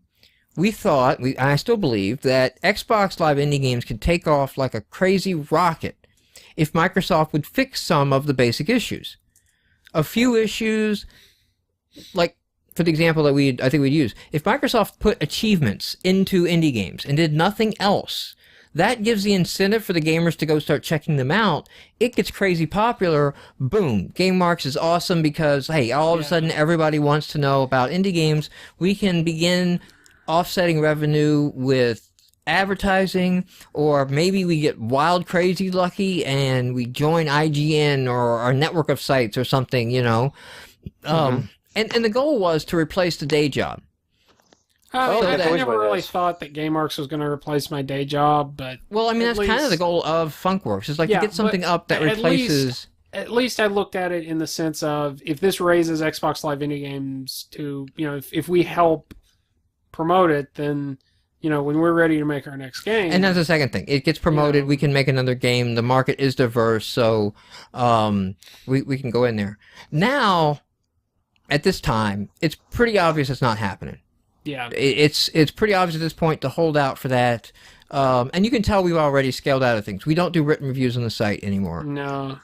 we thought, I still believe, that Xbox Live Indie games could take off like a crazy rocket if Microsoft would fix some of the basic issues. A few issues, like, for the example that I think we'd use, if Microsoft put achievements into indie games and did nothing else, that gives the incentive for the gamers to go start checking them out. It gets crazy popular. Boom. GameMarx is awesome because, hey, all of a sudden everybody wants to know about indie games. We can begin offsetting revenue with advertising, or maybe we get wild crazy lucky and we join IGN or our network of sites or something, and the goal was to replace the day job. I that's always never what it really is. thought that GameMarx was going to replace my day job, but Well, I mean, At that's kind of the least- goal of Funkworks. It's like Yeah, to get something but up that at replaces. at least I looked at it in the sense of if this raises Xbox Live Indie games to, if we help promote it, then, when we're ready to make our next game. And that's the second thing. It gets promoted. Yeah. We can make another game. The market is diverse, so we can go in there. Now, at this time, it's pretty obvious it's not happening. yeah. It's pretty obvious at this point to hold out for that. And you can tell we've already scaled out of things. We don't do written reviews on the site anymore. No.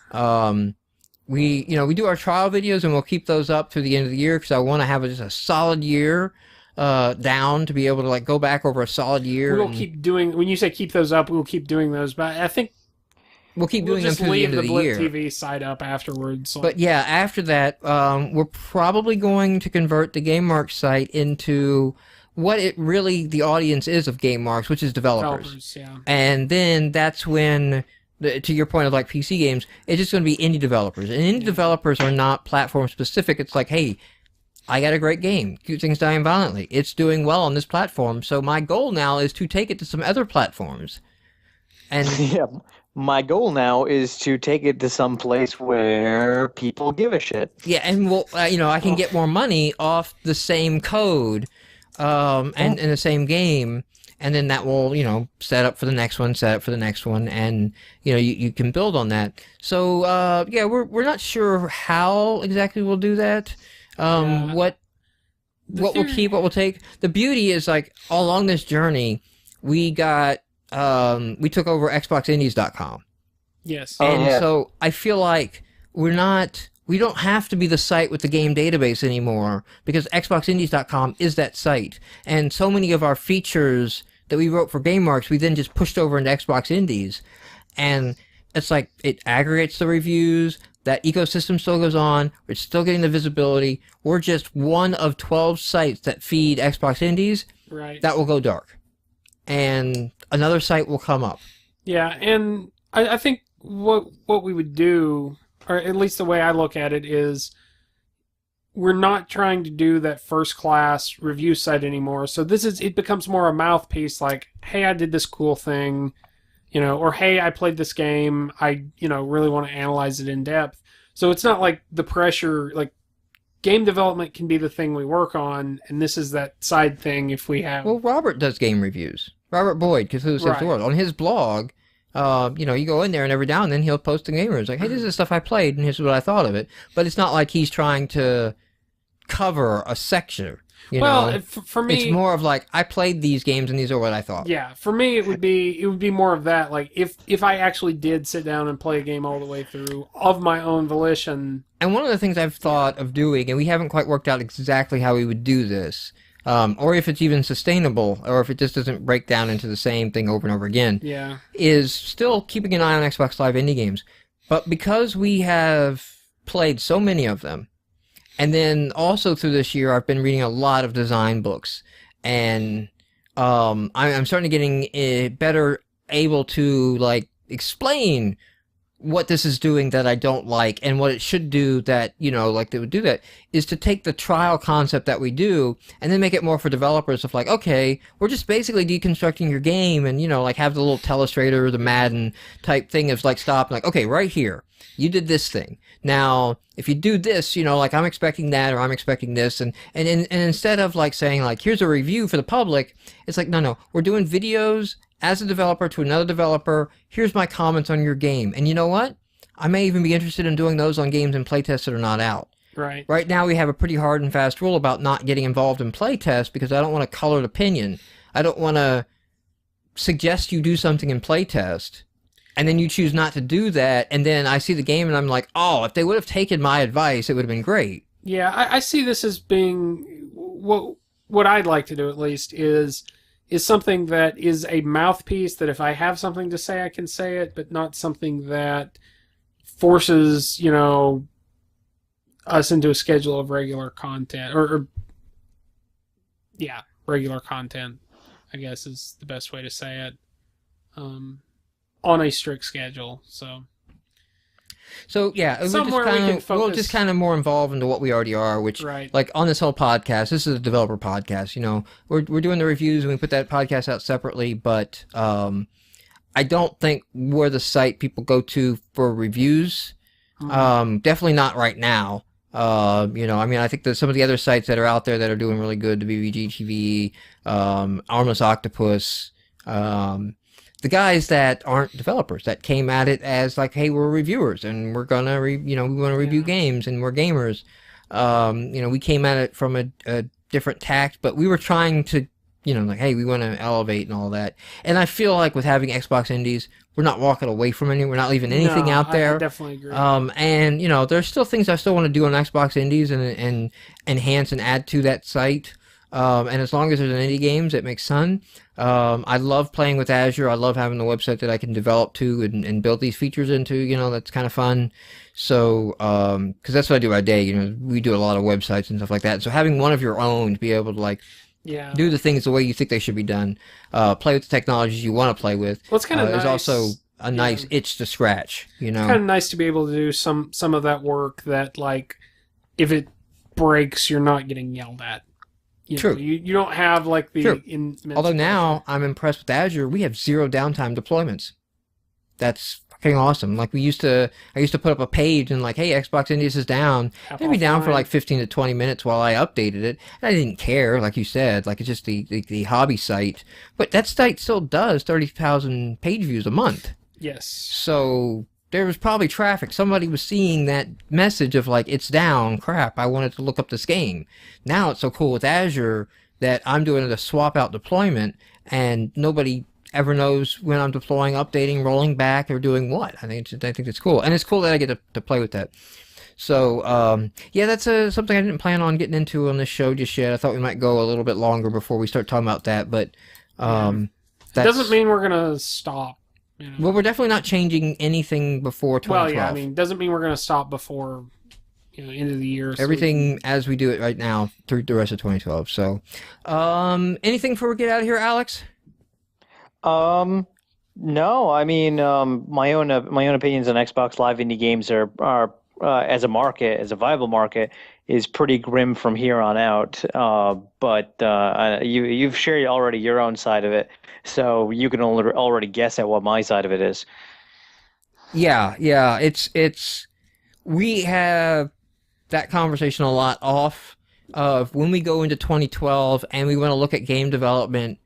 We do our trial videos, and we'll keep those up through the end of the year because I want to have just a solid year down to be able to like go back over a solid year. We'll and keep doing, when you say keep those up, we'll keep doing those, but I think we'll keep we'll doing them just through the leave end the of the Blip year. TV site up afterwards. But yeah, after that, we're probably going to convert the GameMarx site into what it really the audience is of GameMarx, which is developers. yeah. And then that's when, to your point of like PC games, it's just going to be indie developers. And indie developers are not platform specific. It's like, hey, I got a great game. Cute Things Dying Violently. It's doing well on this platform. So my goal now is to take it to some other platforms. And Yeah, my goal now is to take it to some place where people give a shit. yeah, and we'll, I can get more money off the same code, and the same game, and then that will, set up for the next one, and you can build on that. So yeah, we're not sure how exactly we'll do that. Yeah. What we'll theory- keep, what we'll take. The beauty is like all along this journey, we got we took over XboxIndies.com. Yes. Oh, And yeah. so I feel like we don't have to be the site with the game database anymore because XboxIndies.com is that site. And so many of our features that we wrote for GameMarx, we then just pushed over into Xbox Indies. And it's like it aggregates the reviews. That ecosystem still goes on. We're still getting the visibility. We're just one of 12 sites that feed Xbox Indies. Right. That will go dark. And another site will come up. Yeah, and I think what we would do, or at least the way I look at it is, we're not trying to do that first class review site anymore. So it becomes more a mouthpiece, like, hey, I did this cool thing, or hey, I played this game. I, really want to analyze it in depth. So it's not like the pressure, like game development can be the thing we work on, and this is that side thing if we have. Well, Robert does game reviews. Robert Boyd, Cthulhu Saves the World. On his blog, you go in there and every now and then he'll post the game reviews. Like, hey, this is the stuff I played and here's what I thought of it. But it's not like he's trying to cover a section. For me, it's more of like, I played these games and these are what I thought. Yeah, for me it would be more of that. Like if I actually did sit down and play a game all the way through of my own volition. And one of the things I've thought of doing, and we haven't quite worked out exactly how we would do this, or if it's even sustainable, or if it just doesn't break down into the same thing over and over again, is still keeping an eye on Xbox Live indie games. But because we have played so many of them, and then also through this year, I've been reading a lot of design books, and I'm starting to getting better able to explain what this is doing that I don't like, and what it should do that they would do that is to take the trial concept that we do and then make it more for developers of okay, we're just basically deconstructing your game, and have the little Telestrator or the Madden type thing of stop and okay, right here. You did this thing. Now, if you do this, I'm expecting that, or I'm expecting this, and instead of saying here's a review for the public, it's no, we're doing videos as a developer to another developer. Here's my comments on your game, and you know what? I may even be interested in doing those on games and playtests that are not out. Right. Right now, we have a pretty hard and fast rule about not getting involved in playtests because I don't want a colored opinion. I don't want to suggest you do something in playtest, and then you choose not to do that, and then I see the game and I'm like, oh, if they would have taken my advice, it would have been great. Yeah, I see this as being what I'd like to do at least is something that is a mouthpiece that if I have something to say, I can say it, but not something that forces, us into a schedule of regular content regular content, I guess is the best way to say it. On a strict schedule, So yeah, we'll just kind of more involve into what we already are, which on this whole podcast, this is a developer podcast. We're doing the reviews and we put that podcast out separately, but I don't think we're the site people go to for reviews. Definitely not right now. I think that some of the other sites that are out there that are doing really good, the BBG TV, Armless Octopus, the guys that aren't developers that came at it as hey, we're reviewers and we're gonna we want to review games and we're gamers. We came at it from a different tact, but we were trying to hey, we want to elevate and all that. And I feel like with having Xbox Indies, we're not walking away from anything. We're not leaving anything out there. I definitely agree. And there's still things I still want to do on Xbox Indies and enhance and add to that site. And as long as there's an indie games, it makes fun. I love playing with Azure. I love having the website that I can develop to and build these features into. That's kind of fun. So, because that's what I do by day. We do a lot of websites and stuff like that. So having one of your own to be able to do the things the way you think they should be done, play with the technologies you want to play with. Well, it's kind of nice. Is also a nice itch to scratch. It's kind of nice to be able to do some of that work that if it breaks, you're not getting yelled at. True. You don't have the Although now I'm impressed with Azure. We have 0 downtime deployments. That's fucking awesome. I used to put up a page and hey, Xbox Indies is down. It'd be down for 15 to 20 minutes while I updated it. And I didn't care, like you said. It's just the hobby site. But that site still does 30,000 page views a month. Yes. So there was probably traffic. Somebody was seeing that message of it's down, crap, I wanted to look up this game. Now it's so cool with Azure that I'm doing a swap out deployment and nobody ever knows when I'm deploying, updating, rolling back, or doing what. I think it's cool. And it's cool that I get to play with that. So, that's something I didn't plan on getting into on this show just yet. I thought we might go a little bit longer before we start talking about that, but that doesn't mean we're going to stop. Well, we're definitely not changing anything before 2012. Well, yeah, doesn't mean we're going to stop before end of the year. So everything as we do it right now through the rest of 2012. So, anything before we get out of here, Alex? No. My own opinions on Xbox Live indie games are as a market, as a viable market, is pretty grim from here on out. But you've shared already your own side of it, so you can already guess at what my side of it is. Yeah, it's we have that conversation a lot off of when we go into 2012 and we want to look at game development.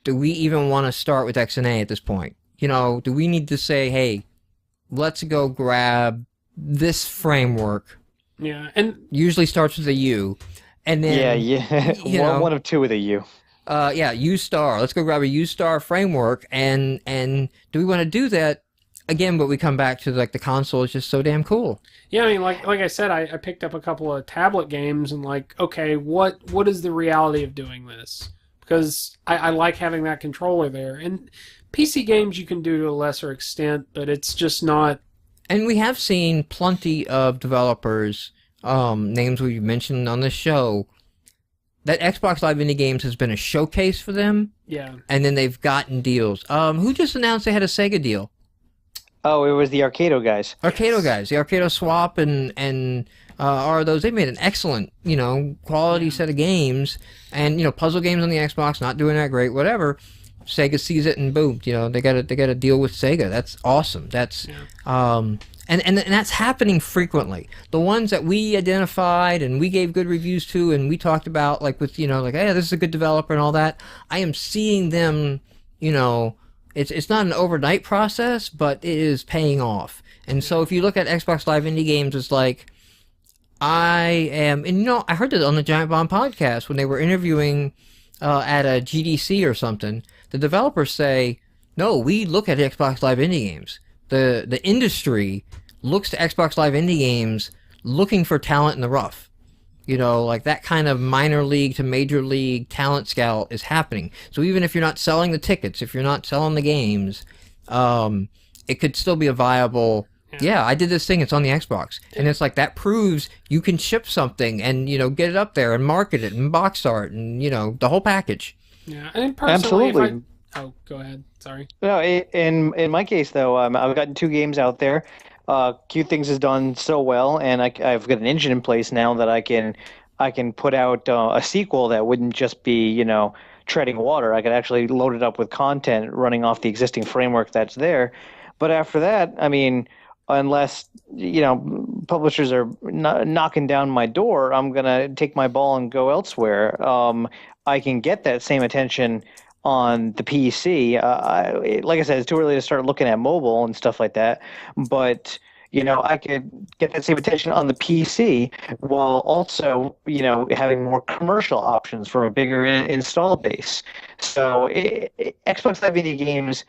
Do we even want to start with XNA at this point? Do we need to say, hey, let's go grab this framework? Yeah, and usually starts with a U, and then one of two with a U. U star. Let's go grab a U star framework, and do we want to do that again? But we come back to like the console is just so damn cool. Yeah, I mean, like I said, I picked up a couple of tablet games and like, okay, what is the reality of doing this? Because I like having that controller there, and PC games you can do to a lesser extent, but it's just not. And we have seen plenty of developers, names we've mentioned on this show, that Xbox Live Indie Games has been a showcase for them. Yeah. And then they've gotten deals. Who just announced they had a Sega deal? Oh, it was the Arcado guys. Arcado guys. The Arcado Swap and are those. They made an excellent, quality set of games. And, puzzle games on the Xbox, not doing that great, whatever. Sega sees it and boom, they got a deal with Sega. That's awesome. That's and that's happening frequently. The ones that we identified and we gave good reviews to and we talked about like with like, hey, this is a good developer and all that. I am seeing them, it's not an overnight process, but it is paying off. And so if you look at Xbox Live Indie Games, it's like I heard that on the Giant Bomb podcast when they were interviewing at a GDC or something. The developers say, no, we look at Xbox Live Indie Games. The industry looks to Xbox Live Indie Games looking for talent in the rough. Like that kind of minor league to major league talent scout is happening. So even if you're not selling the tickets, if you're not selling the games, it could still be a viable, I did this thing, it's on the Xbox. And it's like that proves you can ship something and, get it up there and market it and box art and, the whole package. Yeah, and personally, absolutely. Go ahead. Sorry. No, in my case though, I've gotten 2 games out there. Q Things has done so well, and I've got an engine in place now that I can put out a sequel that wouldn't just be treading water. I could actually load it up with content running off the existing framework that's there. But after that, I mean, unless publishers are knocking down my door, I'm gonna take my ball and go elsewhere. I can get that same attention on the PC. Like I said, it's too early to start looking at mobile and stuff like that. But I could get that same attention on the PC while also having more commercial options for a bigger install base. So Xbox Live Indie Games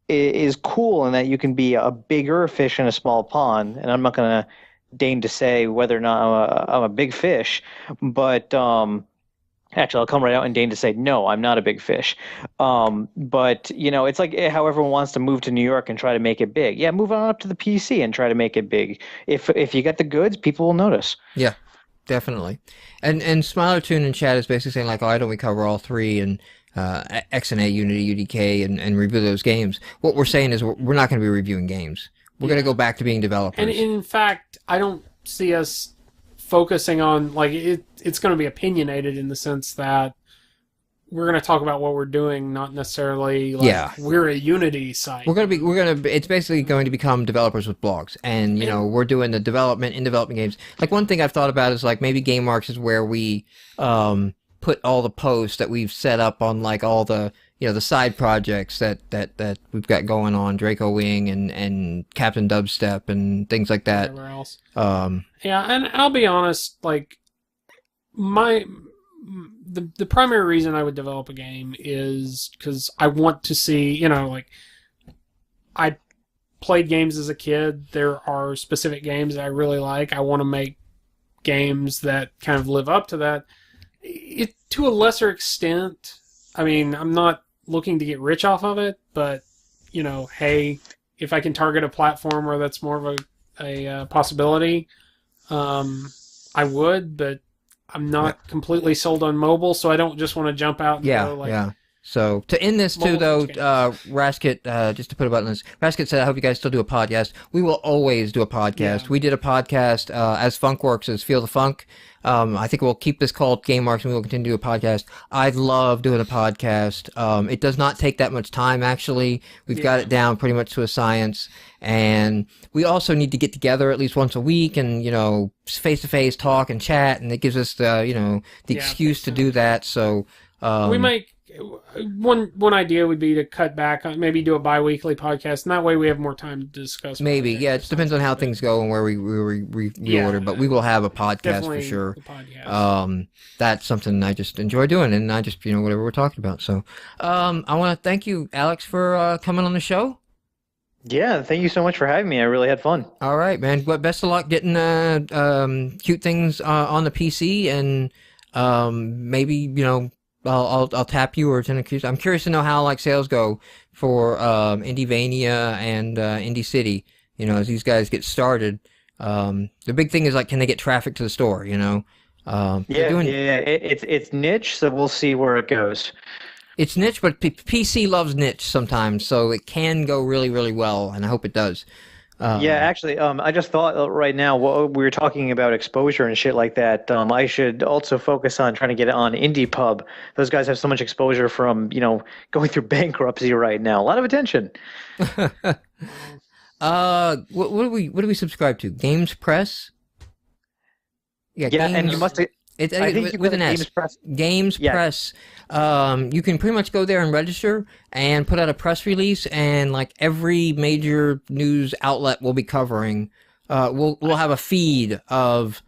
is cool in that you can be a bigger fish in a small pond, and I'm not going to deign to say whether or not I'm a big fish, but actually I'll come right out and deign to say no, I'm not a big fish. But it's like how everyone wants to move to New York and try to make it big. Yeah, move on up to the PC and try to make it big. If you got the goods, people will notice. Yeah, definitely. And Smilertune in chat is basically saying like, why don't we cover all 3 and XNA, Unity, UDK, and review those games? What we're saying is we're not going to be reviewing games. We're going to go back to being developers. And in fact, I don't see us focusing on like it's going to be opinionated in the sense that we're going to talk about what we're doing, not necessarily like we're a Unity site. It's basically going to become developers with blogs, and we're doing the development in development games. Like one thing I've thought about is like maybe GameMarx is where we put all the posts that we've set up on like all the the side projects that we've got going on, Draco Wing and Captain Dubstep and things like that. Whatever else. Yeah, and I'll be honest, like the primary reason I would develop a game is because I want to see, like I played games as a kid. There are specific games that I really like. I want to make games that kind of live up to that. To a lesser extent, I mean, I'm not looking to get rich off of it, but hey, if I can target a platform where that's more of a possibility, I would, but I'm not completely sold on mobile, so I don't just want to jump out and go like, So to end this too, though, Multiple Rasket, just to put a button on this, Rasket said, "I hope you guys still do a podcast. We will always do a podcast. Yeah. We did a podcast as Funkworks, as Feel the Funk. I think we'll keep this called GameMarx, and we will continue to do a podcast. I love doing a podcast. It does not take that much time, actually. We've got it down pretty much to a science, and we also need to get together at least once a week and, face to face talk and chat, and it gives us the excuse to do that. So we might. One idea would be to cut back on, maybe do a bi-weekly podcast, and that way we have more time to discuss. Maybe, yeah. It just depends on how things go and where we reorder, but we will have a podcast for sure. Podcast. That's something I just enjoy doing, and I just whatever we're talking about. So, I want to thank you, Alex, for coming on the show. Yeah, thank you so much for having me. I really had fun. All right, man. Well, best of luck getting cute things on the PC, and maybe I'll tap you or send a curious. I'm curious to know how sales go for Indievania and Indie City. As these guys get started, the big thing is can they get traffic to the store? Yeah. It's niche, so we'll see where it goes. It's niche, but PC loves niche sometimes, so it can go really, really well, and I hope it does. Yeah, actually, I just thought right now, we were talking about exposure and shit like that. I should also focus on trying to get it on Indie Pub. Those guys have so much exposure from, going through bankruptcy right now. A lot of attention. What do we subscribe to? Games Press? Yeah, Games, and you must. I think with an S. Games Press. Games Press. You can pretty much go there and register and put out a press release, and every major news outlet will be covering. We'll have a feed of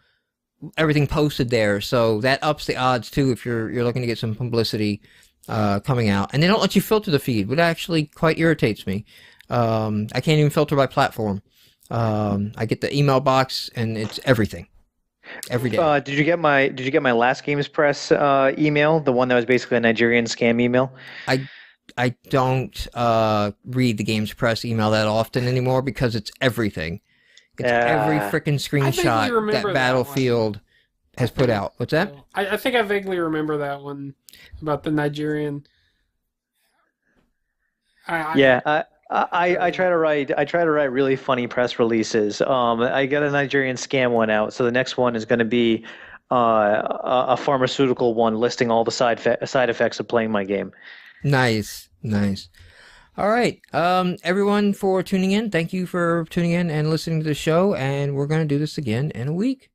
everything posted there, so that ups the odds too if you're looking to get some publicity coming out. And they don't let you filter the feed, which actually quite irritates me. I can't even filter by platform. I get the email box, and it's everything. Every day. Did you get my last Games Press email? The one that was basically a Nigerian scam email? I don't read the Games Press email that often anymore because it's everything. It's every freaking screenshot that Battlefield has put out. What's that? I think I vaguely remember that one about the Nigerian. I try to write really funny press releases. I got a Nigerian scam one out, so the next one is going to be a pharmaceutical one listing all the side effects of playing my game. Nice. All right, everyone, for tuning in. Thank you for tuning in and listening to the show, and we're going to do this again in a week.